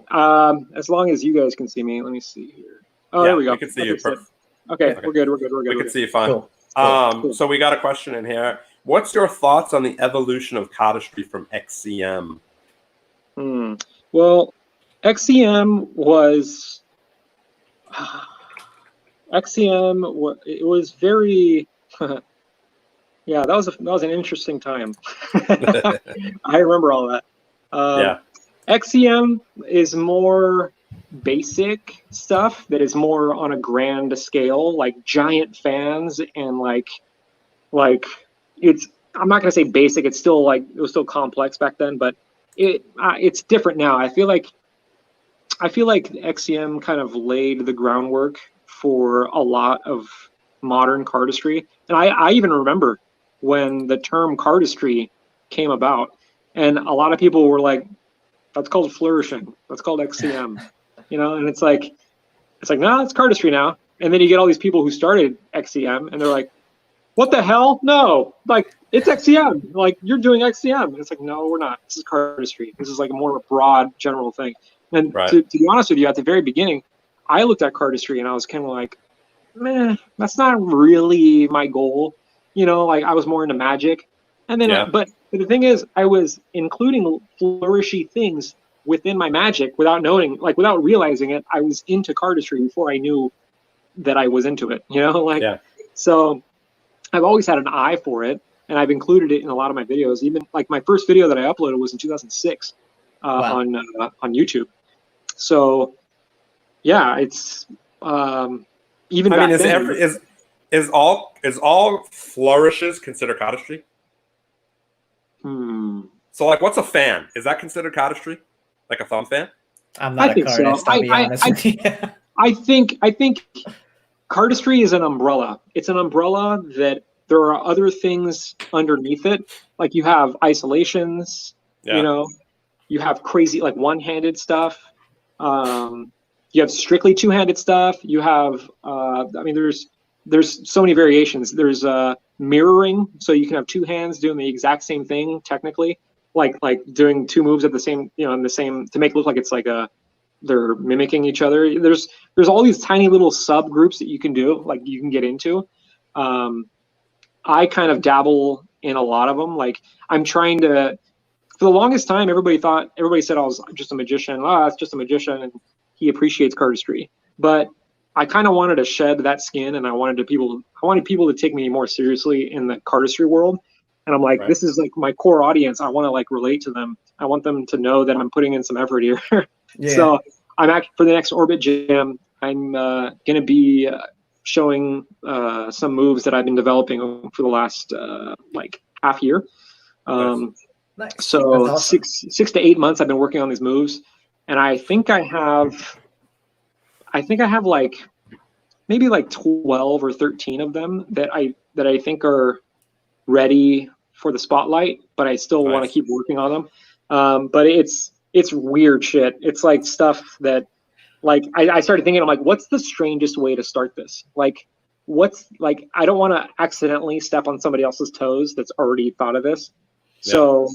as long as you guys can see me, let me see here. Oh, there we go. We can see you. Perfect. Okay, we're good. We can see you fine. Cool. Cool. So we got a question in here. What's your thoughts on the evolution of cardistry from XCM? Well, XCM was. It was very, yeah, that was an interesting time. I remember all that. XCM is more basic stuff that is more on a grand scale, like giant fans and like it's. I'm not gonna say basic. It's still like it was still complex back then, but it's different now. I feel like XCM kind of laid the groundwork for a lot of modern cardistry. And I even remember when the term cardistry came about, and a lot of people were like, that's called flourishing. That's called XCM. You know, and it's like, no, it's cardistry now. And then you get all these people who started XCM and they're like, what the hell? No, like it's XCM. Like you're doing XCM. And it's like, no, we're not. This is cardistry. This is like a more broad general thing. And to be honest with you, at the very beginning, I looked at cardistry and I was kind of like, man, that's not really my goal. You know, like I was more into magic. And then, but the thing is, I was including flourishy things within my magic without knowing, like without realizing it. I was into cardistry before I knew that I was into it, you know, like, so I've always had an eye for it. And I've included it in a lot of my videos. Even like my first video that I uploaded was in 2006 on YouTube. So, yeah, it's even. I mean, is all flourishes considered cardistry? So, like, what's a fan? Is that considered cardistry? Like a thumb fan? I'm not a cardist. I'll be honest with you. I think cardistry is an umbrella. It's an umbrella that there are other things underneath it. Like you have isolations, You know, you have crazy like one-handed stuff. You have strictly two-handed stuff. You have, I mean, there's so many variations. There's mirroring, so you can have two hands doing the exact same thing technically, like doing two moves at the same, you know, in the same, to make it look like it's like they're mimicking each other. There's all these tiny little subgroups that you can do, like you can get into. I kind of dabble in a lot of them. Like I'm trying to, for the longest time, everybody said I was just a magician. Oh, it's just a magician, and he appreciates cardistry. But I kind of wanted to shed that skin, and I wanted people to take me more seriously in the cardistry world. And I'm like, this is like my core audience. I want to like relate to them. I want them to know that I'm putting in some effort here. So I'm actually, for the next Orbit Jam, I'm going to be showing some moves that I've been developing for the last like half year. Nice. So awesome. six to 8 months I've been working on these moves, and I think I have like maybe like 12 or 13 of them that I think are ready for the spotlight, but I still want to keep working on them. But it's weird shit. It's like stuff that like I started thinking, I'm like, what's the strangest way to start this? Like I don't want to accidentally step on somebody else's toes that's already thought of this. So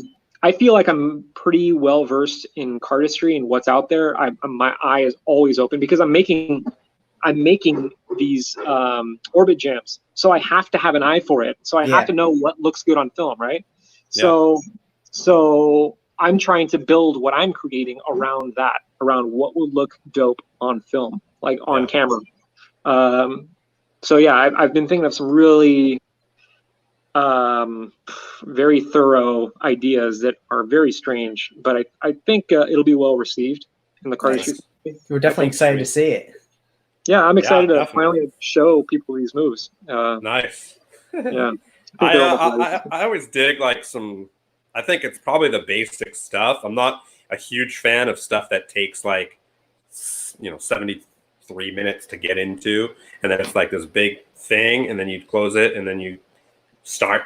I feel like I'm pretty well versed in cardistry and what's out there. My eye is always open because I'm making these Orbit Jams, so I have to have an eye for it. So I have to know what looks good on film, right? So I'm trying to build what I'm creating around that, around what would look dope on film, like on camera. So yeah, I've been thinking of some really very thorough ideas that are very strange, but I think it'll be well received in the cardistry. We're definitely excited to see it. Yeah, I'm excited to finally show people these moves. Nice. Yeah. I always dig like some, I think it's probably the basic stuff. I'm not a huge fan of stuff that takes like, 73 minutes to get into, and then it's like this big thing, and then you close it, and then you start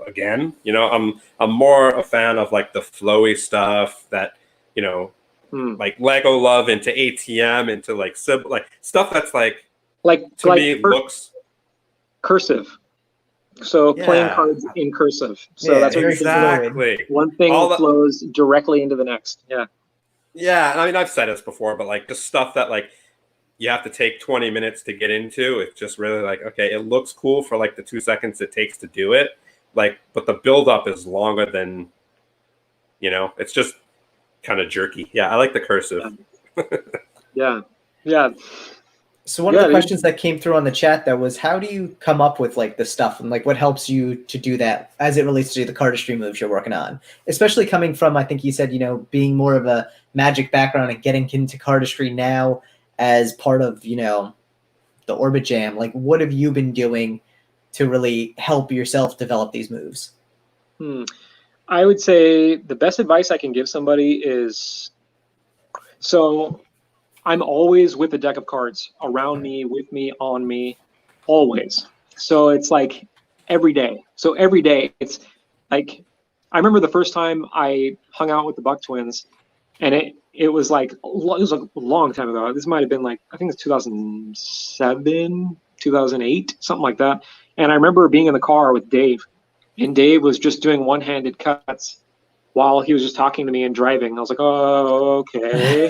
again. I'm more a fan of like the flowy stuff that, like Lego love into ATM, into like stuff that's like to me looks cursive. So playing cards in cursive. So that's what exactly. One thing flows directly into the next. Yeah, I mean, I've said this before, but like the stuff that like you have to take 20 minutes to get into, it's just really like, okay, it looks cool for like the 2 seconds it takes to do it. Like, but the buildup is longer than, it's just kind of jerky. Yeah, I like the cursive. Yeah. So one of the questions that came through on the chat that was, how do you come up with like the stuff, and like what helps you to do that as it relates to the cardistry moves you're working on, especially coming from, I think you said, being more of a magic background and getting into cardistry now as part of, the Orbit Jam. Like, what have you been doing to really help yourself develop these moves? I would say the best advice I can give somebody is, so I'm always with a deck of cards around me, with me, on me, always. So it's like every day. So every day it's like, I remember the first time I hung out with the Buck twins, and it was like, it was a long time ago. This might've been like, I think it's 2007, 2008, something like that. And I remember being in the car with Dave, and Dave was just doing one-handed cuts while he was just talking to me and driving. I was like, oh, okay.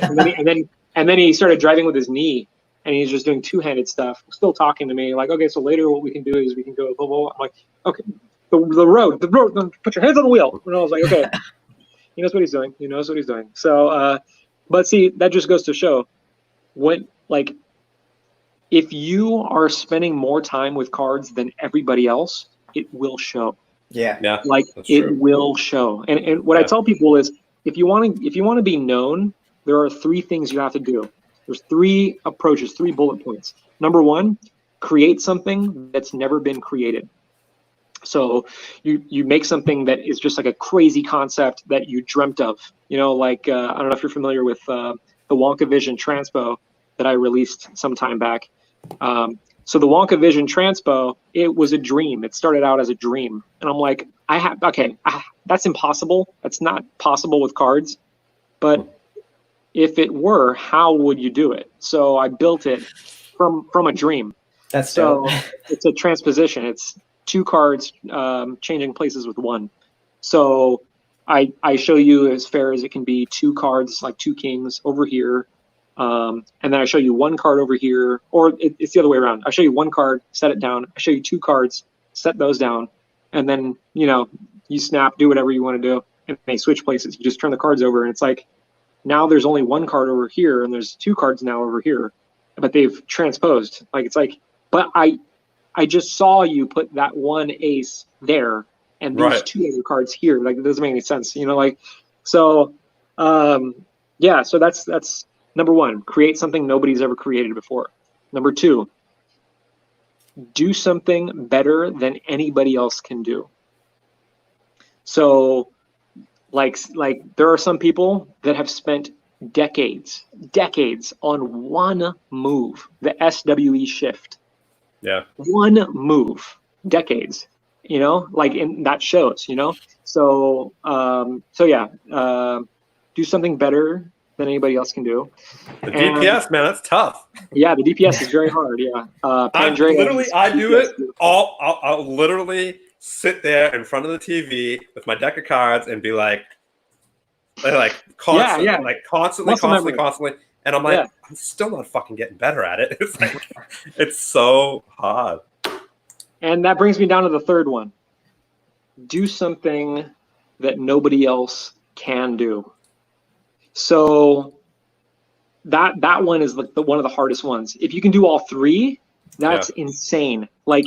And then he started driving with his knee, and he's just doing two-handed stuff, still talking to me like, okay, so later what we can do is we can go blah, blah, blah. I'm like, okay, the road, put your hands on the wheel. And I was like, okay, he knows what he's doing. So, but see, that just goes to show if you are spending more time with cards than everybody else, it will show. Yeah. Like it will show. And what I tell people is, if you want to be known, there are 3 things you have to do. There's 3 approaches, 3 bullet points. Number 1, create something that's never been created. So you make something that is just like a crazy concept that you dreamt of. I don't know if you're familiar with the Wonka Vision Transpo that I released some time back. So the Wonka Vision Transpo, it was a dream. It started out as a dream. And I'm like, that's impossible. That's not possible with cards. But if it were, how would you do it? So I built it from a dream. That's so. It's a transposition. It's 2 cards changing places with 1. So I show you as fair as it can be 2 cards, like 2 kings over here. And then I show you 1 card over here, or it's the other way around. I show you 1 card, set it down. I show you 2 cards, set those down. And then, you snap, do whatever you want to do, and they switch places. You just turn the cards over, and it's like, now there's only 1 card over here, and there's 2 cards now over here, but they've transposed. Like, it's like, but I just saw you put that 1 ace there, and these 2 other cards here. Like, it doesn't make any sense, so, so that's number 1, create something nobody's ever created before. Number 2, do something better than anybody else can do. So like there are some people that have spent decades on 1 move, the SWE shift. Yeah. 1 move, decades, like, and that shows, So, do something better than anybody else can do. The DPS, man, that's tough. Yeah, the DPS is very hard. Yeah. I do it all. I'll literally sit there in front of the TV with my deck of cards and be constantly. And I'm like, I'm still not fucking getting better at it. It's like, it's so hard. And that brings me down to the 3rd one. Do something that nobody else can do. So that one is like one of the hardest ones. If you can do all 3, that's insane. Like,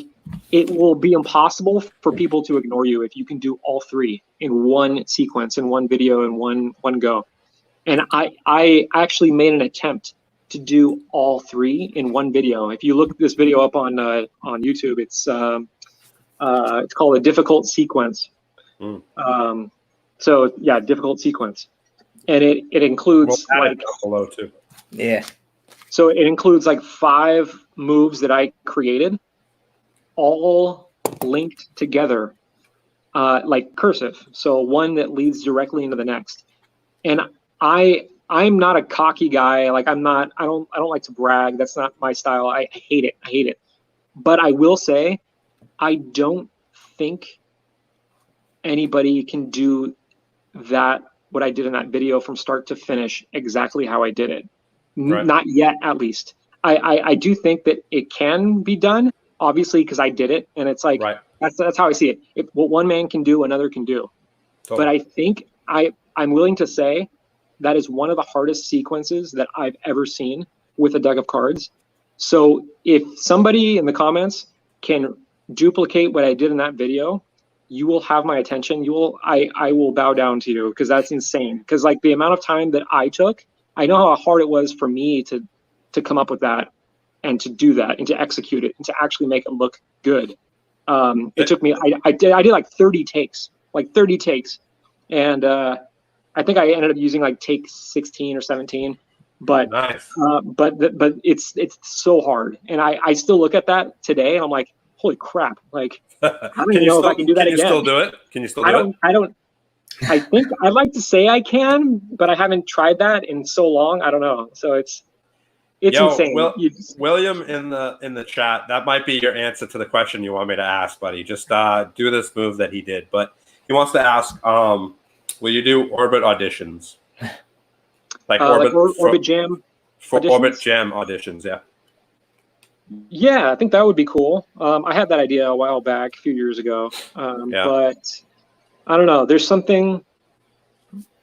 it will be impossible for people to ignore you if you can do all 3 in 1 sequence, in 1 video, in one go. And I actually made an attempt to do all 3 in 1 video. If you look this video up on YouTube, it's called a difficult sequence. So yeah, difficult sequence. And it includes below too. Yeah. So it includes like 5 moves that I created, all linked together, like cursive. So one that leads directly into the next. And I'm not a cocky guy. Like, I don't like to brag. That's not my style. I hate it. But I will say, I don't think anybody can do that, what I did in that video from start to finish, exactly how I did it. Not yet, at least. I do think that it can be done, obviously, because I did it, and it's like, that's how I see it. What one man can do, another can do. Totally. But I think I'm willing to say that is one of the hardest sequences that I've ever seen with a deck of cards. So if somebody in the comments can duplicate what I did in that video, you will have my attention. I will bow down to you, because that's insane. Because like the amount of time that I took, I know how hard it was for me to come up with that and to do that and to execute it and to actually make it look good. It took me, I did like 30 takes, and I think I ended up using like take 16 or 17. But nice. but it's so hard, and I still look at that today and I'm like, holy crap! Like, I don't even know if I can do that again. Can you still do it? Can you still do it? I think I'd like to say I can, but I haven't tried that in so long. I don't know. So it's insane. William in the chat, that might be your answer to the question you want me to ask, buddy. Just do this move that he did. But he wants to ask, will you do orbit auditions? Like Orbit Jam for auditions? Orbit Jam auditions, yeah. Yeah, I think that would be cool. I had that idea a while back, a few years ago. But I don't know. There's something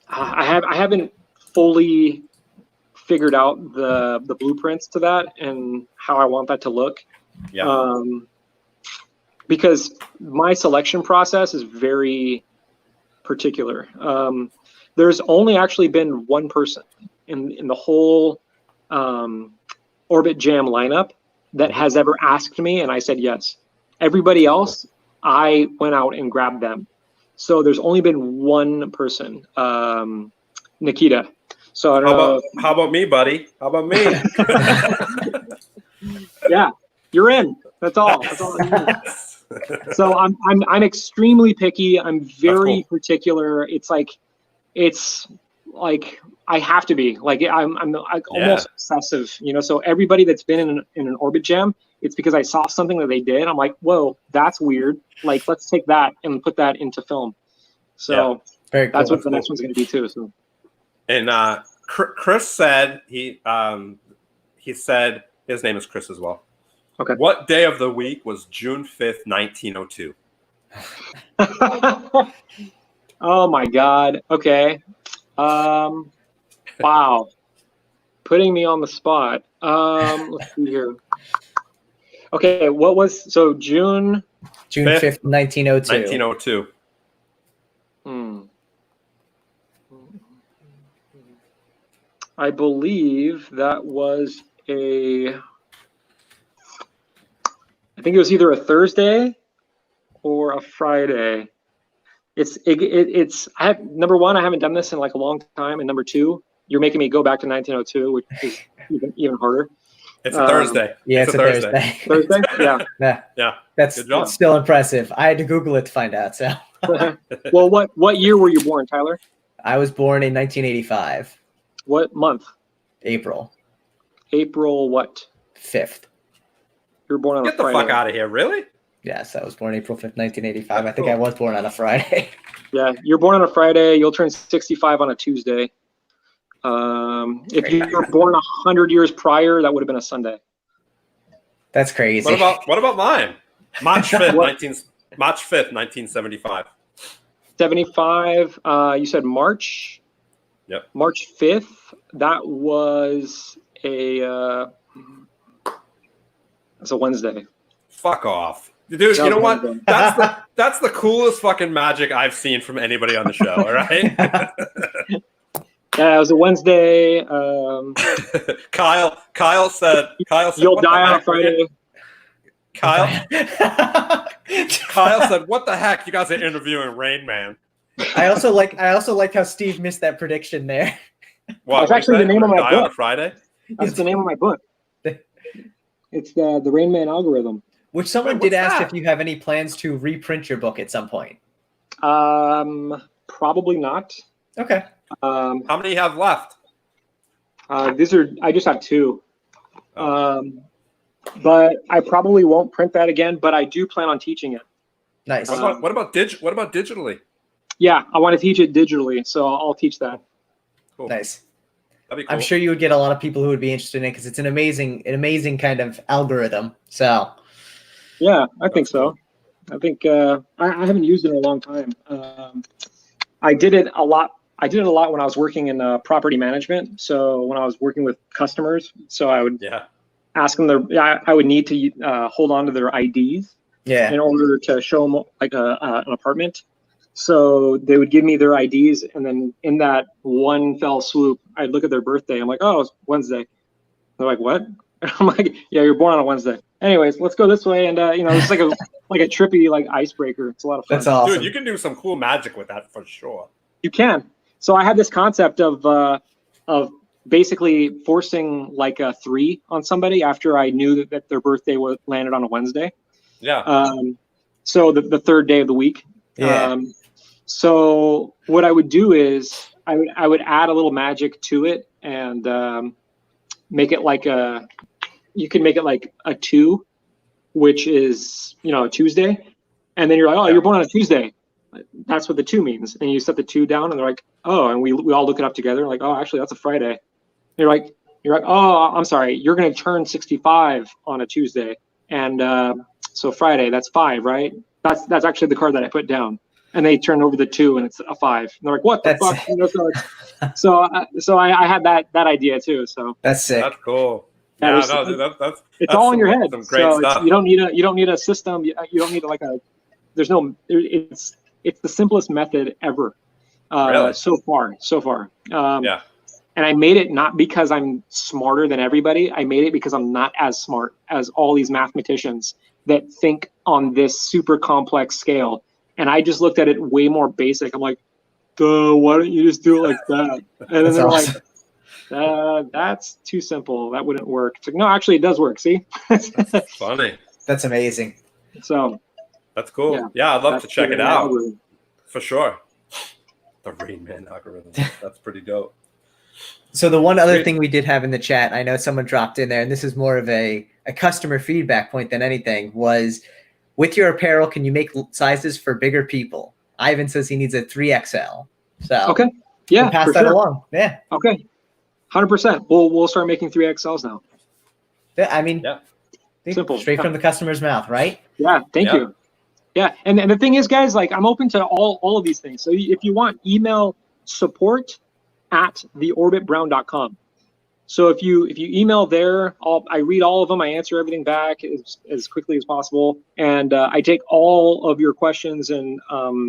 I haven't fully figured out the blueprints to that and how I want that to look. Yeah. Because my selection process is very particular. There's only actually been one person in the whole Orbit Jam lineup that has ever asked me, and I said yes. Everybody else, I went out and grabbed them. So there's only been one person, Nikita. So I don't know. How about me, buddy? How about me? Yeah, you're in. That's all. That's all I need. So I'm extremely picky. I'm very particular. It's like I have to be like I'm like almost obsessive, you know. So everybody that's been in an orbit jam, it's because I saw something that they did. I'm like, whoa, that's weird. Like, let's take that and put that into film. So very cool. That's what the next one's going to be too. So, and Chris said he said his name is Chris as well. Okay. What day of the week was June 5th, 1902? Oh my God. Okay. Wow. Putting me on the spot. Let's see here. Okay, what was June 5th, 1902. 1902. I believe that was I think it was either a Thursday or a Friday. Number one, I haven't done this in like a long time, and number two, you're making me go back to 1902, which is even harder. It's a Thursday. Yeah, it's a Thursday. Thursday? Yeah. Yeah. That's still impressive. I had to Google it to find out. So. Well, what year were you born, Tyler? I was born in 1985. What month? April. April what? 5th. You were born on Get a the Friday. fuck out of here, really? Yes, I was born April 5th, 1985. I think I was born on a Friday. Yeah, you're born on a Friday. You'll turn 65 on a Tuesday. If you were born 100 years prior, that would have been a Sunday. That's crazy. What about mine? March 5th, 1975. 75. You said March. Yep. March 5th. That was it's a Wednesday. Fuck off. Dude, you know what? That's the coolest fucking magic I've seen from anybody on the show, all right? Yeah, it was a Wednesday. Kyle said You'll die on a Friday. Kyle said, "What the heck? You guys are interviewing Rainman." I also like how Steve missed that prediction there. What? That's actually the name of my book. On a Friday. That's the name of my book. It's the Rainman Algorithm. Which someone did ask if you have any plans to reprint your book at some point. Probably not. Okay. How many you have left? I just have 2. But I probably won't print that again, but I do plan on teaching it. Nice. What about digitally? Yeah, I want to teach it digitally, so I'll teach that. Cool. Nice. That'd be cool. I'm sure you would get a lot of people who would be interested in it because it's an amazing kind of algorithm. So. Yeah, I think so. I think I haven't used it in a long time. I did it a lot. when I was working in property management. So when I was working with customers, so I would ask them I would need to hold on to their IDs in order to show them like an apartment. So they would give me their IDs, and then in that one fell swoop, I'd look at their birthday. I'm like, oh, it's Wednesday. They're like, what? I'm like, yeah, you're born on a Wednesday. Anyways, let's go this way, and it's like a trippy icebreaker. It's a lot of fun. That's awesome. Dude, you can do some cool magic with that for sure. You can. So I had this concept of basically forcing like a 3 on somebody after I knew that their birthday landed on a Wednesday. Yeah. So the third day of the week. Yeah. So what I would do is I would add a little magic to it and make it like you can make it like a 2, which is a Tuesday, and then you're like, oh, you're born on a Tuesday. That's what the 2 means, and you set the 2 down, and they're like, oh, and we all look it up together, like, oh, actually, that's a Friday. And you're like, oh, I'm sorry, you're gonna turn 65 on a Tuesday, and so Friday, that's 5, right? That's actually the card that I put down. And they turn over the 2, and it's a 5. And they're like, "What the fuck?" So I had that idea too. So that's sick. That's cool. That's That's all in your head. Some great stuff. You don't need a system. You don't need it's the simplest method ever. Really? So far. Yeah. And I made it not because I'm smarter than everybody. I made it because I'm not as smart as all these mathematicians that think on this super complex scale. And I just looked at it way more basic. I'm like, duh, why don't you just do it like that? And then they're awesome. like, that's too simple. That wouldn't work. It's like, no, actually, it does work. See? That's funny. That's amazing. So, That's cool. Yeah, I'd love to check it out for sure. The Rainman Algorithm. That's pretty dope. So the one other thing we did have in the chat, I know someone dropped in there, and this is more of a customer feedback point than anything, was with your apparel, can you make sizes for bigger people? Ivan says he needs a 3XL. So okay, yeah, pass that along. Yeah. Okay, 100%. We'll start making 3XLs now. Yeah, I mean, simple, straight from the customer's mouth, right? Yeah. Thank you. Yeah, and the thing is, guys, like I'm open to all of these things. So if you want, email support@theorbitbrown.com. So if you email there, I read all of them. I answer everything back as quickly as possible, and I take all of your questions and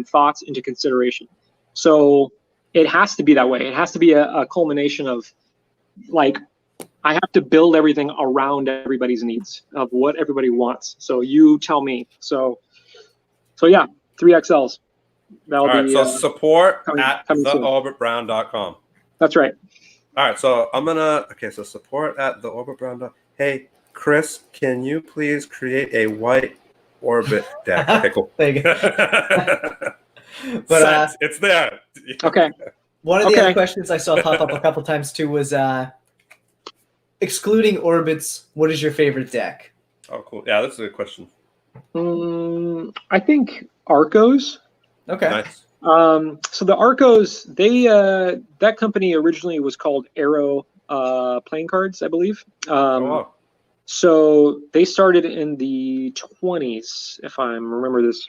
thoughts into consideration. So it has to be that way. It has to be a culmination of, like, I have to build everything around everybody's needs of what everybody wants. So you tell me. So yeah, 3XLs. That'll all right, be so support coming at theorbitbrown.com. That's right. All right, so I'm gonna so support at theorbitbrown.com. Hey, Chris, can you please create a white orbit deck? Okay, cool. There you go. But it's there. Okay. One of the other questions I saw pop up a couple times too was excluding orbits, what is your favorite deck? Oh, cool. Yeah, that's a good question. I think Arcos. Okay. Nice. So the Arcos, that company originally was called Arrow Playing Cards, I believe. Wow. So they started in the 20s, if I'm remembering this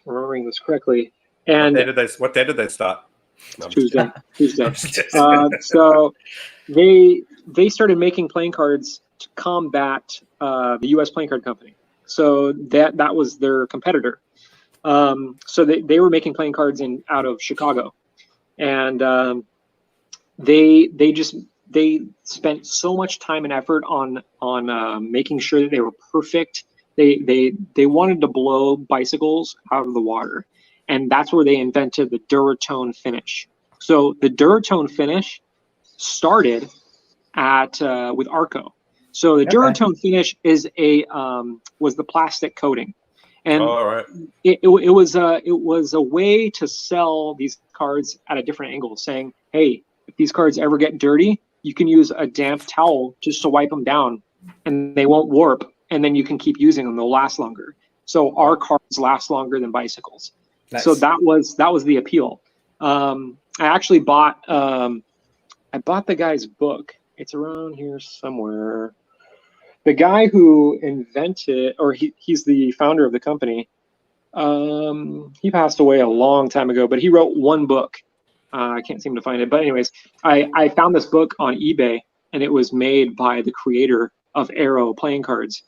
correctly. And what day did they start? No, Tuesday. So they started making playing cards to combat the U.S. Playing Card Company. So that was their competitor. So they were making playing cards out of Chicago, and they spent so much time and effort on making sure that they were perfect. They wanted to blow bicycles out of the water, and that's where they invented the Duratone finish. So the Duratone finish started with Arco. So the Duratone finish is was the plastic coating, and it was a way to sell these cards at a different angle, saying, hey, if these cards ever get dirty, you can use a damp towel just to wipe them down, and they won't warp, and then you can keep using them; they'll last longer. So our cards last longer than bicycles. Nice. So that was the appeal. I actually bought the guy's book. It's around here somewhere. The guy who invented, or he's the founder of the company. He passed away a long time ago, but he wrote one book. I can't seem to find it. But anyways, I found this book on eBay, and it was made by the creator of Arrow playing cards.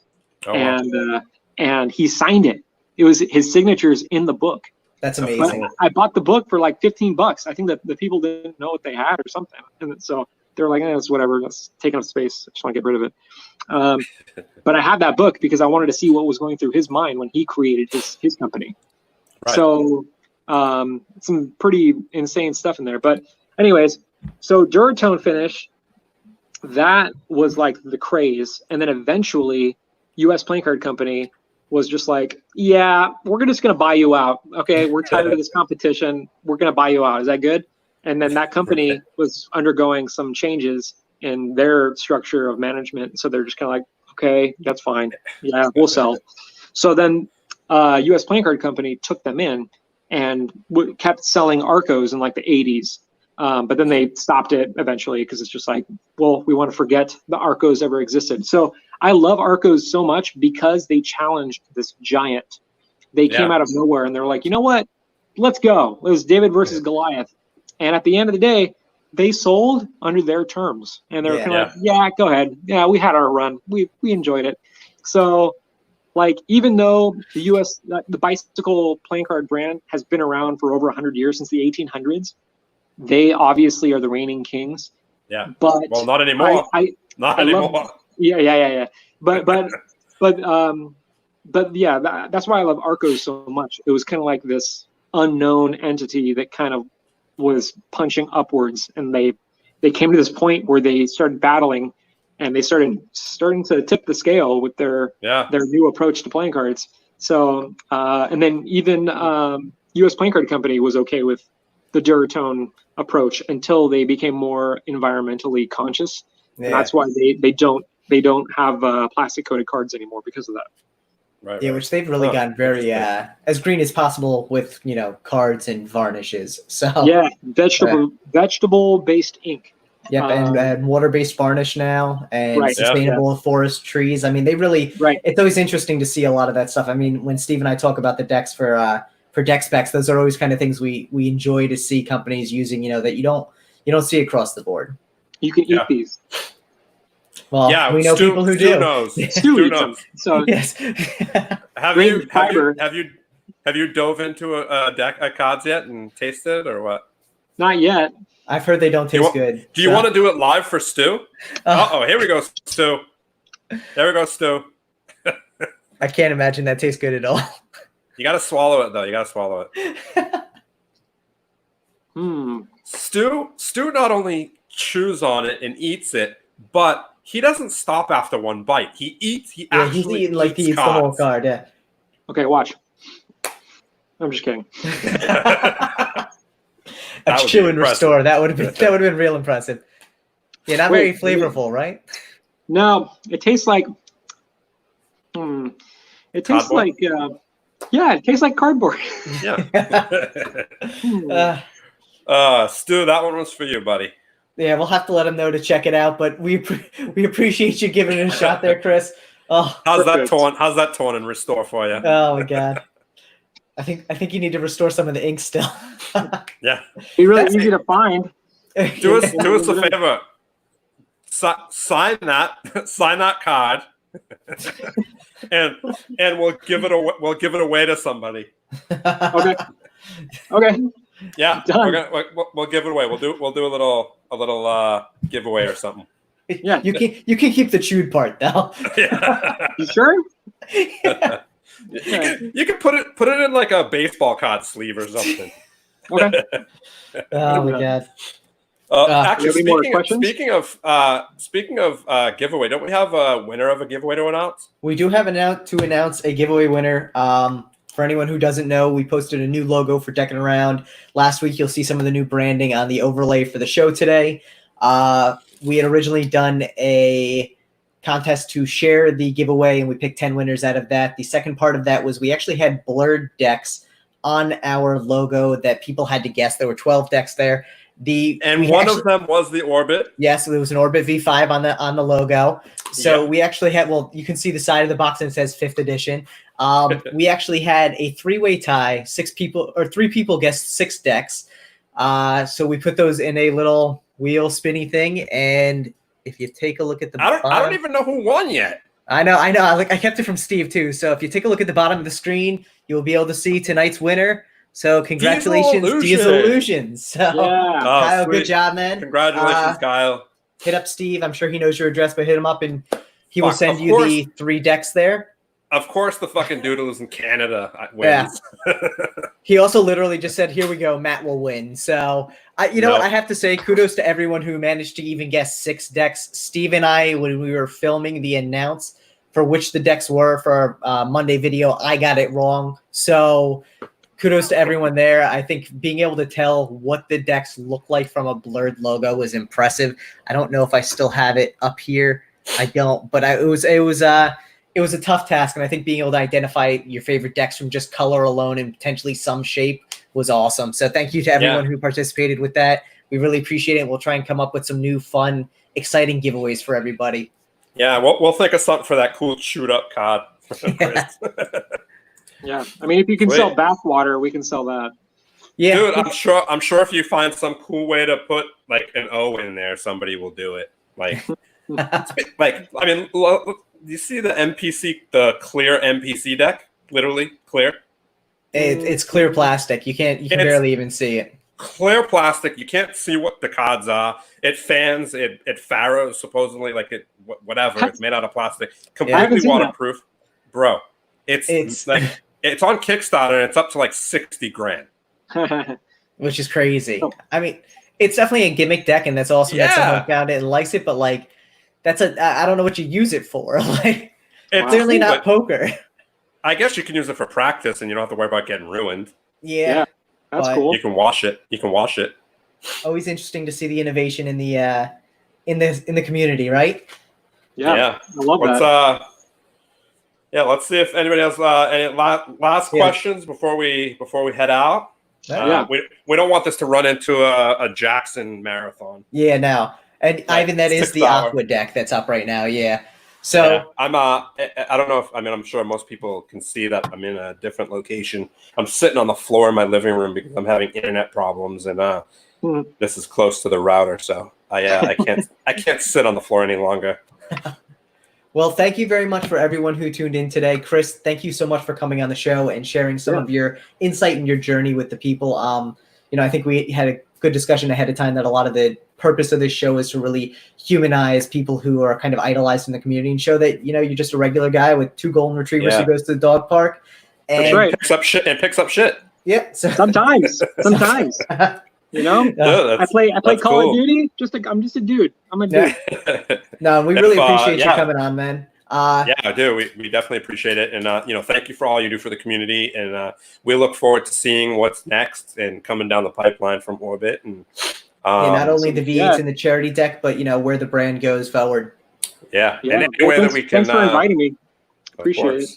Oh, and he signed it. It was his signatures in the book. That's amazing. But I bought the book for like $15. I think that the people didn't know what they had or something. And so they're like, it's whatever. That's taking up space. I just want to get rid of it. But I had that book because I wanted to see what was going through his mind when he created his company. Right. So some pretty insane stuff in there. But anyways, so Duratone finish, that was like the craze. And then eventually U.S. Playing Card Company was just like, yeah, we're just going to buy you out. Okay, we're tired of this competition. We're going to buy you out. Is that good? And then that company was undergoing some changes in their structure of management. So they're just kind of like, okay, that's fine. Yeah, we'll sell. So then U.S. Playing Card Company took them in and kept selling Arcos in like the 80s. But then they stopped it eventually because it's just like, well, we want to forget the Arcos ever existed. So I love Arcos so much because they challenged this giant. They came out of nowhere and they're like, you know what? Let's go. It was David versus Goliath. And at the end of the day, they sold under their terms. And they were kind of like, yeah, go ahead. Yeah, we had our run. We enjoyed it. So, like, even though the bicycle playing card brand has been around for over 100 years, since the 1800s, they obviously are the reigning kings. Yeah. But well, not anymore. Not anymore. Yeah. But yeah, that's why I love Arcos so much. It was kind of like this unknown entity that kind of was punching upwards, and they came to this point where they started battling, and they starting to tip the scale with their new approach to playing cards. So, and then even U.S. Playing Card Company was okay with the Duratone approach until they became more environmentally conscious. And that's why they don't have plastic coated cards anymore because of that. Right, yeah, which they've really gotten very as green as possible with cards and varnishes. So yeah, vegetable based ink. Yep, and water-based varnish now, and sustainable forest trees. I mean, they really. It's always interesting to see a lot of that stuff. I mean, when Steve and I talk about the decks for deck specs, those are always kind of things we enjoy to see companies using. That you don't see across the board. You can eat these. Well, we know people who do. Stu knows. So yes. Have you dove into a deck of cards yet and tasted it or what? Not yet. I've heard they don't taste good. Do you want to do it live for Stu? Here we go, Stu. There we go, Stu. I can't imagine that tastes good at all. You got to swallow it, though. You got to swallow it. Stu not only chews on it and eats it, but he doesn't stop after one bite. He eats. He actually he's eating eats the whole card. Yeah. Okay, watch. I'm just kidding. A chew and restore. That would have been real impressive. Yeah, not very flavorful, right? No, it tastes like. It tastes cardboard? it tastes like cardboard. Yeah. Stu, that one was for you, buddy. Yeah, we'll have to let him know to check it out, but we appreciate you giving it a shot there, Chris. Oh, how's that torn and restore for you? Oh my God. I think you need to restore some of the ink still. Yeah. Be really easy to find. Do us a favor. Sign that card. and we'll give it away to somebody. Okay. Yeah. We'll give it away. We'll do a little giveaway or something. Yeah. You can keep the chewed part though. Yeah. You sure? Yeah. You can put it in like a baseball card sleeve or something. Okay. Oh my God. Actually, speaking of giveaway, don't we have a winner of a giveaway to announce? We do have to announce a giveaway winner. For anyone who doesn't know, we posted a new logo for Deckin Around last week. You'll see some of the new branding on the overlay for the show today. We had originally done a contest to share the giveaway, and we picked 10 winners out of that. The second part of that was we actually had blurred decks on our logo that people had to guess. There were 12 decks there. One of them was the Orbit. Yes, there was an Orbit V5 on the logo. So we actually had, you can see the side of the box and it says 5th edition. We actually had a 3-way tie. 3 people guessed 6 decks. So we put those in a little wheel spinny thing, and if you take a look at the bottom, I don't even know who won yet. I know. I kept it from Steve too. So if you take a look at the bottom of the screen, you'll be able to see tonight's winner. So congratulations, Diesel Illusions. So Kyle, good job, man. Congratulations, Kyle. Hit up Steve. I'm sure he knows your address, but hit him up and he will send you the 3 decks there. Of course, the fucking doodle is in Canada wins. Yeah. He also literally just said, "Here we go, Matt will win." So, what I have to say, kudos to everyone who managed to even guess 6 decks. Steve and I, when we were filming the announce for which the decks were for our Monday video, I got it wrong. So, kudos to everyone there. I think being able to tell what the decks look like from a blurred logo was impressive. I don't know if I still have it up here. I don't, but it was a tough task, and I think being able to identify your favorite decks from just color alone and potentially some shape was awesome. So thank you to everyone who participated with that. We really appreciate it. We'll try and come up with some new, fun, exciting giveaways for everybody. Yeah, we'll think of something for that cool chewed up card. Yeah, I mean, if you can sell bathwater, we can sell that. Yeah, dude, I'm sure if you find some cool way to put like an O in there, somebody will do it. Like, I mean. Do you see the clear NPC deck? Literally clear. It's clear plastic. You can barely even see it. Clear plastic. You can't see what the cards are. It fans. It farrows supposedly whatever. It's made out of plastic. Completely waterproof, bro. It's on Kickstarter and it's up to like $60,000, which is crazy. I mean, it's definitely a gimmick deck, and that's awesome that someone found it and likes it. But I don't know what you use it for. Like, it's clearly not poker. I guess you can use it for practice, and you don't have to worry about getting ruined. Yeah, that's cool. You can wash it. Always interesting to see the innovation in the community, right? Yeah. I love that. Let's see if anybody has any last questions before we head out. We don't want this to run into a Jackson marathon. Yeah, no. And Ivan, that is the Aqua deck that's up right now. Yeah. So I'm I don't know if I'm sure most people can see that I'm in a different location. I'm sitting on the floor in my living room because I'm having internet problems, and this is close to the router, so I can't sit on the floor any longer. Well, thank you very much for everyone who tuned in today. Chris, thank you so much for coming on the show and sharing some of your insight and your journey with the people. I think we had a good discussion ahead of time that a lot of the purpose of this show is to really humanize people who are kind of idolized in the community and show that, you're just a regular guy with 2 golden retrievers who goes to the dog park and picks up shit. Yeah. So. Sometimes. I play Call of Duty. I'm just a dude. I'm a dude. No, we really appreciate you coming on, man. I do. We definitely appreciate it, and thank you for all you do for the community, and we look forward to seeing what's next and coming down the pipeline from Orbit, and not only the V8s and the charity deck, but where the brand goes forward. And anywhere that we can. Thanks for inviting me. Appreciate it.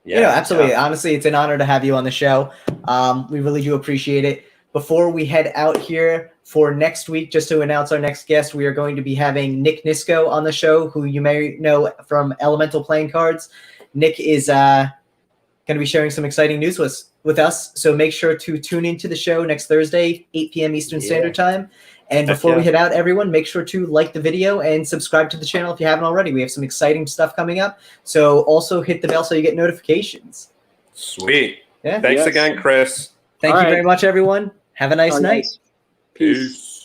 Yeah, absolutely. Honestly, it's an honor to have you on the show. We really do appreciate it. Before we head out here for next week, just to announce our next guest, we are going to be having Nick Nisco on the show, who you may know from Elemental Playing Cards. Nick is going to be sharing some exciting news with us, so make sure to tune into the show next Thursday, 8 p.m. Eastern Standard Time. And before we head out, everyone, make sure to like the video and subscribe to the channel if you haven't already. We have some exciting stuff coming up, so also hit the bell so you get notifications. Sweet. Thanks again, Chris. Thank you very much, everyone. Have a nice night. Peace.